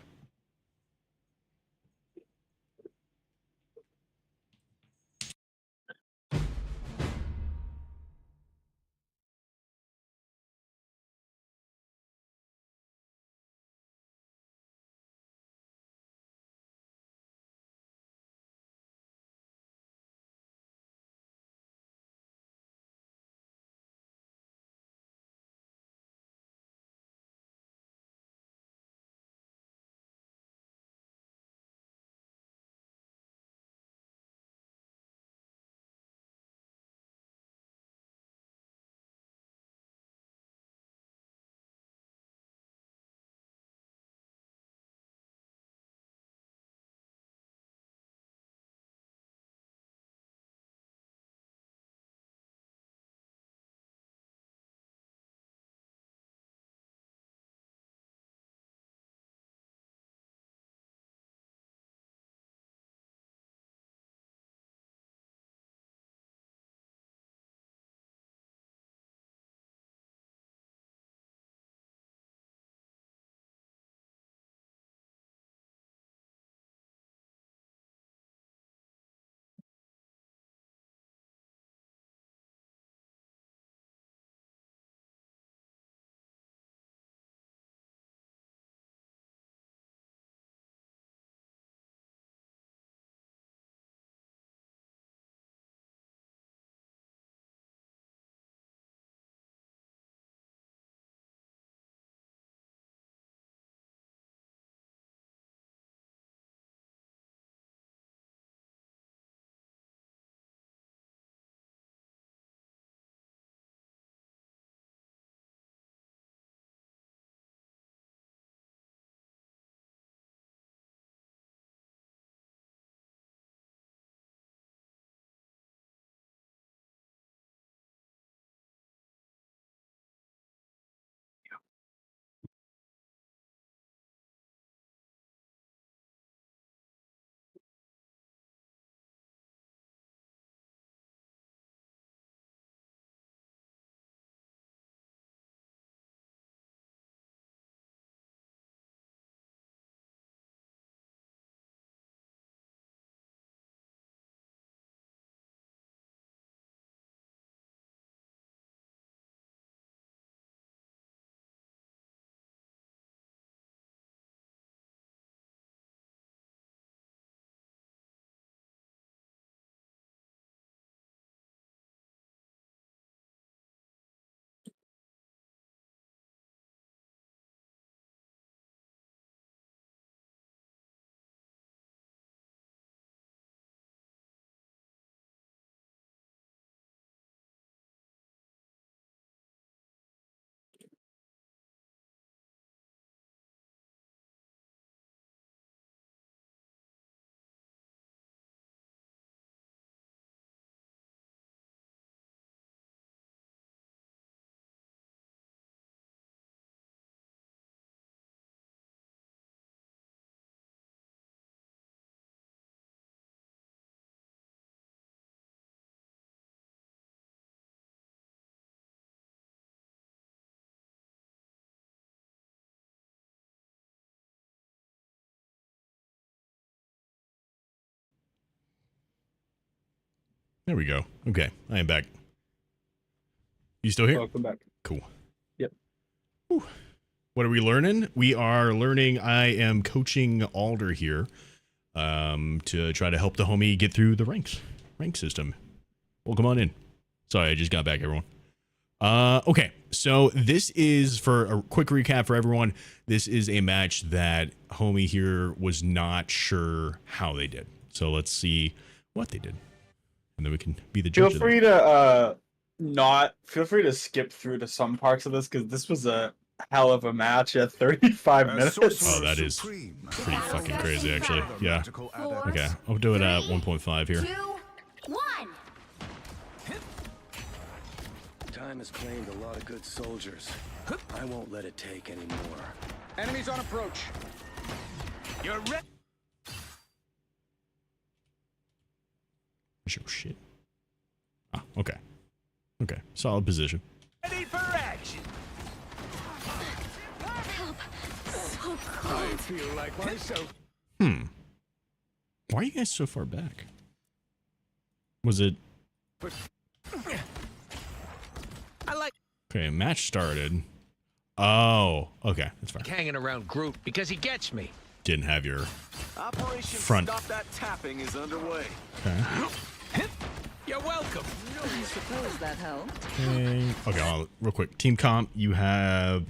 There we go. Okay, I am back. You still here? Welcome back. Cool. Yep. Whew. What are we learning? We are learning. I am coaching Alder here to try to help the homie get through the rank system. Well, come on in. Sorry, I just got back, everyone. Okay, so this is, for a quick recap for everyone, this is a match that homie here was not sure how they did. So let's see what they did, and then we can be the judge. Feel free to skip through to some parts of this, because this was a hell of a match at 35 minutes. Oh, that is pretty fucking crazy, actually. Yeah. Okay, I'll do it at 1.5 here. 2, 1. Time has claimed a lot of good soldiers. I won't let it take any more. Enemies on approach. You're ready. Oh, shit. Ah, okay. Okay, solid position. Ready for action. Help. So I cold. feel like myself. Why are you guys so far back? Was it... I like Okay, match started. Oh, okay, that's fine. hanging around Groot because he gets me. Didn't have your Operation front. Stop That Tapping is underway. Okay. You're welcome. I suppose that helped. Okay, real quick. Team comp, you have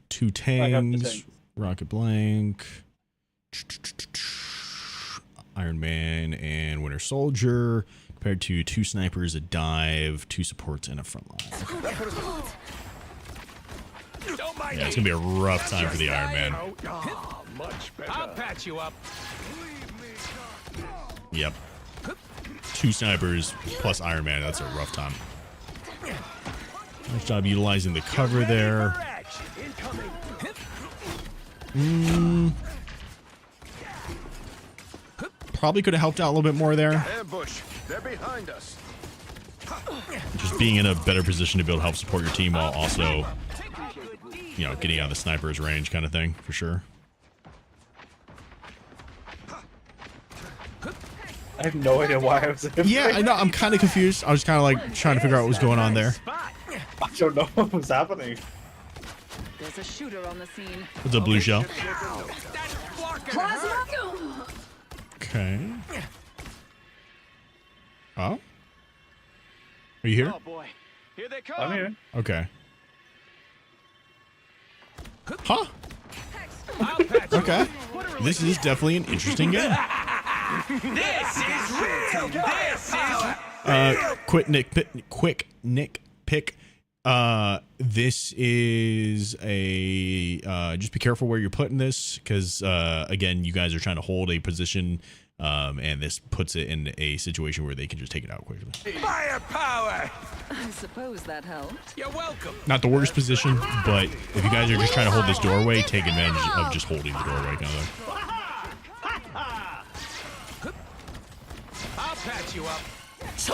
2 have the tanks, tanks. Rocket Blank, Iron Man, and Winter Soldier, compared to 2 snipers, a dive, 2 supports, and a front line. Don't mind Yeah, it's gonna be a rough time for the Iron Man. Oh, much better. I'll patch you up. Yep. 2 snipers plus Iron Man. That's a rough time. Nice job utilizing the cover there. Probably could have helped out a little bit more there. Ambush. They're behind us. Just being in a better position to be able to help support your team while also, you know, getting out of the sniper's range kind of thing, for sure. I have no idea why I was in Yeah, I know. I'm kind of confused. I was kind of like trying to figure out what was going on there. I don't know what was happening. There's a shooter on the scene. It's a blue shell. Plasma! Okay. Oh? Are you here? Oh boy. Here they come. I'm here. Okay. Huh? I'll patch you Okay. This is definitely an interesting game. This is real. This is Quick Nick pick. This is a just be careful where you're putting this, because again, you guys are trying to hold a position, and this puts it in a situation where they can just take it out quickly. firepower. I suppose that helped. You're welcome. Not the worst position, but if you guys are just trying to hold this doorway, take advantage of just holding the doorway kind of thing. I'll patch you up. So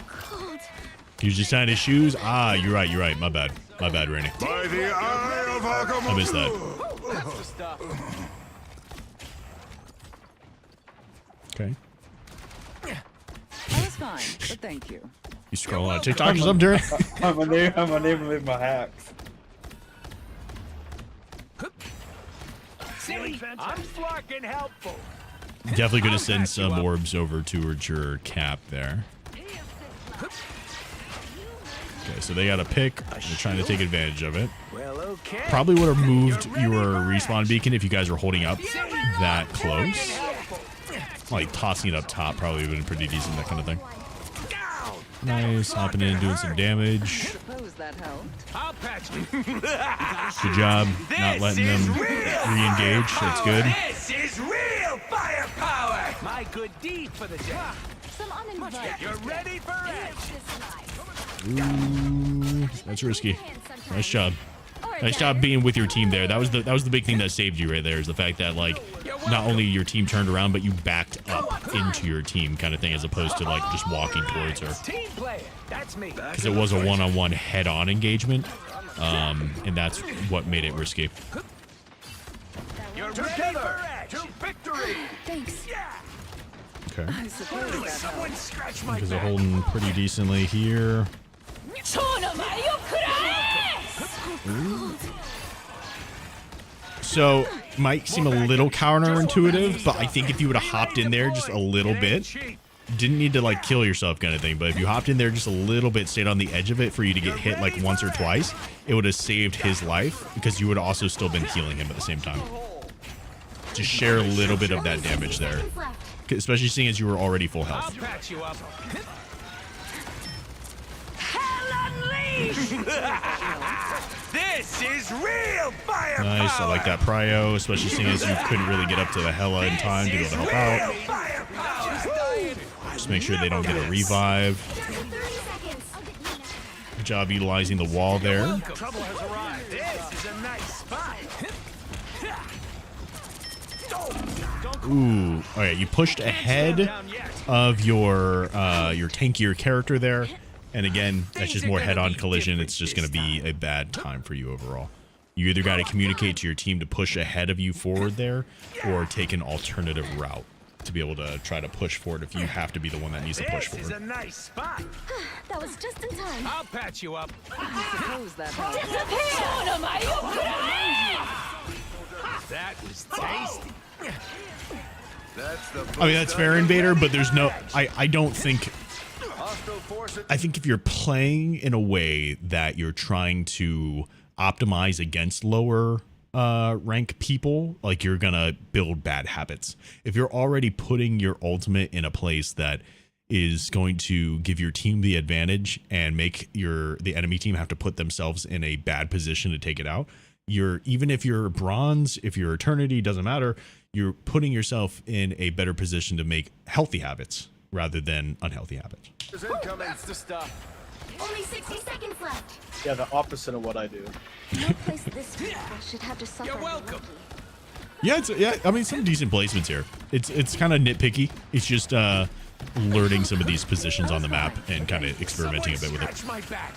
cold. He's just tying his shoes. Ah, you're right. You're right. My bad. My bad, Rainey. By the eye of Agamotto. I missed that. That's the stuff. Okay. I was fine, but thank you. You scroll a lot of TikTok or something, Jared? I'm a name with my hacks. See, I'm fucking helpful. Definitely going to send some orbs over towards your cap there. Okay, so they got a pick. They're trying to take advantage of it. Well, okay. Probably would have moved your respawn beacon if you guys were holding up that close. Like tossing it up top probably would have been pretty decent, that kind of thing. Nice, hopping in, doing some damage. Suppose that helped. I'll patch you. Good job not letting them re-engage. That's good. This is real firepower. My good deed for the day. Some uninvited. You're ready for action. Ooh, that's risky. Nice job. Nice job being with your team there. That was the big thing that saved you right there, is the fact that, like, not only your team turned around, but you backed up into your team kind of thing, as opposed to like just walking towards her. Team player. That's me. Because it was a one-on-one head-on engagement, and that's what made it risky. You're Together ready to for victory. Thanks. Yeah. Okay. I suppose that Someone scratch my Because they're back. holding pretty decently here. So might seem a little counterintuitive, but I think if you would have hopped in there just a little bit, didn't need to like kill yourself kind of thing, but if you hopped in there just a little bit, stayed on the edge of it for you to get hit like once or twice, it would have saved his life because you would have also still been healing him at the same time. Just share a little bit of that damage there, especially seeing as you were already full I'll health. patch you up. Hell unleashed! This is real firepower. Nice, I like that prio, especially seeing as you couldn't really get up to the Hela in time to be able to help out. Just make sure they don't get a revive. Good job utilizing the wall there. Trouble has arrived. This is a nice spot. Ooh, all right, you pushed ahead of your tankier character there. And again, that's just more head-on collision. It's just going to be a bad time for you overall. You either got to communicate to your team to push ahead of you forward there, or take an alternative route to be able to try to push forward if you have to be the one that needs to push This is a forward. nice spot. That was just in time. I'll patch you up. I suppose that helps. That was tasty. That's the I mean, that's fair, Invader, but there's no... I don't think... I think if you're playing in a way that you're trying to optimize against lower rank people, like you're gonna build bad habits. If you're already putting your ultimate in a place that is going to give your team the advantage and make the enemy team have to put themselves in a bad position to take it out, even if you're bronze, if you're eternity, doesn't matter, you're putting yourself in a better position to make healthy habits rather than unhealthy habits. to stop. Only 60 seconds left. Yeah, the opposite of what I do. No place this people should have to suffer. You're welcome. Yeah, I mean, some decent placements here. It's kind of nitpicky. It's just learning some of these positions on the map and kind of experimenting a bit with it. Scratch my back.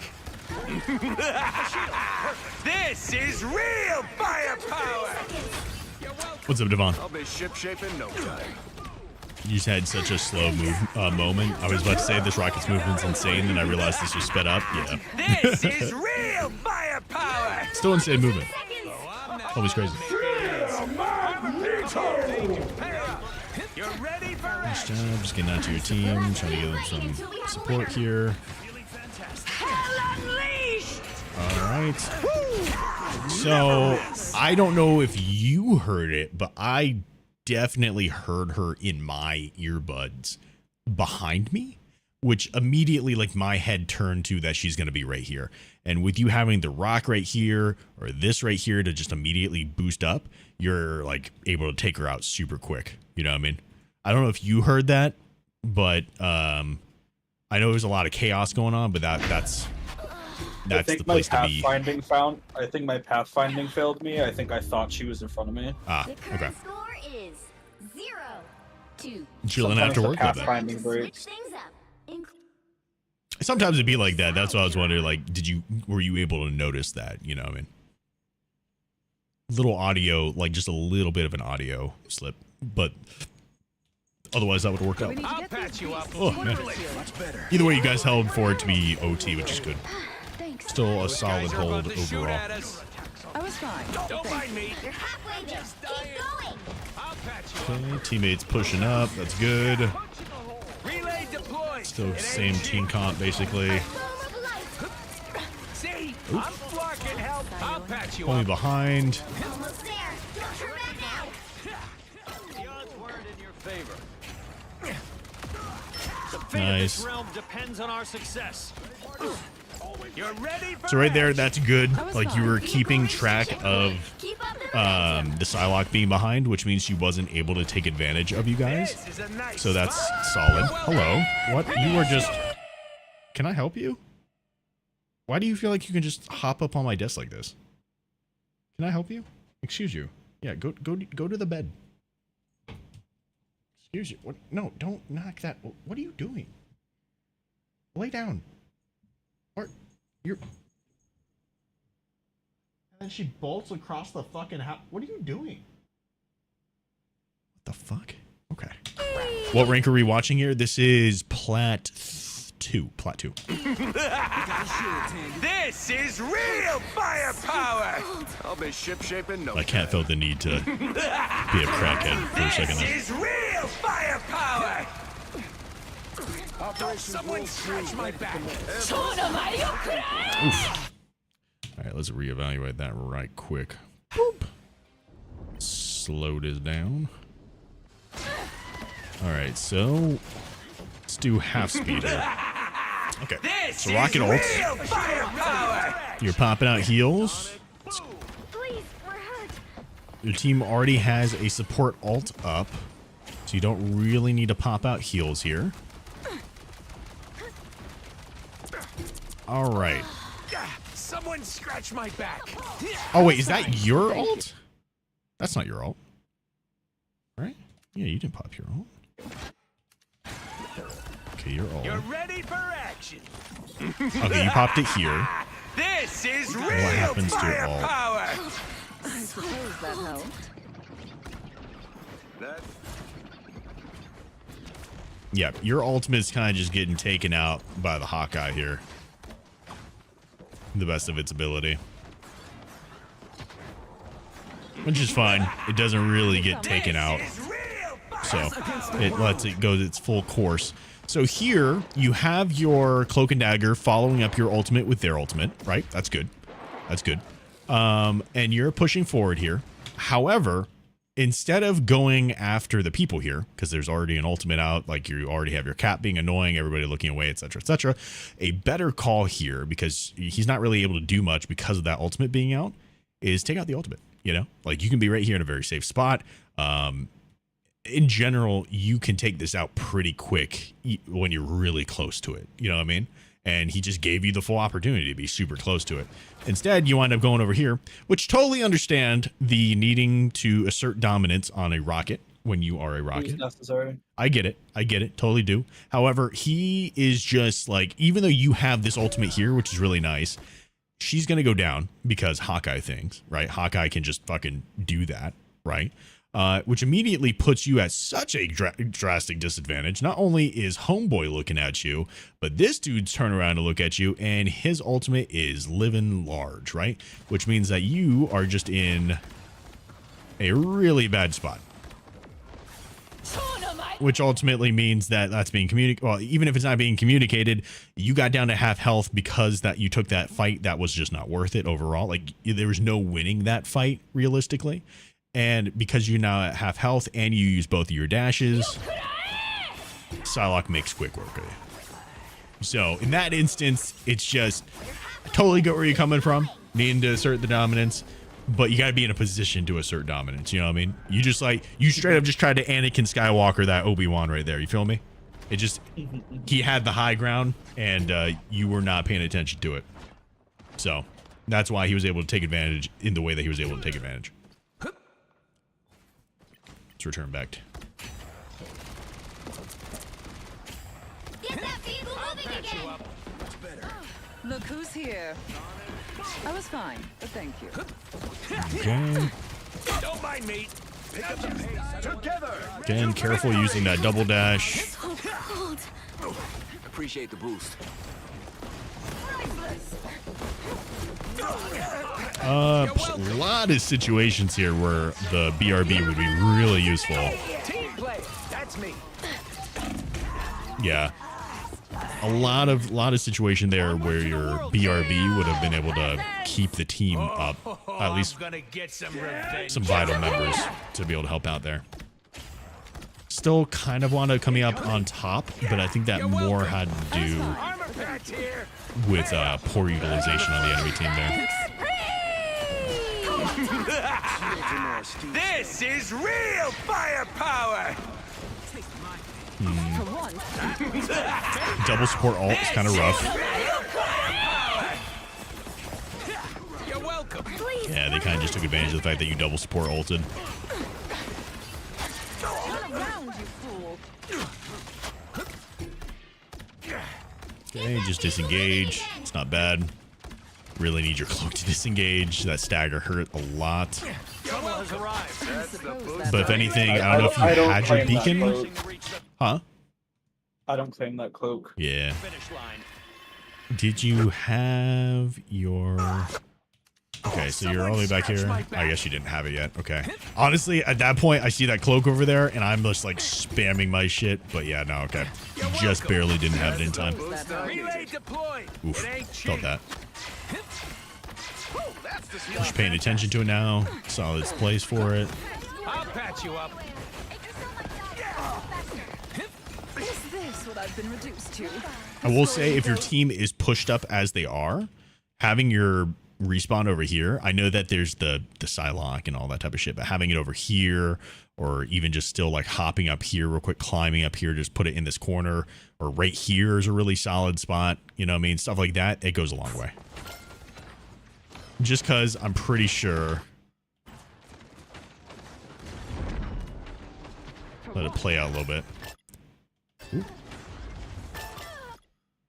This is real firepower. What's up, Devon? I'll be ship-shape in no time. You just had such a slow moment. I was about to say this rocket's movement's insane, and I realized this was sped up. Yeah. This is real firepower. Still insane movement. Always crazy. You're ready for Nice job. Just getting out to your team, trying to give them some support here. All right. So I don't know if you heard it, but I definitely heard her in my earbuds behind me, which immediately like my head turned to that she's going to be right here. And with you having the rock right here or this right here to just immediately boost up, you're like able to take her out super quick. You know what I mean? I don't know if you heard that, but I know there's a lot of chaos going on, but that's I think the my place to be. I think my pathfinding failed me. I think I thought she was in front of me. Ah, The current okay. score is 0-2. Chilling after work. I bet. Pathfinding breaks. Switch things up. Sometimes it'd be like that. That's what I was wondering. Like, were you able to notice that? You know what I mean? Little audio, like just a little bit of an audio slip, but otherwise that would work out. I'll patch you up. Oh, man. Either way, you guys held for it to be OT, which is good. Thanks. Still a solid Guys are about hold to shoot overall. at us. I was fine. Don't mind me. You're halfway there. Keep going. I'll patch you up. Okay, teammates pushing up. That's good. Relay deployed. Still It same ain't team cheap. comp, basically. Form of life. See, I'm blocking help. I'll patch you Only up. behind. Almost there. Don't turn back now. The odds weren't in your favor. The fate of Nice. this realm depends on our success. You're ready for So right there, action. that's good. Like you were keeping track of Keep up the the Psylocke being behind, which means she wasn't able to take advantage of you guys. This is a nice So that's spot. solid. Hello. What? You were just... Can I help you? Why do you feel like you can just hop up on my desk like this? Can I help you? Excuse you. Yeah, go to the bed. Excuse you. What? No, don't knock that. What are you doing? Lay down. Or you're... And then she bolts across the fucking house. What are you doing? fuck? Okay. What rank are we watching here? This is Plat 2. Plat 2. This is real firepower. I'll be ship-shape in no My cat felt the need to be a crackhead for a second there. This is real firepower. Someone scratch my back. Oof. All right, let's reevaluate that right quick. Boop. Slow this down. All right, so let's do half speed here. Okay, so rocket ults. You're popping out heals. Please, we're hurt. Your team already has a support ult up, so you don't really need to pop out heals here. All right. Someone scratch my back. Oh, wait, is that your ult? That's not your ult. Right? Yeah, you didn't pop your ult. Okay, your ult. You're ready for action. Okay, you popped it here. This is real What happens to your ult? firepower. I suppose that helped. Yeah, your ultimate's kind of just getting taken out by the Hawkeye here. The best of its ability. Which is fine. It doesn't really get taken out. So it lets it go its full course. So here you have your Cloak and Dagger following up your ultimate with their ultimate, right? That's good. That's good. And you're pushing forward here. However, instead of going after the people here, because there's already an ultimate out, like you already have your cat being annoying, everybody looking away, etc., a better call here, because he's not really able to do much because of that ultimate being out, is take out the ultimate. You know, like you can be right here in a very safe spot. In general, you can take this out pretty quick when you're really close to it. You know what I mean? And he just gave you the full opportunity to be super close to it. Instead, you wind up going over here, which totally understand the needing to assert dominance on a rocket when you are a rocket. I get it. I get it. Totally do. However, he is just like, even though you have this ultimate here, which is really nice, she's going to go down because Hawkeye things, right? Hawkeye can just fucking do that, right? Which immediately puts you at such a drastic disadvantage. Not only is Homeboy looking at you, but this dude's turn around to look at you, and his ultimate is living large, right? Which means that you are just in a really bad spot. Which ultimately means that that's being communicated. Well, even if it's not being communicated, you got down to half health because that you took that fight that was just not worth it overall. Like there was no winning that fight realistically. And because you're now at half health and you use both of your dashes, Psylocke makes quick work of you. So in that instance, it's just I totally get where you're coming from, needing to assert the dominance, but you got to be in a position to assert dominance. You know what I mean? You just like, you straight up just tried to Anakin Skywalker that Obi-Wan right there. You feel me? It just, he had the high ground and you were not paying attention to it. So that's why he was able to take advantage in the way that he was able to take advantage. Let's return back to Look who's here. I was fine, but thank you. okay. Don't mind me. Pick up the pace. Together. Again, careful using that double dash. So cold. Appreciate the boost. A lot of situations here where the BRB would be really useful. Team play. That's me. Yeah. A lot of situation there where your BRB would have been able to keep the team up, at least some vital members to be able to help out there. Still kind of want to coming up on top, but I think that more had to do with poor utilization on the enemy team there. This is real firepower. Double support ult is kind of rough. You're welcome. Yeah, they kind of just took advantage of the fact that you double support ulted. Okay, just disengage. It's not bad. Really need your cloak to disengage. That stagger hurt a lot. Come shuttle has arrived. But if anything, I don't know if you had your beacon. Huh? I don't claim that cloak. Yeah. Did you have your... Okay, so you're all the way back here. I guess you didn't have it yet. Okay. Honestly, at that point, I see that cloak over there, and I'm just like spamming my shit. But yeah, no, okay. Just barely didn't have it in time. Oof, felt that. Just paying attention to it now. Solid place for it. I'll patch you up. Is this what I've been reduced to? I will say, if your team is pushed up as they are, having your respawn over here, I know that there's the Psylocke and all that type of shit, but having it over here, or even just still like hopping up here real quick, climbing up here, just put it in this corner, or right here is a really solid spot. You know what I mean? Stuff like that, it goes a long way. Just because I'm pretty sure. Let it play out a little bit. Ooh.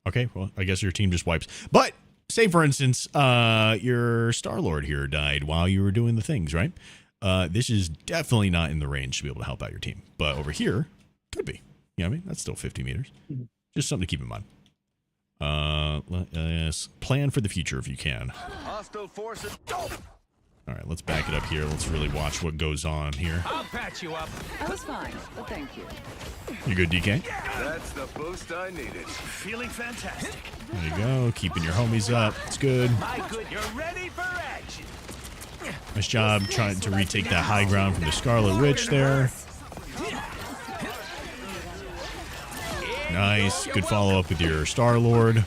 Okay, well, I guess your team just wipes. But say, for instance, your Star-Lord here died while you were doing the things, right? This is definitely not in the range to be able to help out your team. But over here, could be. You know what I mean? That's still 50 meters. Just something to keep in mind. Yes. Plan for the future if you can. Hostile forces. All right, let's back it up here. Let's really watch what goes on here. I'll patch you up. I was fine, but thank you. You good, DK? That's the boost I needed. Feeling fantastic. There you go. Keeping your homies up. It's good. My good, you're ready for action. Nice job trying to retake that high ground from the Scarlet Witch there. Nice. Good follow-up with your Star-Lord.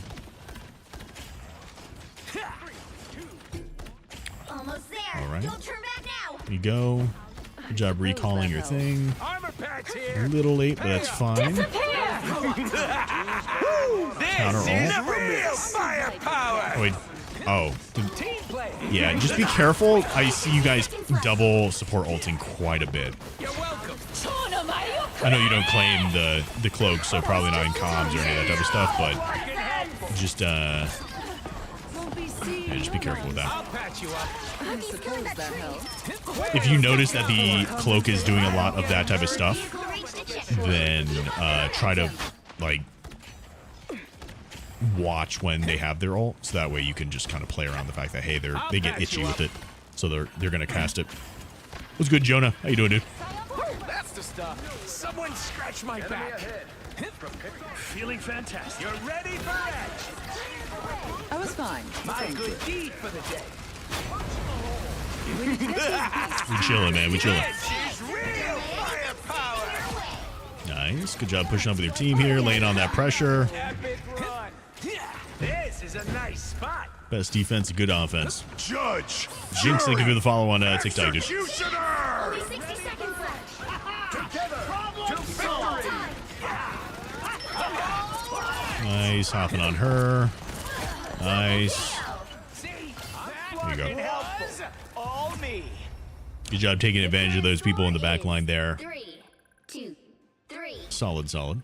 All right. There you go. Good job recalling your thing. A little late, but that's fine. Counter all. Oh, wait. Oh. Yeah, just be careful. I see you guys double support ulting quite a bit. I know you don't claim the cloak, so probably not in comms or any of that type of stuff, but just yeah, just be careful with that. If you notice that the cloak is doing a lot of that type of stuff, then try to like watch when they have their ult, so that way you can just kind of play around the fact that hey, they get itchy with it, so they're gonna cast it. What's good, Jonah? How you doing, dude? That's the stuff. Someone scratch my back. Feeling fantastic. You're ready for action. I was fine. My good deed for the day. We chilling, man. We chilling. She's real firepower. Nice. Good job pushing up with your team here, laying on that pressure. Epic run. This is a nice spot. Best defense, good offense. Judge! Jinx, thank you for the follow on TikTok, dude. Only 60 seconds left. Nice. Hopping on her. Nice. There you go. All me. Good job taking advantage of those people in the back line there. 3, 2, 3. Solid, solid.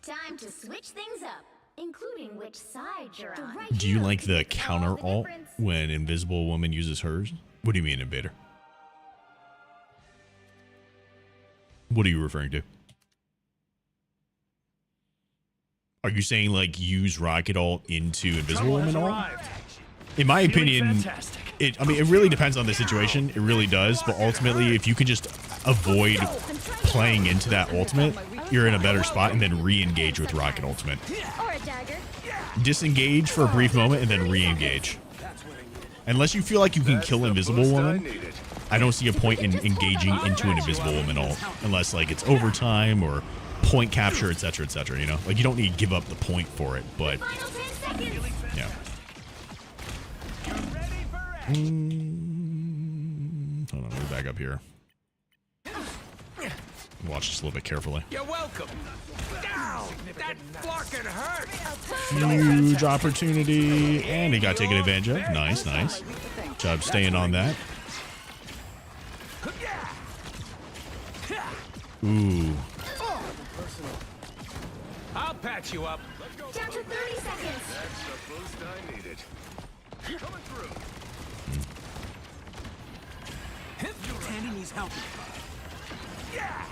Time to switch things up, including which side you're on. Do you like the counter ult when Invisible Woman uses hers? What do you mean, Invader? What are you referring to? Are you saying like use Rocket ult into Invisible Woman ult? In my opinion, it really depends on the situation. It really does. But ultimately, if you can just avoid playing into that ultimate, you're in a better spot, and then re-engage with Rocket Ultimate. Or a dagger. Disengage for a brief moment and then re-engage. Unless you feel like you can kill Invisible Woman, I don't see a point in engaging into an Invisible Woman ult, unless like it's overtime or point capture, etc., etc. You know, like you don't need to give up the point for it, but yeah. Hold on, let me back up here. Watch this a little bit carefully. You're welcome. Down. That fucking hurt. Huge opportunity, and he got taken advantage of. Nice, nice. Job staying on that. Ooh. I'll patch you up. Down to 30 seconds. That's the boost I needed. Coming through. He needs help. Yeah.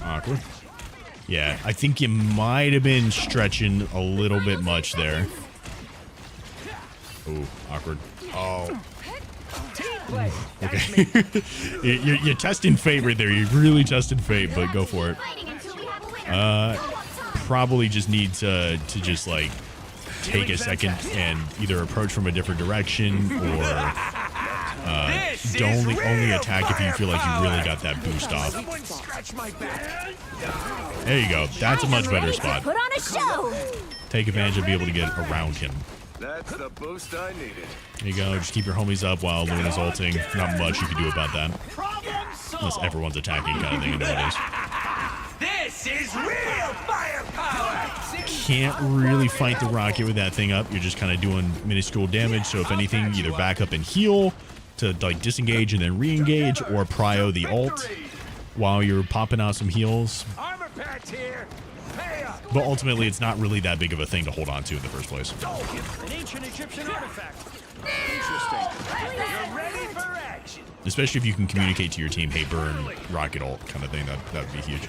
Awkward. Yeah, I think you might have been stretching a little bit much there. Ooh, awkward. Oh. Okay. you're testing fate right there. You're really testing fate, but go for it. Probably just need to just like take a second and either approach from a different direction or only attack if you feel like you really got that boost off. There you go. That's a much better spot. Put on a show. Take advantage of being able to get around him. That's the boost I needed. There you go. Just keep your homies up while Luna's ulting. Not much you can do about that. Unless everyone's attacking kind of thing nowadays. This is real firepower. Can't really fight the rocket with that thing up. You're just kind of doing minuscule damage. So if anything, either back up and heal to like disengage and then re-engage, or prio the ult while you're popping out some heals. Armor patch here. Pay up. But ultimately, it's not really that big of a thing to hold on to in the first place. An ancient Egyptian artifact. You're ready for action. Especially if you can communicate to your team, hey, burn rocket ult kind of thing. That would be huge.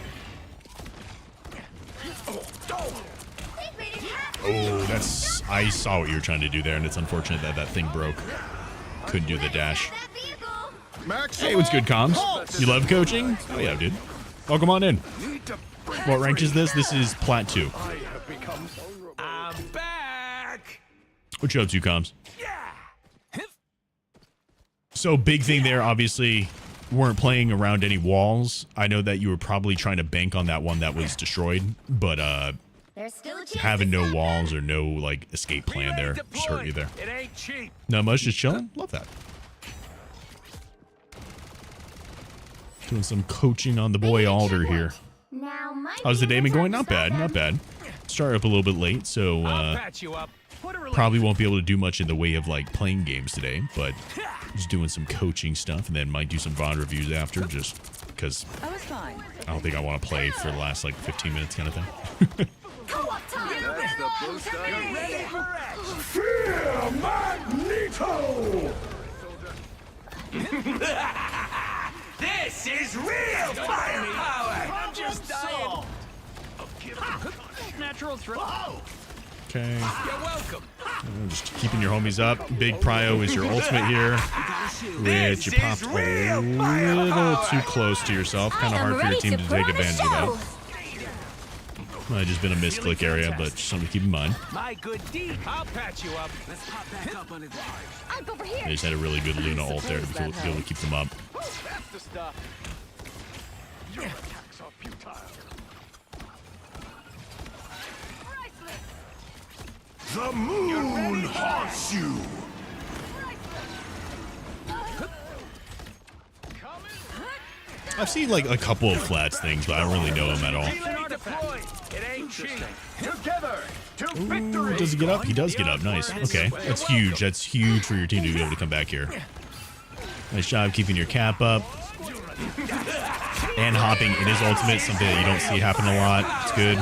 Oh, that's... I saw what you were trying to do there, and it's unfortunate that that thing broke. Couldn't do the dash. Hey, what's good, comms? You love coaching? Oh, yeah, dude. Welcome on in. What rank is this? This is Plat 2. I'm back. What you up to, comms? So, big thing there, obviously, weren't playing around any walls. I know that you were probably trying to bank on that one that was destroyed, but having no walls or no like escape plan there just hurt you there. It ain't cheap. Not much, just chilling. Love that. Doing some coaching on the boy Alder here. How's the day been going? Not bad, not bad. Started up a little bit late, so Patch you up. probably won't be able to do much in the way of like playing games today, but just doing some coaching stuff, and then might do some VOD reviews after, just because I don't think I want to play for the last like 15 minutes kind of thing. That's the boost I needed. Fear Magneto. This is real firepower. I'm just dying. Natural throw. Okay. You're welcome. Just keeping your homies up. Big prio is your ultimate here, which you popped a little too close to yourself. Kind of hard for your team to take advantage of that. Might have just been a misclick area, but just something to keep in mind. My good deed. I'll patch you up. Let's pop back up on it. I'm over here. They just had a really good Luna ult there to be able to keep them up. That's the stuff. Your attacks are futile. The moon haunts you. I've seen like a couple of flats things, but I don't really know him at all. It ain't cheap. Together to Ooh, victory. does he get up? He does get up. Nice. Okay, that's huge. That's huge for your team to be able to come back here. Nice job keeping your cap up. And hopping in his ultimate, something that you don't see happen a lot. It's good.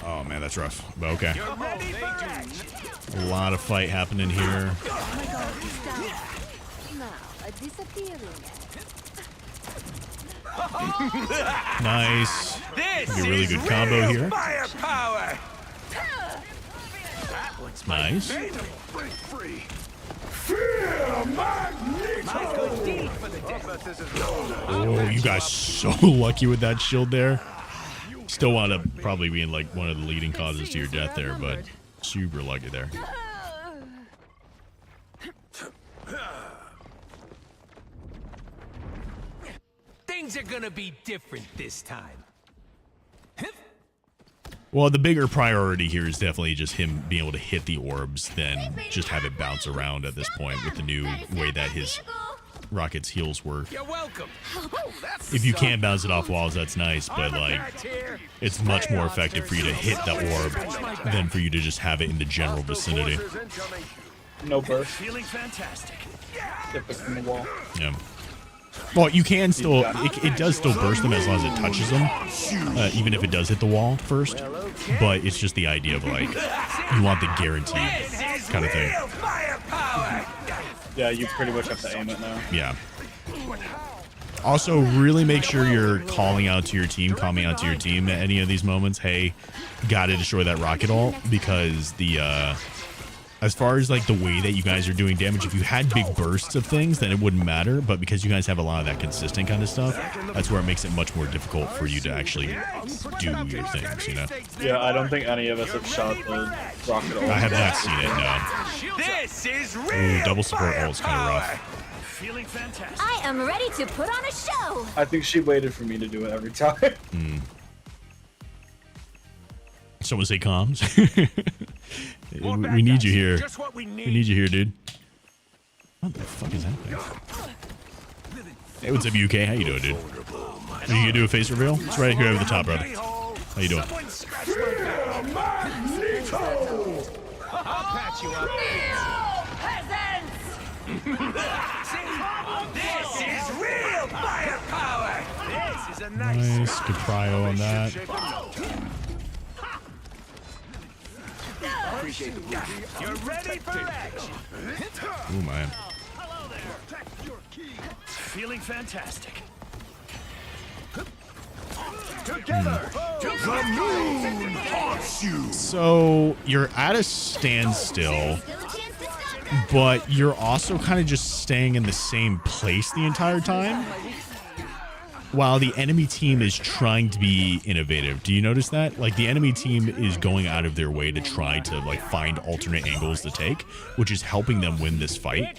Oh man, that's rough. But okay. A lot of fight happening here. Nice. Be a really good combo here. Firepower. Nice. Fear Magneto. Oh, you guys so lucky with that shield there. Still wound up probably being like one of the leading causes to your death there, but super lucky there. Things are gonna be different this time. Well, the bigger priority here is definitely just him being able to hit the orbs than just have it bounce around at this point with the new way that his Rocket's heals work. You're welcome. If you can bounce it off walls, that's nice, but like it's much more effective for you to hit the orb than for you to just have it in the general vicinity. No burst. Feeling fantastic. If it's from the wall. Yeah. Well, you can still, it does still burst them as long as it touches them, even if it does hit the wall first. But it's just the idea of like, you want the guaranteed kind of thing. Yeah, you pretty much have to aim it now. Yeah. Also, really make sure you're calling out to your team at any of these moments. Hey, gotta destroy that rocket ult, because the as far as like the way that you guys are doing damage, if you had big bursts of things, then it wouldn't matter. But because you guys have a lot of that consistent kind of stuff, that's where it makes it much more difficult for you to actually do your things, you know? Yeah, I don't think any of us have shot the rocket ult. I have not seen it, no. This is real. Ooh, double support ult is kind of rough. Feeling fantastic. I am ready to put on a show. I think she waited for me to do it every time. Someone say comms. we need you here. We need you here, dude. What the fuck is happening? Hey, what's up, UK? How you doing, dude? Are you gonna do a face reveal? It's right here over the top, brother. How you doing? I'll patch you up. This is real firepower. This is a Nice, good prio on that. You're ready for action. Ooh, man. Hello there. Feeling fantastic. Together. The moon haunts you. So you're at a standstill, but you're also kind of just staying in the same place the entire time, while the enemy team is trying to be innovative. Do you notice that? Like, the enemy team is going out of their way to try to like find alternate angles to take, which is helping them win this fight.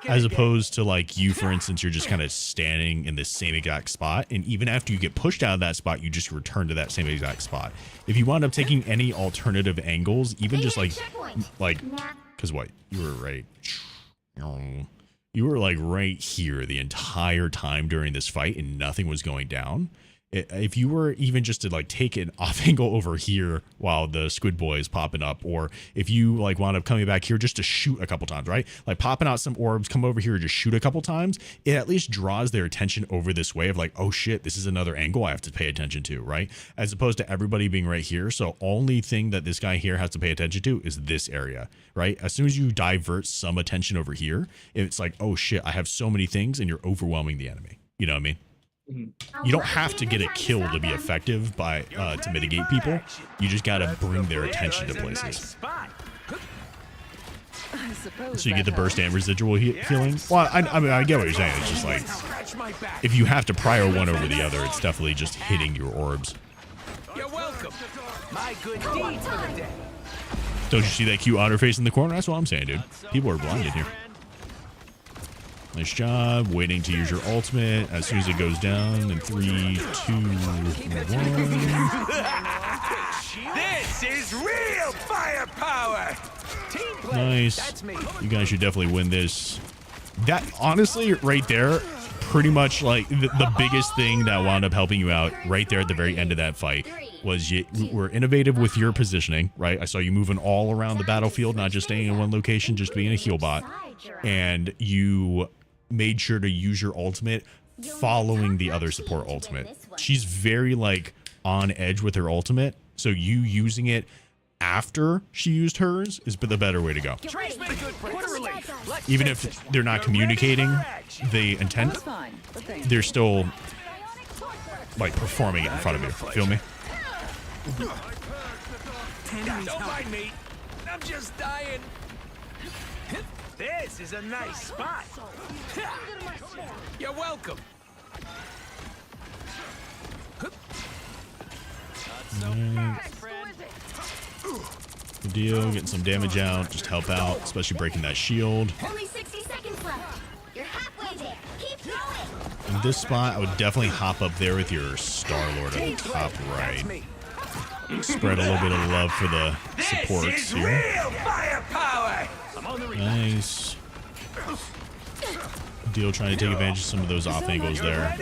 As opposed to like you, for instance, you're just kind of standing in the same exact spot, and even after you get pushed out of that spot, you just return to that same exact spot. If you wound up taking any alternative angles, even just like, because what? You were right. You were like right here the entire time during this fight, and nothing was going down. If you were even just to like take an off angle over here while the squid boy is popping up, or if you like wound up coming back here just to shoot a couple times, right? Like popping out some orbs, come over here and just shoot a couple times, it at least draws their attention over this way of like, oh shit, this is another angle I have to pay attention to, right? As opposed to everybody being right here. So only thing that this guy here has to pay attention to is this area, right? As soon as you divert some attention over here, it's like, oh shit, I have so many things, and you're overwhelming the enemy. You know what I mean? You don't have to get a kill to be effective by to mitigate people. You just gotta bring their attention to places. So you get the burst and residual healing. Well, I mean, I get what you're saying. It's just like, if you have to prio one over the other, it's definitely just hitting your orbs. You're welcome. My good deed for the day. Don't you see that cute otter face in the corner? That's what I'm saying, dude. People are blinded here. Nice job. Waiting to use your ultimate as soon as it goes down in 3, 2, 1. This is real firepower. Nice. You guys should definitely win this. That, honestly, right there, pretty much like the biggest thing that wound up helping you out right there at the very end of that fight was you were innovative with your positioning, right? I saw you moving all around the battlefield, not just staying in one location, just being a heal bot. And you made sure to use your ultimate following the other support ultimate. She's very like on edge with her ultimate, so you using it after she used hers is the better way to go. Even if they're not communicating the intent, they're still like performing it in front of you. Feel me? Don't mind me. I'm just dying. This is a nice spot. You're welcome. Good deal. Getting some damage out. Just help out, especially breaking that shield. Only 60 seconds left. You're halfway there. Keep going. In this spot, I would definitely hop up there with your Star-Lord on the top right. Spread a little bit of love for the supports here. Nice. Deal trying to take advantage of some of those off angles there.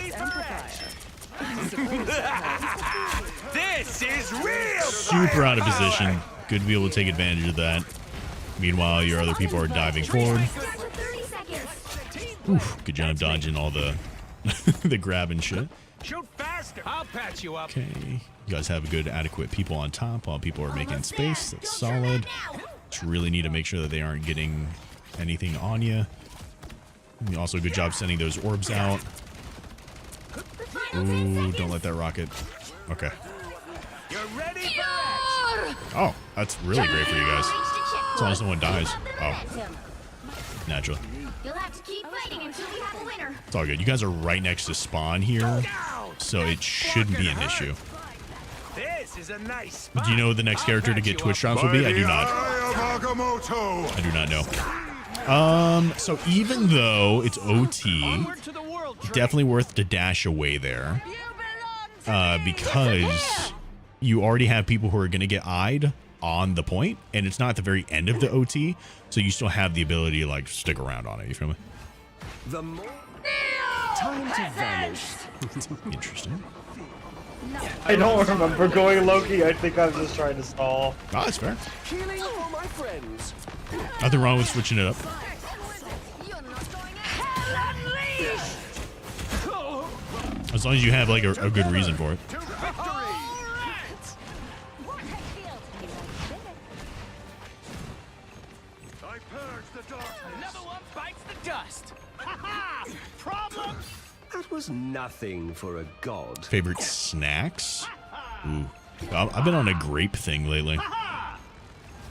This is real. Super out of position. Good to be able to take advantage of that. Meanwhile, your other people are diving forward. Oof, good job dodging all the the grab and shit. Shoot faster. I'll patch you up. Okay, you guys have a good adequate people on top while people are making space. That's solid. Just really need to make sure that they aren't getting anything on you. Also, good job sending those orbs out. Ooh, don't let that rocket. Okay. You're ready for action. Oh, that's really great for you guys. As long as no one dies. Oh, naturally. You'll have to keep fighting until we have a winner. It's all good. You guys are right next to spawn here, so it shouldn't be an issue. This is a nice. Do you know the next character to get Twitch drops will be? I do not. I do not know. So even though it's OT, definitely worth to dash away there, because you already have people who are going to get eyed on the point, and it's not at the very end of the OT, so you still have the ability to like stick around on it. You feel me? The more time to vanish. Interesting. I don't remember going Loki. I think I was just trying to stall. Oh, that's fair. Healing for my friends. Nothing wrong with switching it up. As long as you have like a good reason for it. I purge the darkness. Another one bites the dust. Problem. That was nothing for a god. Favorite snacks? Ooh. I've been on a grape thing lately.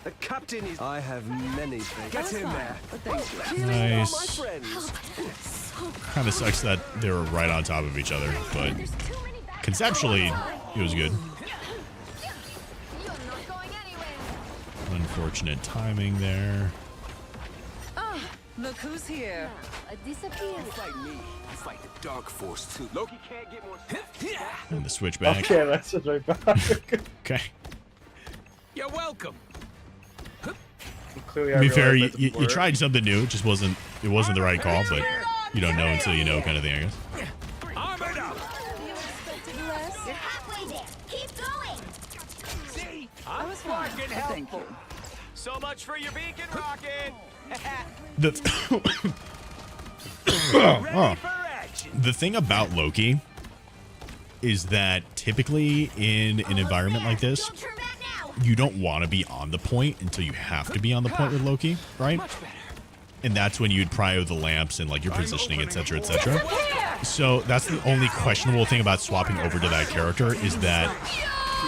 The captain is. I have many things. Get in there. Nice. Kind of sucks that they were right on top of each other, but conceptually, it was good. Unfortunate timing there. Look who's here. Fight me. You fight the dark force too. Loki can't get more. And the switchback. Okay, that's just right back. Okay. You're welcome. Clearly, To be fair, you tried something new. It just wasn't the right call, but you don't know until you know, kind of thing, I guess. Armored up. You're halfway there. Keep going. See, I was fucking helpful. So much for your beacon, Rocket. The thing about Loki is that typically in an environment like this, you don't want to be on the point until you have to be on the point with Loki, right? And that's when you'd prio the lamps and like your positioning, etc., etc. So that's the only questionable thing about swapping over to that character is that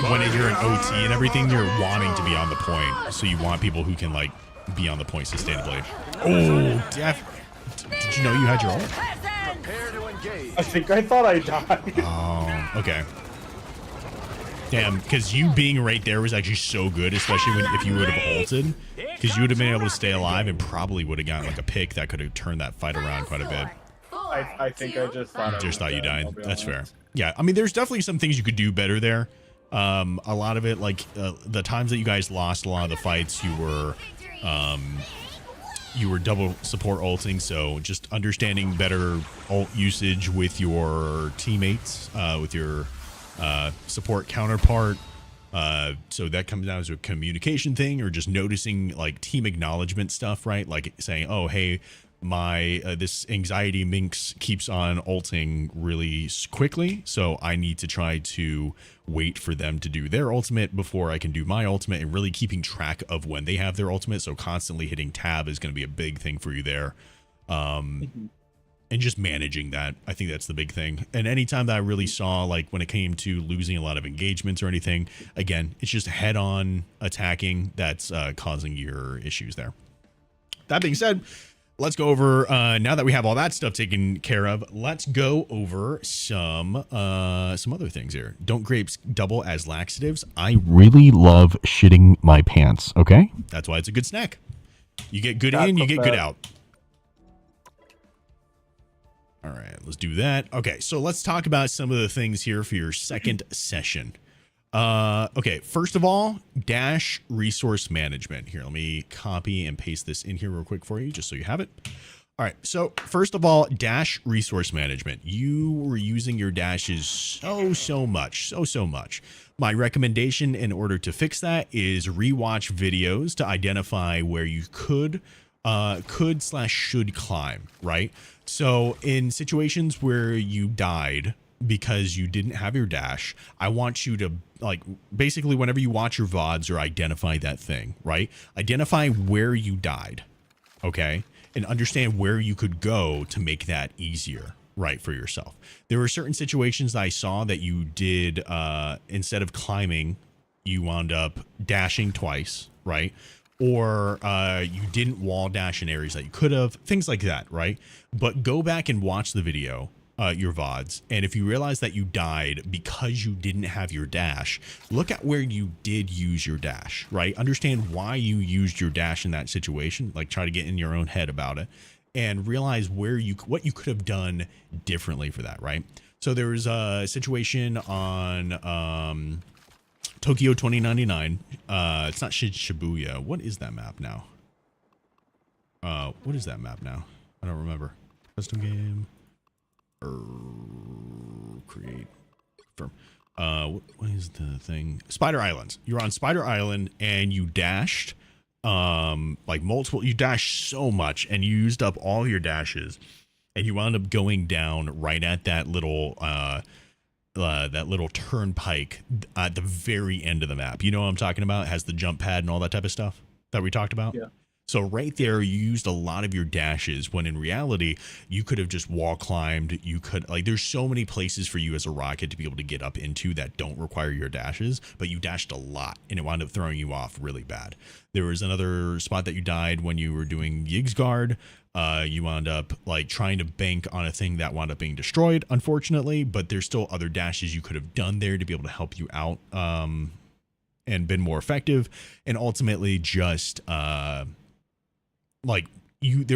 when you're in OT and everything, you're wanting to be on the point. So you want people who can like be on the point sustainably. Oh, did you know you had your ult? I think I thought I died. Oh, okay. Damn, because you being right there was actually so good, especially if you would have ulted, because you would have been able to stay alive and probably would have gotten like a pick that could have turned that fight around quite a bit. I think I just thought you died. That's fair. Yeah, I mean, there's definitely some things you could do better there. A lot of it, like the times that you guys lost a lot of the fights, you were double support ulting, so just understanding better ult usage with your teammates, with your support counterpart. So that comes down to a communication thing, or just noticing like team acknowledgement stuff, right? Like saying, oh, hey, my this anxiety minx keeps on ulting really quickly, so I need to try to wait for them to do their ultimate before I can do my ultimate, and really keeping track of when they have their ultimate. So constantly hitting tab is going to be a big thing for you there. And just managing that, I think that's the big thing. And anytime that I really saw, like when it came to losing a lot of engagements or anything, again, it's just head-on attacking that's causing your issues there. That being said, let's go over, now that we have all that stuff taken care of, let's go over some other things here. Don't grapes double as laxatives? I really love shitting my pants, okay? That's why it's a good snack. You get good in, you get good out. All right, let's do that. Okay, so let's talk about some of the things here for your second session. Okay, first of all, dash resource management. Here, let me copy and paste this in here real quick for you, just so you have it. All right, so first of all, dash resource management. You were using your dashes so much. My recommendation in order to fix that is rewatch videos to identify where you could could/should climb, right? So in situations where you died because you didn't have your dash, I want you to, like, basically whenever you watch your VODs or identify that thing, right? Identify where you died, okay? And understand where you could go to make that easier, right, for yourself. There were certain situations I saw that you did, instead of climbing, you wound up dashing twice, right? Or you didn't wall dash in areas that you could have, things like that, right? But go back and watch the video, your VODs, and if you realize that you died because you didn't have your dash, look at where you did use your dash, right? Understand why you used your dash in that situation, like try to get in your own head about it, and realize what you could have done differently for that, right? So there was a situation on Tokyo 2099. It's not Shibuya. What is that map now? What is that map now? I don't remember. Custom game. Create. Confirm. What is the thing? Spider Islands. You're on Spider Island and you dashed, like multiple. You dashed so much and you used up all your dashes, and you wound up going down right at that little turnpike at the very end of the map. You know what I'm talking about? It has the jump pad and all that type of stuff that we talked about. Yeah. So right there, you used a lot of your dashes when in reality, you could have just wall climbed. You could, like, there's so many places for you as a rocket to be able to get up into that don't require your dashes, but you dashed a lot and it wound up throwing you off really bad. There was another spot that you died when you were doing Yigsguard. You wound up like trying to bank on a thing that wound up being destroyed, unfortunately, but there's still other dashes you could have done there to be able to help you out, and been more effective. And ultimately just, there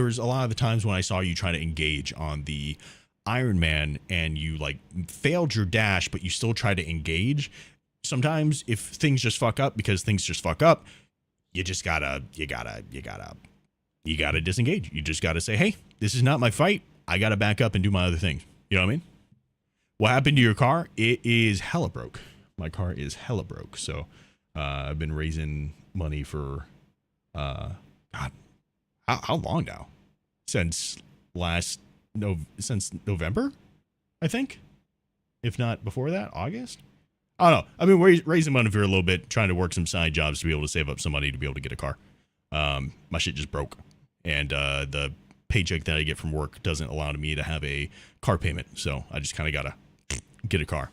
was a lot of the times when I saw you try to engage on the Iron Man and you like failed your dash, but you still try to engage. Sometimes if things just fuck up, because things just fuck up, you just gotta disengage. You just gotta say, hey, this is not my fight. I gotta back up and do my other things. You know what I mean? What happened to your car? It is hella broke. My car is hella broke. So I've been raising money for God, how long now? Since November, I think, if not before that, August. I don't know. I've been raising money for a little bit, trying to work some side jobs to be able to save up some money to be able to get a car. My shit just broke, and the paycheck that I get from work doesn't allow me to have a car payment, so I just kind of gotta get a car.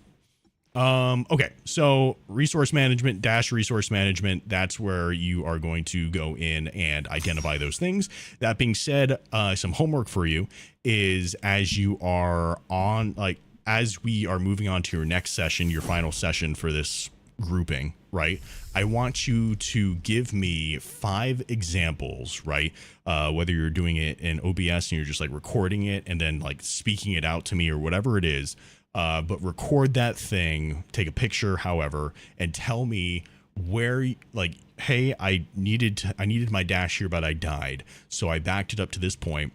Okay, so resource management, dash resource management, that's where you are going to go in and identify those things. That being said, some homework for you is as you are on, like, as we are moving on to your next session, your final session for this grouping, right? I want you to give me 5 examples, right? Whether you're doing it in OBS and you're just like recording it and then like speaking it out to me or whatever it is. But record that thing, take a picture, however, and tell me where, like, hey, I needed my dash here, but I died. So I backed it up to this point.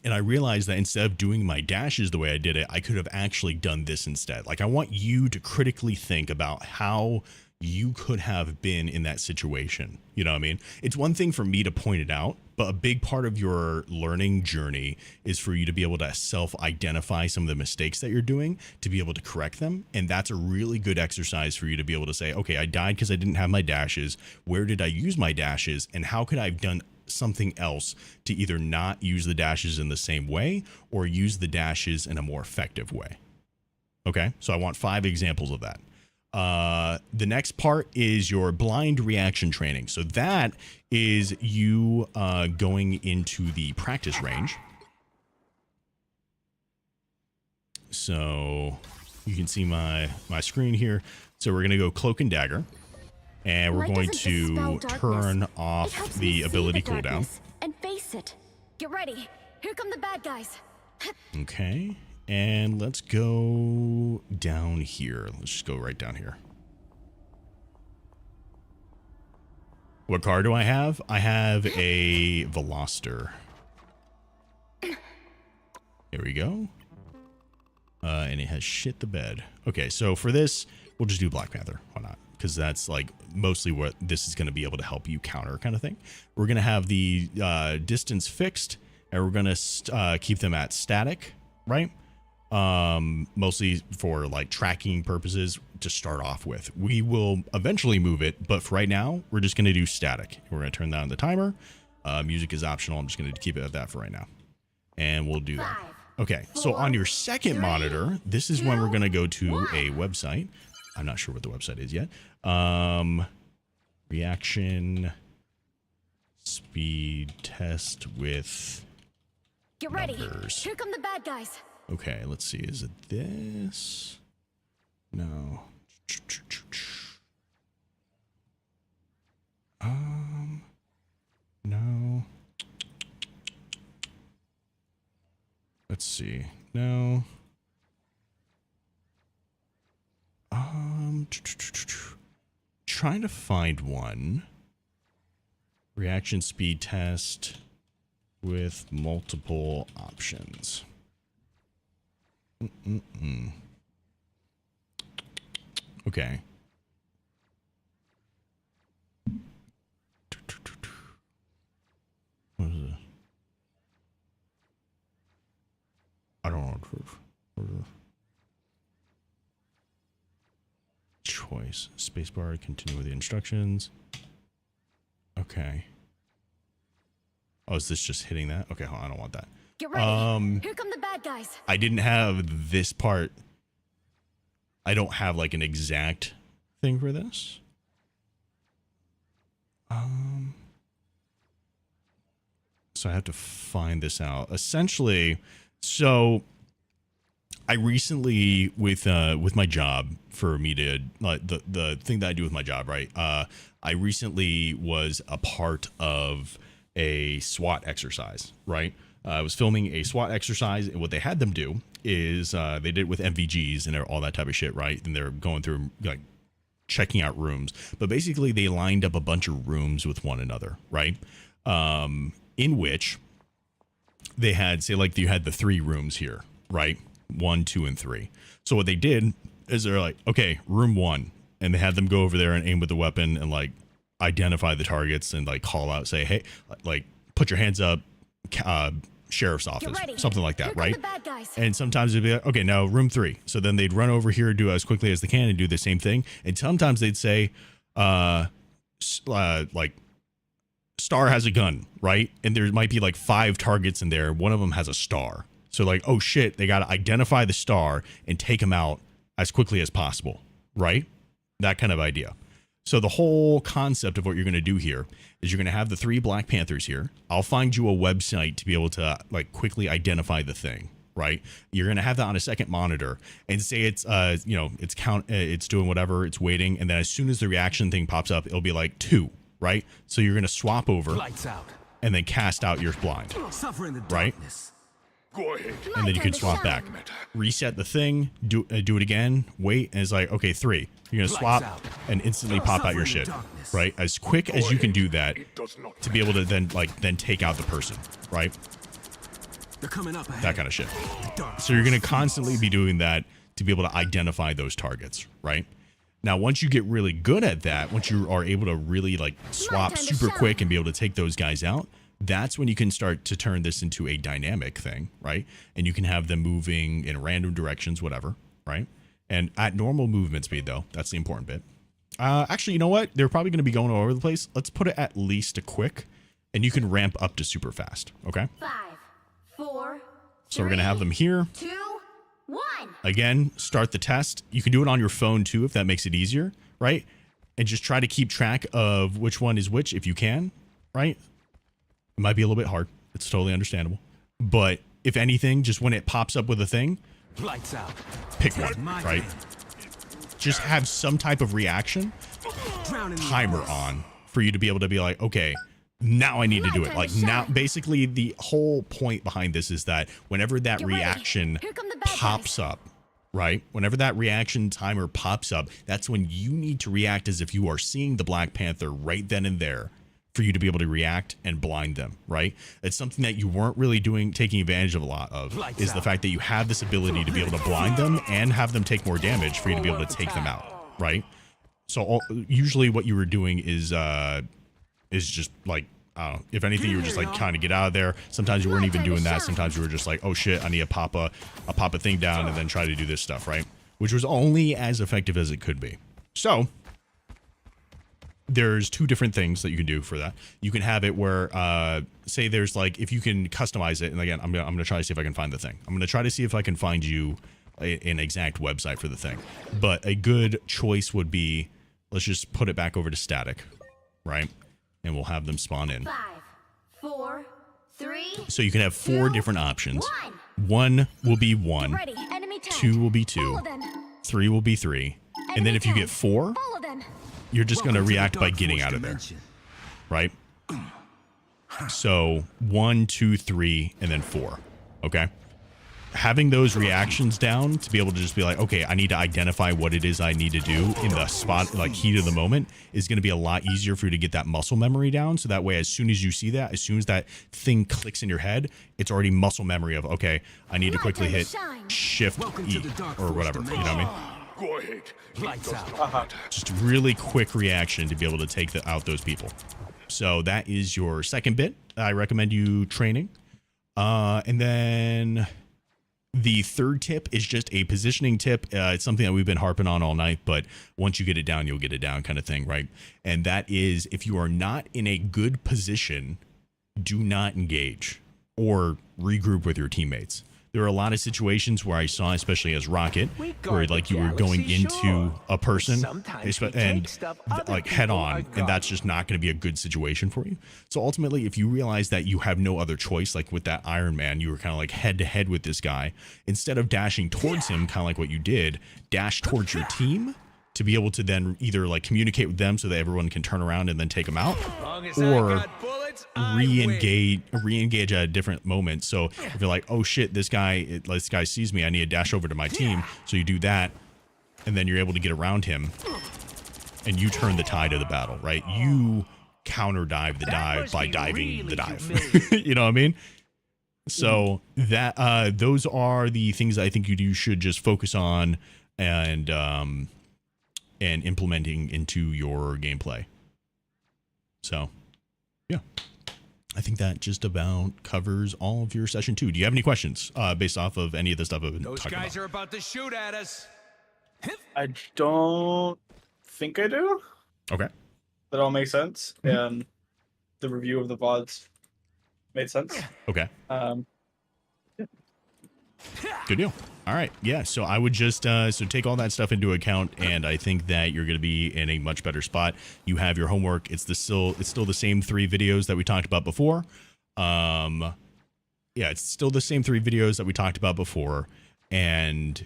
And I realized that instead of doing my dashes the way I did it, I could have actually done this instead. Like, I want you to critically think about how you could have been in that situation. You know what I mean? It's one thing for me to point it out, but a big part of your learning journey is for you to be able to self-identify some of the mistakes that you're doing to be able to correct them. And that's a really good exercise for you to be able to say, okay, I died because I didn't have my dashes. Where did I use my dashes? And how could I have done something else to either not use the dashes in the same way or use the dashes in a more effective way? Okay, so I want 5 examples of that. The next part is your blind reaction training. So that is you going into the practice range. So you can see my screen here. So we're going to go cloak and dagger, and we're going to turn off the ability cooldown. And face it. Get ready. Here come the bad guys. Okay. And let's go down here. Let's just go right down here. What car do I have? I have a Veloster. Here we go. And it has shit the bed. Okay, so for this, we'll just do Black Panther. Why not? because that's like mostly what this is going to be able to help you counter kind of thing. We're going to have the distance fixed, and we're going to keep them at static, right? Mostly for like tracking purposes to start off with. We will eventually move it, but for right now, we're just going to do static. We're going to turn down the timer. Music is optional. I'm just going to keep it at that for right now. And we'll do that. Okay, so on your second monitor, this is when we're going to go to a website. I'm not sure what the website is yet. Reaction speed test with Get ready. numbers. Here come the bad guys. Okay, let's see. Is it this? No. No. Let's see. No. Trying to find one. Reaction speed test with multiple options. Okay. What is it? I don't know. Choice. Spacebar. Continue with the instructions. Okay. Oh, is this just hitting that? Okay, hold on. I don't want that. Get ready. Here come the bad guys. I didn't have this part. I don't have like an exact thing for this. So I have to find this out. Essentially, so I recently with my job for me to the thing that I do with my job, right? I recently was a part of a SWAT exercise, right? I was filming a SWAT exercise, and what they had them do is they did it with MVGs and all that type of shit, right? And they're going through like checking out rooms, but basically they lined up a bunch of rooms with one another, right? In which they had, say, like you had the 3 rooms here, right? 1, 2, and 3. So what they did is they're like, okay, room 1, and they had them go over there and aim with the weapon and like identify the targets and like call out, say, hey, like put your hands up, sheriff's office, something like that, right? And sometimes it'd be like, okay, now room 3. So then they'd run over here, do as quickly as they can, and do the same thing. And sometimes they'd say, like, Star has a gun, right? And there might be like 5 targets in there. One of them has a star. So like, oh shit, they got to identify the star and take him out as quickly as possible, right? That kind of idea. So the whole concept of what you're going to do here is you're going to have the 3 Black Panthers here. I'll find you a website to be able to like quickly identify the thing, right? You're going to have that on a second monitor and say it's, it's doing whatever, it's waiting. And then as soon as the reaction thing pops up, it'll be like 2, right? So you're going to swap over and then cast out your blind, right? Go ahead. And then you can swap back, reset the thing, do it again, wait, and it's like, okay, 3. You're gonna swap and instantly pop out your shit, right? As quick as you can do that to be able to then take out the person, right? They're coming up ahead. That kind of shit. So you're gonna constantly be doing that to be able to identify those targets, right? Now, once you get really good at that, once you are able to really like swap super quick and be able to take those guys out, that's when you can start to turn this into a dynamic thing, right? And you can have them moving in random directions, whatever, right? And at normal movement speed, though, that's the important bit. Actually, you know what? They're probably going to be going all over the place. Let's put it at least a quick, and you can ramp up to super fast, okay? 5, 4, so we're going to have them here. 2, 1. Again, start the test. You can do it on your phone, too, if that makes it easier, right? And just try to keep track of which one is which if you can, right? It might be a little bit hard. It's totally understandable. But if anything, just when it pops up with a thing, lights out. Pick one, right? Just have some type of reaction timer on for you to be able to be like, okay, now I need to do it. Like now, basically the whole point behind this is that whenever that reaction pops up, right? Whenever that reaction timer pops up, that's when you need to react as if you are seeing the Black Panther right then and there, for you to be able to react and blind them, right? It's something that you weren't really taking advantage of a lot of, is the fact that you have this ability to be able to blind them and have them take more damage for you to be able to take them out, right? So usually what you were doing is just like, I don't know, if anything, you were just like trying to get out of there. Sometimes you weren't even doing that. Sometimes you were just like, oh shit, I need to pop a thing down and then try to do this stuff, right? Which was only as effective as it could be. So there's two different things that you can do for that. You can have it where, say there's like, if you can customize it, and again, I'm gonna try to see if I can find the thing. I'm gonna try to see if I can find you an exact website for the thing. But a good choice would be, let's just put it back over to static, right? And we'll have them spawn in. 5, 4, 3. So you can have 4 different options. 1 will be 1. Ready. Enemy 2 will be 2. 3 will be 3. And then if you get 4, you're just going to react by getting out of there. Right? So 1, 2, 3, and then 4. Okay? Having those reactions down to be able to just be like, okay, I need to identify what it is I need to do in the spot, like heat of the moment, is going to be a lot easier for you to get that muscle memory down. So that way, as soon as you see that, as soon as that thing clicks in your head, it's already muscle memory of, okay, I need to quickly hit Shift E or whatever. You know what I mean? Go ahead. Lights out. Just really quick reaction to be able to take out those people. So that is your second bit. I recommend you training. And then the third tip is just a positioning tip. It's something that we've been harping on all night, but once you get it down, you'll get it down kind of thing, right? And that is, if you are not in a good position, do not engage or regroup with your teammates. There are a lot of situations where I saw, especially as Rocket, where like you were going into a person and like head on, and that's just not going to be a good situation for you. So ultimately, if you realize that you have no other choice, like with that Iron Man, you were kind of like head to head with this guy, instead of dashing towards him, kind of like what you did, dash towards your team to be able to then either like communicate with them so that everyone can turn around and then take them out, or re-engage at a different moment. So if you're like, oh shit, this guy sees me, I need to dash over to my team. So you do that, and then you're able to get around him, and you turn the tide of the battle, right? You counter dive the dive by diving the dive. You know what I mean? So that those are the things I think you should just focus on and implementing into your gameplay. So yeah, I think that just about covers all of your session 2. Do you have any questions based off of any of the stuff I've been talking about? Those guys are about to shoot at us. I don't think I do. Okay. That all makes sense. And the review of the VODs made sense. Okay. Good deal. All right. Yeah. So I would just so take all that stuff into account, and I think that you're going to be in a much better spot. You have your homework. It's still the same 3 videos that we talked about before. Yeah, it's still the same 3 videos that we talked about before, and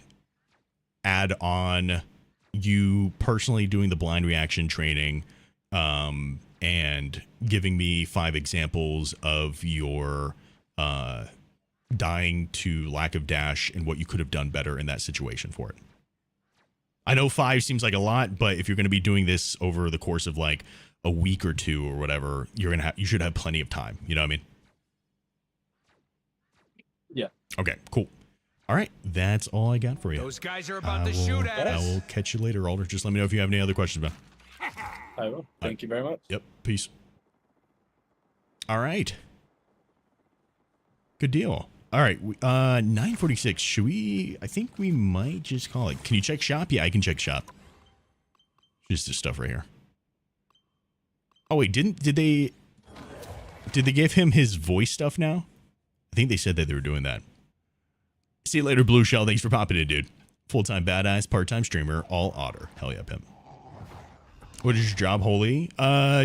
add on you personally doing the blind reaction training, and giving me 5 examples of your dying to lack of dash and what you could have done better in that situation for it. I know 5 seems like a lot, but if you're going to be doing this over the course of like a week or 2 or whatever, you should have plenty of time. You know what I mean? Yeah. Okay, cool. All right, that's all I got for you. Those guys are about to shoot at us. I will catch you later, Alder. Just let me know if you have any other questions, man. I will. Thank you very much. Yep. Peace. All right. Good deal. All right. 9:46. Should we? I think we might just call it. Can you check shop? Yeah, I can check shop. Just this stuff right here. Oh wait, did they give him his voice stuff now? I think they said that they were doing that. See you later, Blue Shell. Thanks for popping in, dude. Full-time badass, part-time streamer, all otter. Hell yeah, pimp. What is your job, Holy?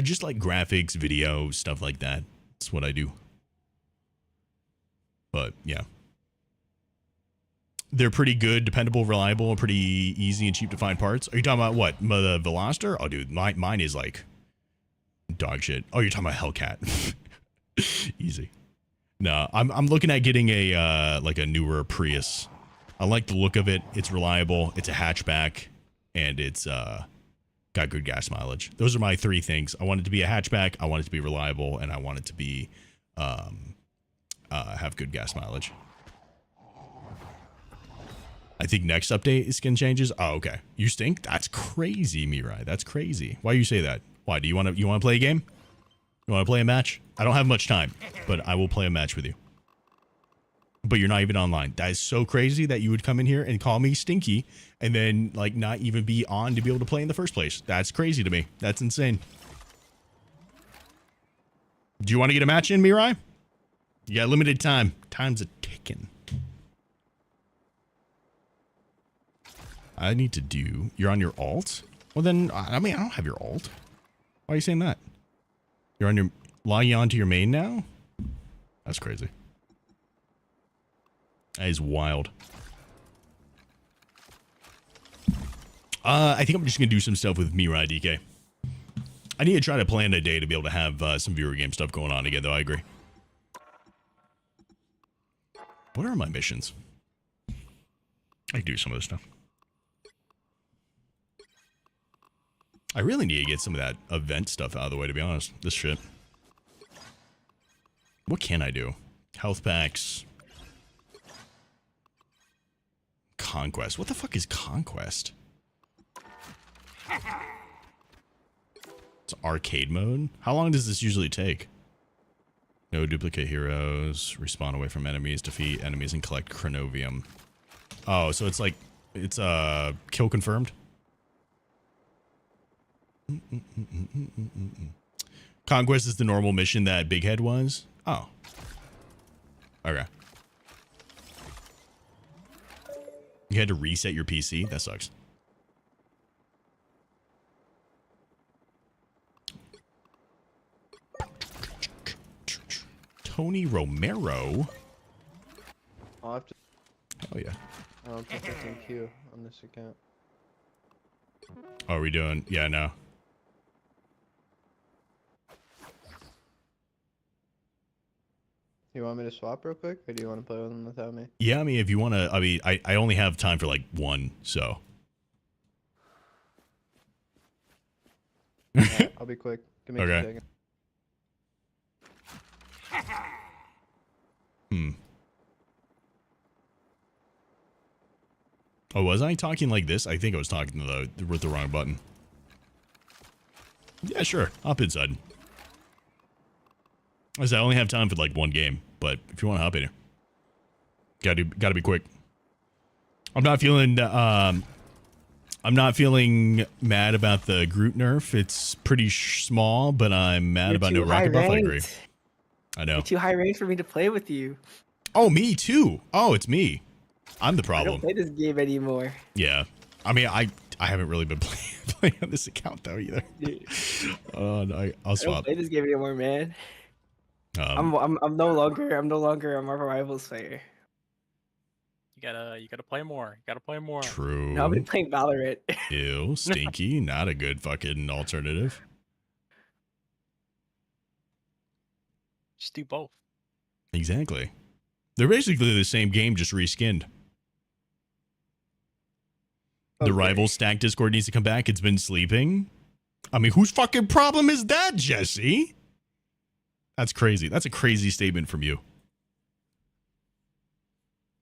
Just like graphics, video, stuff like that. That's what I do. But yeah, they're pretty good, dependable, reliable, and pretty easy and cheap to find parts. Are you talking about what? The Veloster? Oh, dude, mine is like dog shit. Oh, you're talking about Hellcat. Easy. No, I'm looking at getting a like a newer Prius. I like the look of it. It's reliable. It's a hatchback, and it's got good gas mileage. Those are my 3 things. I want it to be a hatchback. I want it to be reliable, and I want it to be have good gas mileage. I think next update is skin changes. Oh, okay. You stink? That's crazy, Mirai. That's crazy. Why you say that? Why? Do you want to play a game? You want to play a match? I don't have much time, but I will play a match with you. But you're not even online. That is so crazy that you would come in here and call me stinky and then like not even be on to be able to play in the first place. That's crazy to me. That's insane. Do you want to get a match in, Mirai? You got limited time. Time's a ticking. I need to do... You're on your alt? Well, then, I mean, I don't have your alt. Why are you saying that? You're on your... Logging on to your main now? That's crazy. That is wild. I think I'm just going to do some stuff with Mirai DK. I need to try to plan a day to be able to have some viewer game stuff going on again, though. I agree. What are my missions? I can do some of this stuff. I really need to get some of that event stuff out of the way, to be honest. This shit. What can I do? Health packs. Conquest. What the fuck is Conquest? It's arcade mode? How long does this usually take? No duplicate heroes. Respawn away from enemies. Defeat enemies and collect chronovium. Oh, so it's like... It's kill confirmed? Conquest is the normal mission that Big Head was? Oh. Okay. You had to reset your PC? That sucks. Tony Romero? I'll have to... Oh, yeah. I don't think I can queue on this account. Oh, are we doing? Yeah, no. You want me to swap real quick, or do you want to play with them without me? Yeah, I mean, if you want to, I mean, I only have time for like one, so. Right, I'll be quick. Give me Okay. 2 seconds. Oh, was I talking like this? I think I was talking with the wrong button. Yeah, sure. Hop inside. As I only have time for like one game, but if you want to hop in here, gotta be quick. I'm not feeling mad about the Groot nerf. It's pretty small, but I'm mad about no rocket buff. I agree. I know. You're too high ranked for me to play with you. Oh, me too. Oh, it's me. I'm the problem. I don't play this game anymore. Yeah. I mean, I haven't really been playing on this account though either. No, I'll swap. I don't play this game anymore, man. I'm no longer a Marvel Rivals player. You gotta play more. You gotta play more. True. No, I've been playing Valorant. Ew, stinky. Not a good fucking alternative. Just do both. Exactly. They're basically the same game, just reskinned. The rival stack Discord needs to come back. It's been sleeping. I mean, whose fucking problem is that, Jesse? That's crazy. That's a crazy statement from you.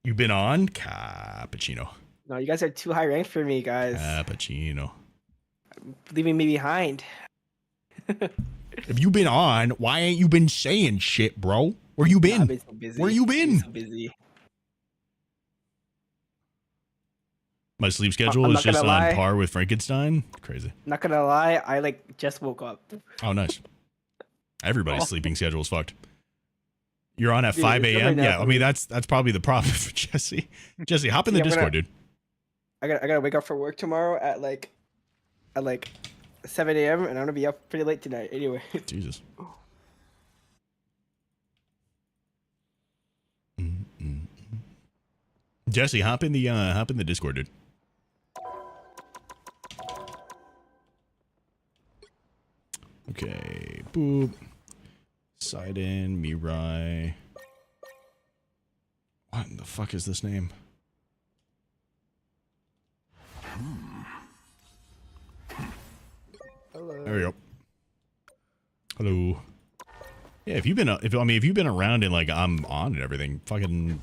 You've been on? Cappuccino. No, you guys are too high ranked for me, guys. Cappuccino. Leaving me behind. If you been on, why ain't you been saying shit, bro? Where you been? I've been so busy. Where you been? So busy. My sleep schedule is just on par with Frankenstein. Crazy. Not gonna lie, I like just woke up. Oh, nice. Everybody's sleeping schedule is fucked. You're on at Dude, 5 it's a.m. right Yeah, I mean that's probably the problem for Jesse. Jesse, hop in the Discord, dude. I gotta wake up for work tomorrow at 7 a.m. and I'm gonna be up pretty late tonight. Anyway. Jesus. Jesse, hop in the Discord, dude. Okay, boop. Side in, Mirai. What in the fuck is this name? Hello. There we go. Hello. Yeah, if you've been around and like I'm on and everything, fucking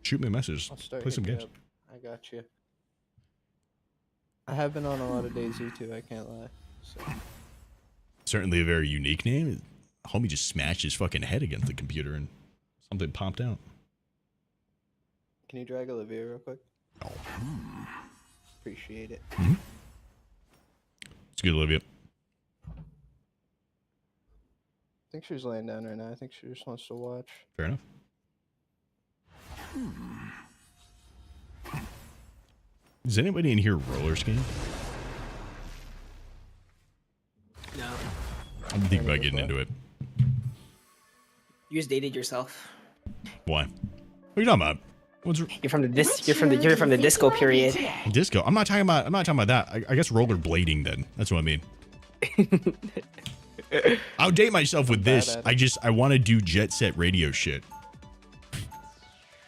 shoot me a message. Play some games. I got you. I have been on a lot of DayZ too, I can't lie. So. Certainly a very unique name. Homie just smashed his fucking head against the computer and something popped out. Can you drag Olivia real quick? Oh. Appreciate it. Mm-hmm. It's good, Olivia. I think she's laying down right now. I think she just wants to watch. Fair enough. Is anybody in here roller skating? No. I'm thinking about getting into it. You just dated yourself. Why? What are you talking about? You're from the disco period. Disco? I'm not talking about that. I guess rollerblading then. That's what I mean. I'll date myself with this. I want to do jet set radio shit.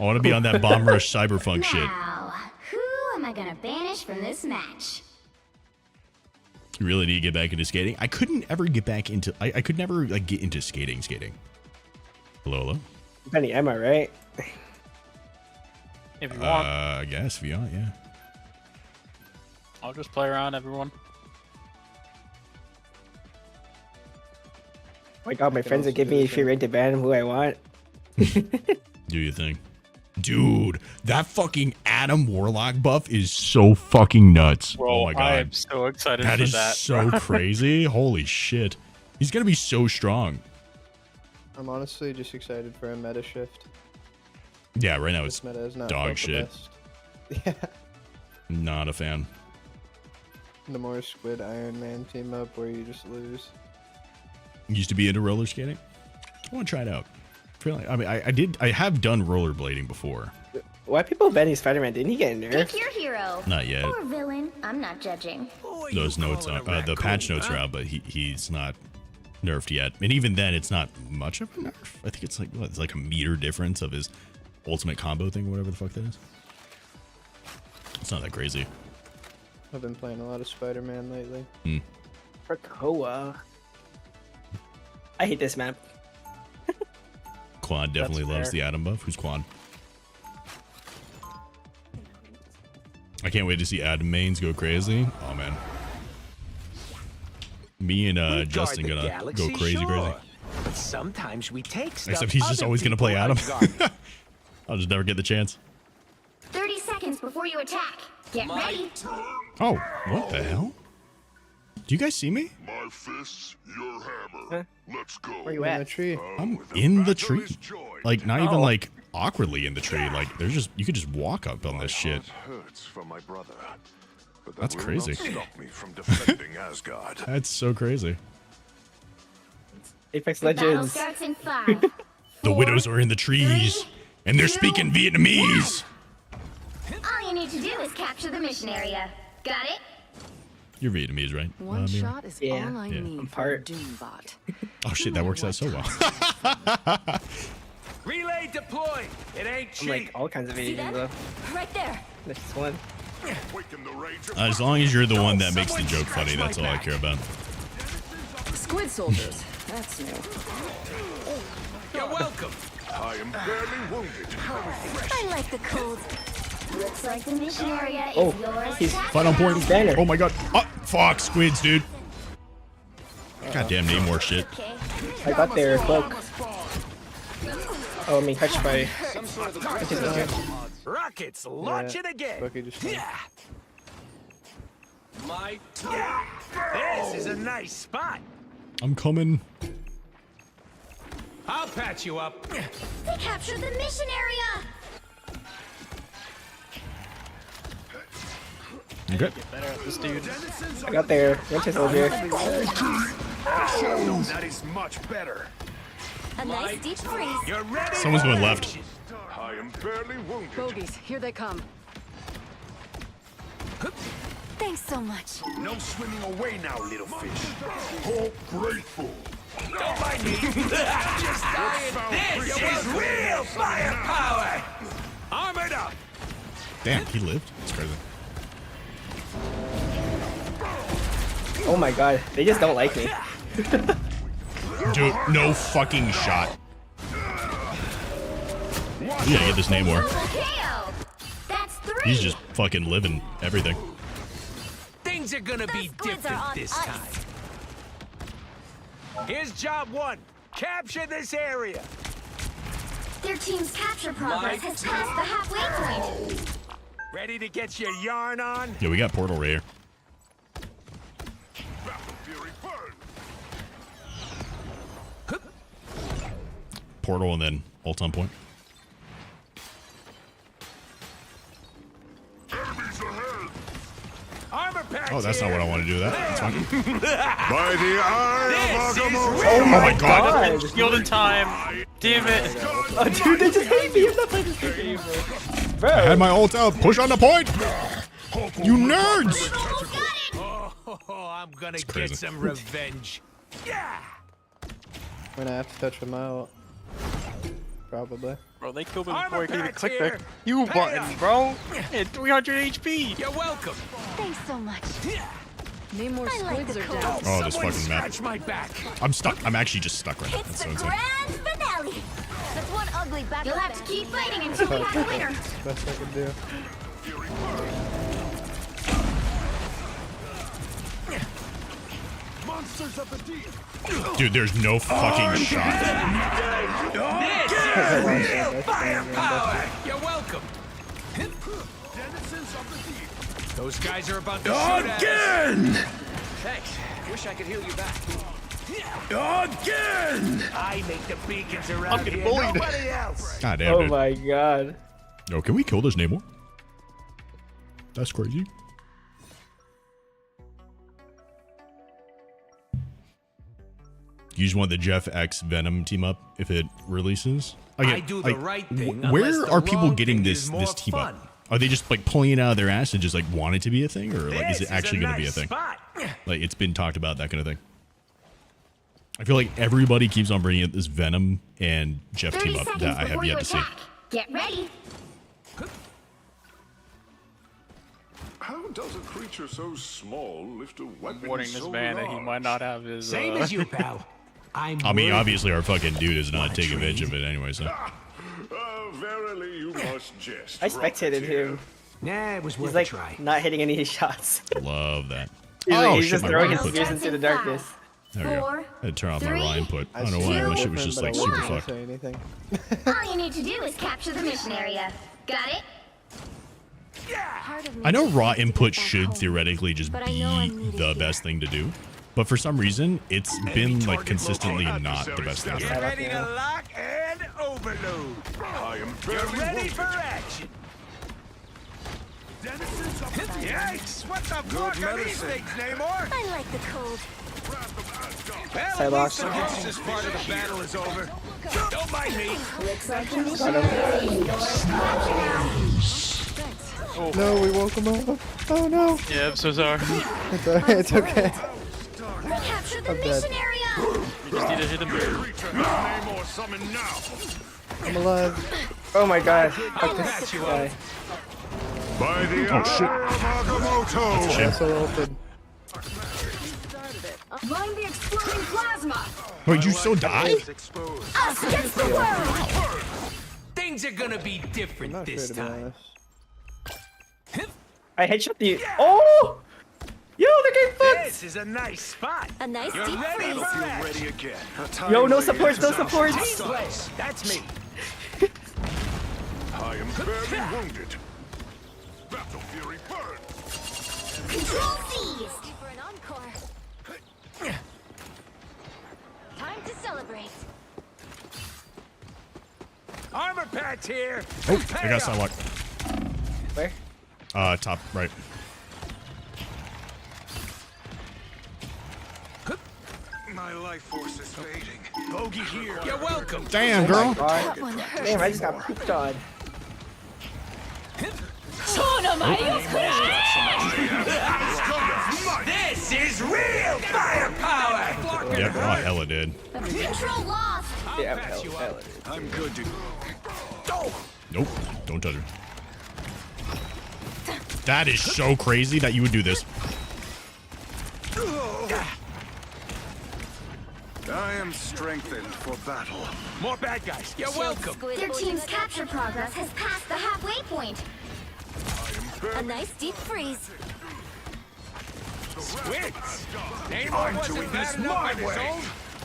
I want to be on that bomb rush cyberpunk shit. Now, who am I gonna banish from this match? You really need to get back into skating. I couldn't ever get back into. I could never like get into skating. Hello. Penny, am I right? If you want. I guess if you want, yeah. I'll just play around, everyone. Oh my god, my friends are giving me free rent to ban who I want. Do your thing. Dude, that fucking Adam Warlock buff is so fucking nuts. Bro, oh my god. I am so excited for that. That is so crazy. Holy shit. He's gonna be so strong. I'm honestly just excited for a meta shift. Yeah, right now it's This meta is not dog the shit. best. Yeah. Not a fan. The more Squid Iron Man team up where you just lose. Used to be into roller skating. I want to try it out. I have done rollerblading before. Why people banning Spider-Man? Didn't he get nerfed? Pick your hero. Not yet. Or villain. I'm not judging. Those notes are the patch notes are out, but he's not nerfed yet. And even then, it's not much of a nerf. I think it's like it's like a meter difference of his ultimate combo thing, whatever the fuck that is. It's not that crazy. I've been playing a lot of Spider-Man lately. Krakoa. I hate this map. Quad definitely loves the Atom buff. Who's Quad? I can't wait to see Atom mains go crazy. Oh man. Me and Justin gonna go crazy. But sometimes we take stuff. Except he's just always gonna play Atom. I'll just never get the chance. 30 seconds before you attack. Get ready. Oh, what the hell? Do you guys see me? My fists, your hammer. Let's go. Where you at? In the tree. I'm in the tree. Like not even like awkwardly in the tree. Like there's just you could just walk up on this shit. Hurts for my brother, but that That's will crazy. not stop me from defending Asgard. That's so crazy. Apex Battle Legends. starts in 5. The widows are in the trees, and they're speaking Vietnamese. All you need to do is capture the mission area. Got it? You're Vietnamese, right? One Mira? shot is all I need for Doombot. Oh shit, that works out so well. Relay deployed. It ain't cheap. I'm like all kinds of See videos that? though. Right there. There's one. As long as you're the one that makes the joke funny, that's all I care about. Squid soldiers. That's new. You're welcome. I am barely wounded. I like the cold. Looks like the mission area is Oh, yours. he's Fight on point. banner. Oh my god. Oh, fuck, squids, dude. Goddamn name war shit. I got their cloak. Oh, I mean, touched by. Rockets launching again. Bucky just My This is a nice spot. I'm coming. I'll patch you up. They captured the mission area. Okay. Better at this dude. I got their winter soldier. That is much better. A nice deep freeze. You're ready. Someone's going left. I am barely wounded. Bogies, here they come. Thanks so much. No swimming away now, little fish. Oh, grateful. Don't mind me. Just saying, this is real firepower. Armored up. Damn, he lived. That's crazy. Oh my god, they just don't like me. Dude, no fucking shot. You gotta get this name war. KO. That's 3. He's just fucking living everything. Things are gonna be different this time. Here's job 1. Capture this area. Their team's capture progress has passed the halfway point. Ready to get your yarn on? Yeah, we got portal right here. Portal and then ult on point. Armor patch Oh, that's not what I want to do. That's fine. By the eye of Agamotto. Oh my god. Shield in time. Damn it. Oh, dude, they just hate me. I'm not playing this game anymore. Bro. I had my ult out. Push on the point. You nerds. Oh, I'm gonna get some revenge. Yeah. When I have to touch him out. Probably. Bro, they killed me before I could even click the U button, bro. At 300 HP. You're welcome. Thanks so much. Need more squids or down. Oh, this fucking map. Scratch my back. I'm stuck. I'm actually just stuck right now. It's That's so the insane. grand finale. That's one ugly battle. You'll have to keep fighting until we have a winner. Best I can do. Monsters of the deep. Dude, there's no fucking shot. This is real firepower. You're welcome. Denizens of the deep. Those guys are about to shoot at us. Thanks. Wish I could heal you back. Again! I make the beacons around I'm getting here. bullied. Nobody else. God damn, Oh dude. my god. Yo, can we kill this Namor? That's crazy. You just want the Jeff X Venom team up if it releases? I do the right thing. Where unless the are people wrong getting thing this is more this team fun. up? Are they just like pulling it out of their ass and just like want it to be a thing, or like is it actually going to be a nice thing? spot. Like it's been talked about, that kind of thing. I feel like everybody keeps on bringing up this Venom and Jeff 30 team up seconds that I have before yet you to see. attack. Get ready. How does a creature so small lift a weapon Warning this so man that he large? might not have his. Same as you, pal. I mean, obviously our fucking dude is not taking advantage of it anyway, so. Verily, you must jest. I spectated him. Nah, it was worth He's like a try. not hitting any shots. Love that. He's shit, just my throwing Ryan his input. spears into the darkness. There we go. I had to turn off my raw input. I don't know why. My shit was just like super fucked. All you need to do is capture the mission area. Got it? I know raw input should theoretically just be the best thing to do, but for some reason it's been like consistently not the best thing to do. Get ready to lock and overload. I am You're very ready wounded. for action. Denizens of the deep. Yikes! What the fuck are these medicine. things, Namor? I like the cold. Well, at least the closest part of the battle is over. Don't mind me. Looks like the mission Got him. No, we woke him up. Oh no. Yeah, I'm so sorry. It's alright, it's okay. Capture the I'm dead. mission area. You just need to hit him. Namor summon now. I'm alive. Oh my god. Fuck this guy. By the eye of Agamotto. That's so ulted. Line the exploding plasma. Wait, you still die? Us against the world. Things are gonna be I'm different not this afraid to be time. honest. I headshot the. Oh! Yo, the game fucked! This is a nice spot. A nice You're deep ready freeze. for action. Ready again. Yo, no supports, no supports! Place. That's me. I am very wounded. Battle Fury burn. Control seized. For an encore. Time to celebrate. Armor patch here. Oh, I got Psylocke. Where? Top right. My life force is fading. Bogey here. You're welcome. Damn, girl. That one hurt. Damn, I just got pooped on. This is real firepower. Yep, oh, hella did. Control lost. Yeah, hell. I'm good to Nope, don't touch her. That is so crazy that you would do this. I am strengthened for battle. More bad guys. You're welcome. Their team's capture progress has passed the halfway point. A nice deep freeze. Squints! Namor wasn't bad enough on his own.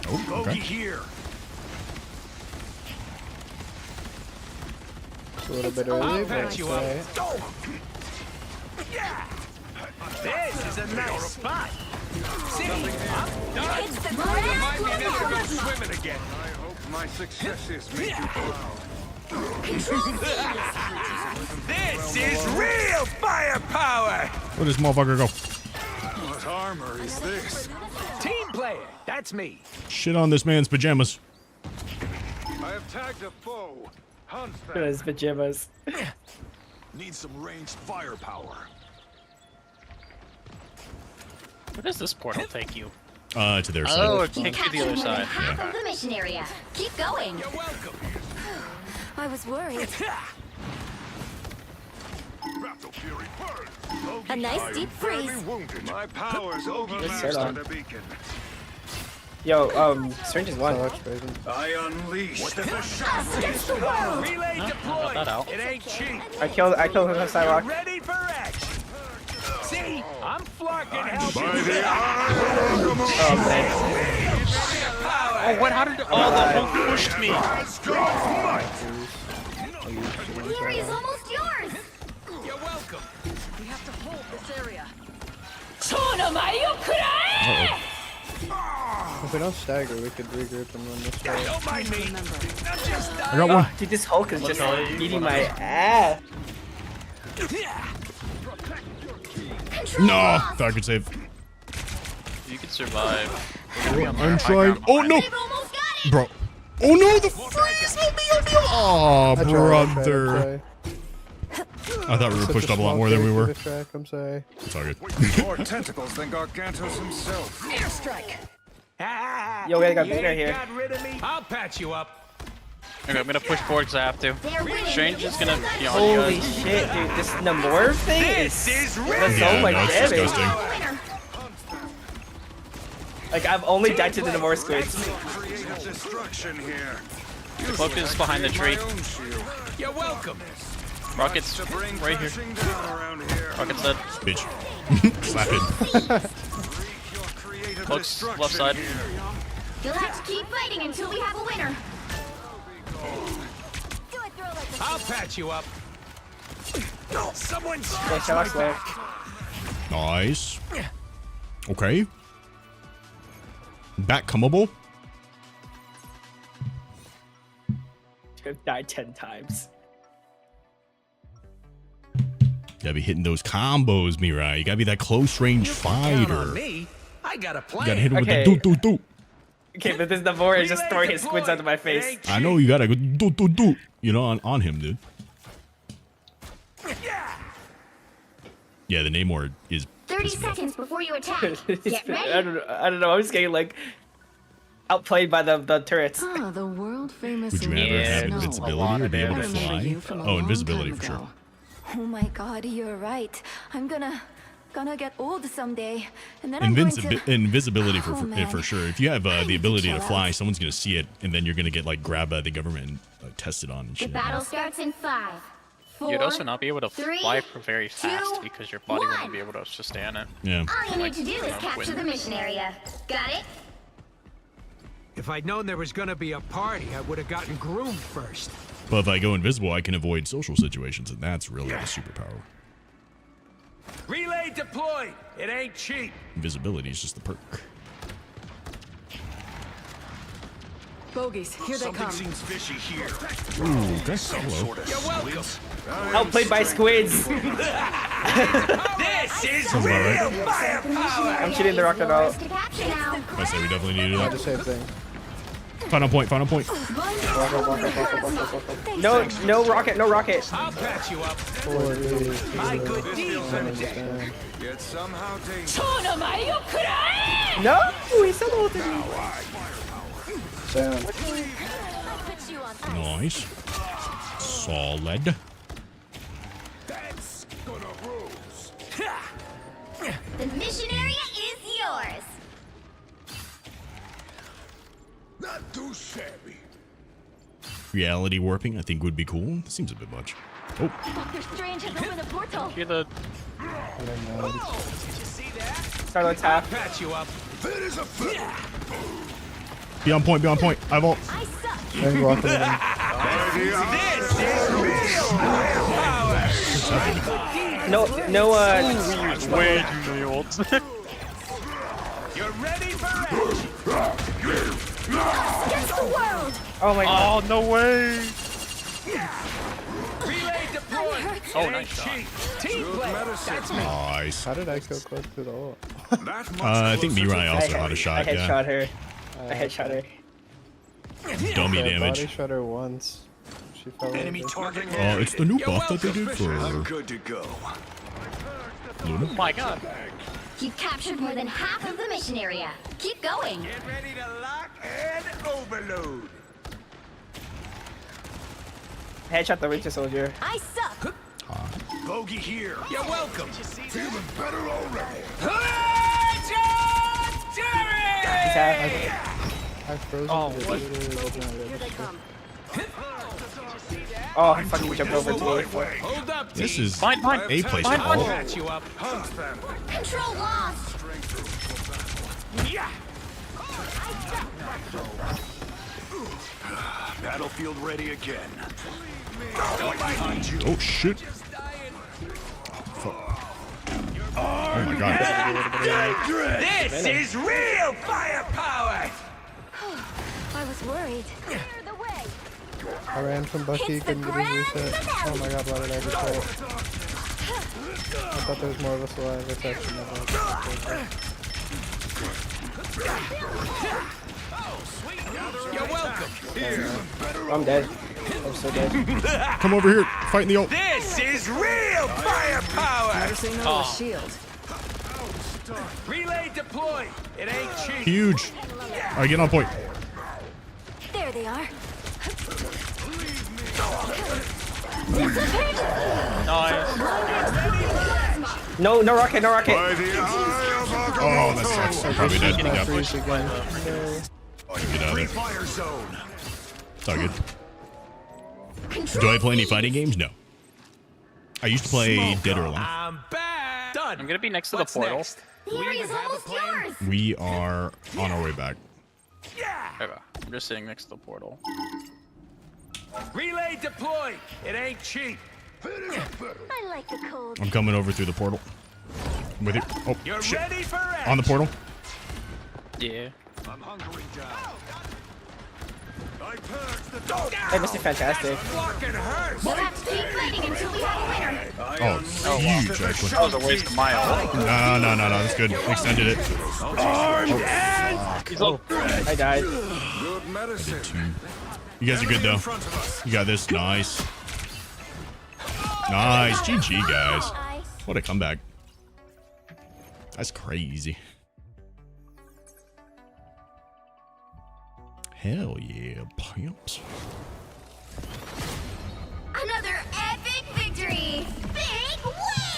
Oh, Bogey okay. here. A little bit early, I'll but patch it's you alright. up. Go! Yeah! This is a nice spot. See, I'm done. It's the Remind me never to go grand swimming again. I hope my successes make you proud. This is real firepower. Where does motherfucker go? What armor is this? Team player, that's me. Shit on this man's pajamas. I have tagged a foe. Hunt Look at them. his pajamas. Need some ranged firepower. Where does this portal take you? To their side. Oh, it takes you to the other Captured more than side. half of the mission area. Keep going. You're welcome. I was worried. Battle Fury burn. A nice deep freeze. Wounded. My powers overmaster Set on. the beacon. Yo, Strange is one. I unleash the Against the world. Relay got deployed. that out. It ain't cheap. I killed him on You're sidewalk. ready for action. See, I'm flocking help. by the Oh, man. Oh, what? How did? Oh, the Hulk pushed me. Glory is almost yours. You're welcome. We have to hold this area. If we don't stagger, we could regroup and run this way. Don't mind me. I'm just I got one. Dude, this Hulk is just beating my ass. No, thought I could save. You can survive. I'm trying. Oh no, bro. Oh no, the freeze! Help me, help me! Oh, I tried, brother. I thought we were Such pushed a up a lot small more than we character were. to track, I'm sorry. It's all good. more tentacles than Gargantos himself. Airstrike. Yo, we got a banner You here. got rid of me. I'll patch you up. Okay, I'm gonna push forward because I have to. They're winning. Strange is gonna be on you Holy guys. shit, dude. This Namor thing This is does real. so Yeah, much no, it's damage. disgusting. Winner. Like, I've only died to the Namor squids. Creative destruction here. The cloak is behind the tree. You're welcome. Rocket's To bring right here. crashing down around here. Rocket's dead. Bitch. Slap it. Your creative Cloak's left destruction side. here. You'll have to keep fighting until we have a winner. Do a throw like this. I'll patch you up. Someone Yeah, Sherlock's left. Nice. Okay. Back comeable. I've died 10 times. Gotta be hitting those combos, Mirai. You gotta be that close range count fighter. on me. I got a You plan. gotta hit him Okay. with the do. Okay, but this Namor is just throwing his squids onto my face. I know you gotta go do. You know, on him, dude. Yeah, the Namor is 30 pissing me off. seconds before you attack. Get ready. I don't know. I'm just getting like outplayed by the turrets. Ah, the world famous. Would you ever have snow. invincibility or be able to I remember fly? you from a Oh, long invisibility time for sure. ago. Oh my god, you're right. I'm gonna get old someday, and then I'm going to. Invisibility for Oh, man. for sure. If you have I need the to ability to chill fly, out. someone's gonna see it, and then you're gonna get like grabbed by the government and tested on and The shit. battle starts in 5, 4. You'd also not be able to 3, fly for very fast 2, because your body 1. wouldn't be able to sustain it. Yeah. All you need to do is Like, capture the when- mission area. Got it? If I'd known there was gonna be a party, I would have gotten groomed first. But if I go invisible, I can avoid social situations, and that's really a superpower. Relay deployed. It ain't cheap. Invisibility is just the perk. Bogeys, here they come. Seems fishy here. Ooh, okay. Hello. You're welcome. Outplayed by squids. This is Sounds about right. real firepower. I'm shooting the rocket out. To capture now. I say we definitely need to do The that. same thing. Final point. No rocket, no rocket. I'll patch you up. My good defense. Yet somehow dangerous. No, he still ulted me. Sound. Put you on ice. Nice. Solid. That's gonna bruise. The mission area is yours. Not too shabby. Reality warping, I think, would be cool. Seems a bit much. Dr. Strange has opened a portal. Hear the... Start on top. Patch you up. Be on point, be on point. I won't. I suck. No, way too many ults. You're ready for Against the world. Oh my god. Oh, no way. relay deployed. Oh, nice shot. Team play. That's me. Nice. How did I go close to the ult? I think Mirai also had a shot. I headshot Yeah. her. I headshot her. Dummy I damage. body shot her once. She fell Enemy over. target. Oh, it's the new buff that they did for I'm good to go. Luna. Oh my god. You've captured more than half of the mission area. Keep going. Get ready to lock and overload. Headshot the Winter Soldier. I suck. Bogey here. You're welcome. Feeling better already. He's half. I frozen. Oh, it. what? Here they come. Oh, I fucking jumped over to me. Hold up, This team. is Fine. a place to Fine. ult. Patch you up. Control lost. Yeah. Battlefield ready again. Oh shit. Oh my god. This is real firepower. I was worried. Clear the way. I ran from Bucky, Hits the couldn't get his ground reset. finale. Oh my god, why did I just roll? I thought there was more of us alive. It's actually not bad. You're welcome. I'm dead. I'm so dead. Come over here. Fight in the ult. This is real firepower. Shield. Relay deployed. It ain't cheap. Huge. All right, get on point. There they are. No rocket, no rocket. Oh, that sucks. I'm probably dead. Yep. Freeze again. No. Get out of there. Fire zone. It's all good. Do I play any fighting games? No. I used to play Dead or Alive. I'm back. Done. I'm gonna be next to the What's portal. next? The area's almost yours. We are on our way back. Yeah. Okay, I'm just sitting next to the portal. Relay deployed. It ain't cheap. I like the cold. I'm coming over through the portal. I'm with you. Oh, You're shit. ready for action. On the portal. Yeah. I'm hunkering down. I purged the Hey, Mr. Fantastic. Fucking hurts. We'll have to keep fighting until we have a winner. Oh, huge, actually. That was a waste of my ult. No, that's good. Extended it. I died. Good medicine. You guys are good, though. You got this. Nice. Nice. GG, guys. What a comeback. That's crazy. Hell yeah, pimps. Another epic victory. Big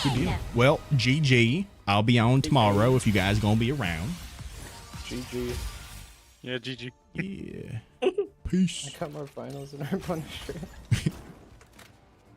Good win. deal. Well, GG. I'll be on tomorrow if you guys gonna be around. GG. Yeah, GG. Yeah. Peace. I got more finals than our Punisher.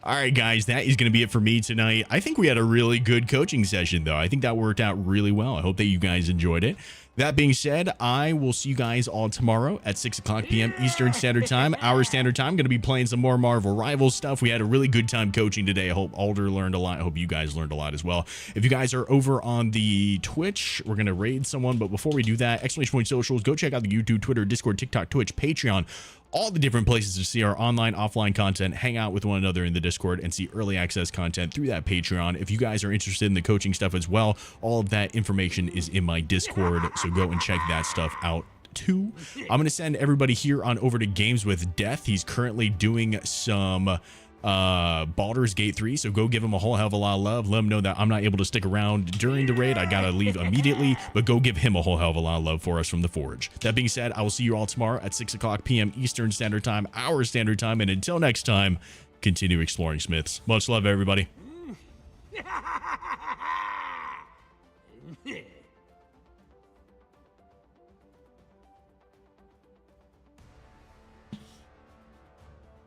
All right, guys, that is going to be it for me tonight. I think we had a really good coaching session, though. I think that worked out really well. I hope that you guys enjoyed it. That being said, I will see you guys all tomorrow at 6 o'clock p.m. Eastern Standard Time, our standard time. Going to be playing some more Marvel Rivals stuff. We had a really good time coaching today. I hope Alder learned a lot. I hope you guys learned a lot as well. If you guys are over on the Twitch, we're going to raid someone. But before we do that, !socials, go check out the YouTube, Twitter, Discord, TikTok, Twitch, Patreon, all the different places to see our online, offline content, hang out with one another in the Discord, and see early access content through that Patreon. If you guys are interested in the coaching stuff as well, all of that information is in my Discord, so go and check that stuff out too. I'm going to send everybody here on over to Games with Death. He's currently doing some Baldur's Gate 3, so go give him a whole hell of a lot of love. Let him know that I'm not able to stick around during the raid. I gotta leave immediately, but go give him a whole hell of a lot of love for us from the Forge. That being said, I will see you all tomorrow at 6 o'clock p.m. Eastern Standard Time, our standard time, and until next time, continue exploring Smiths. Much love, everybody.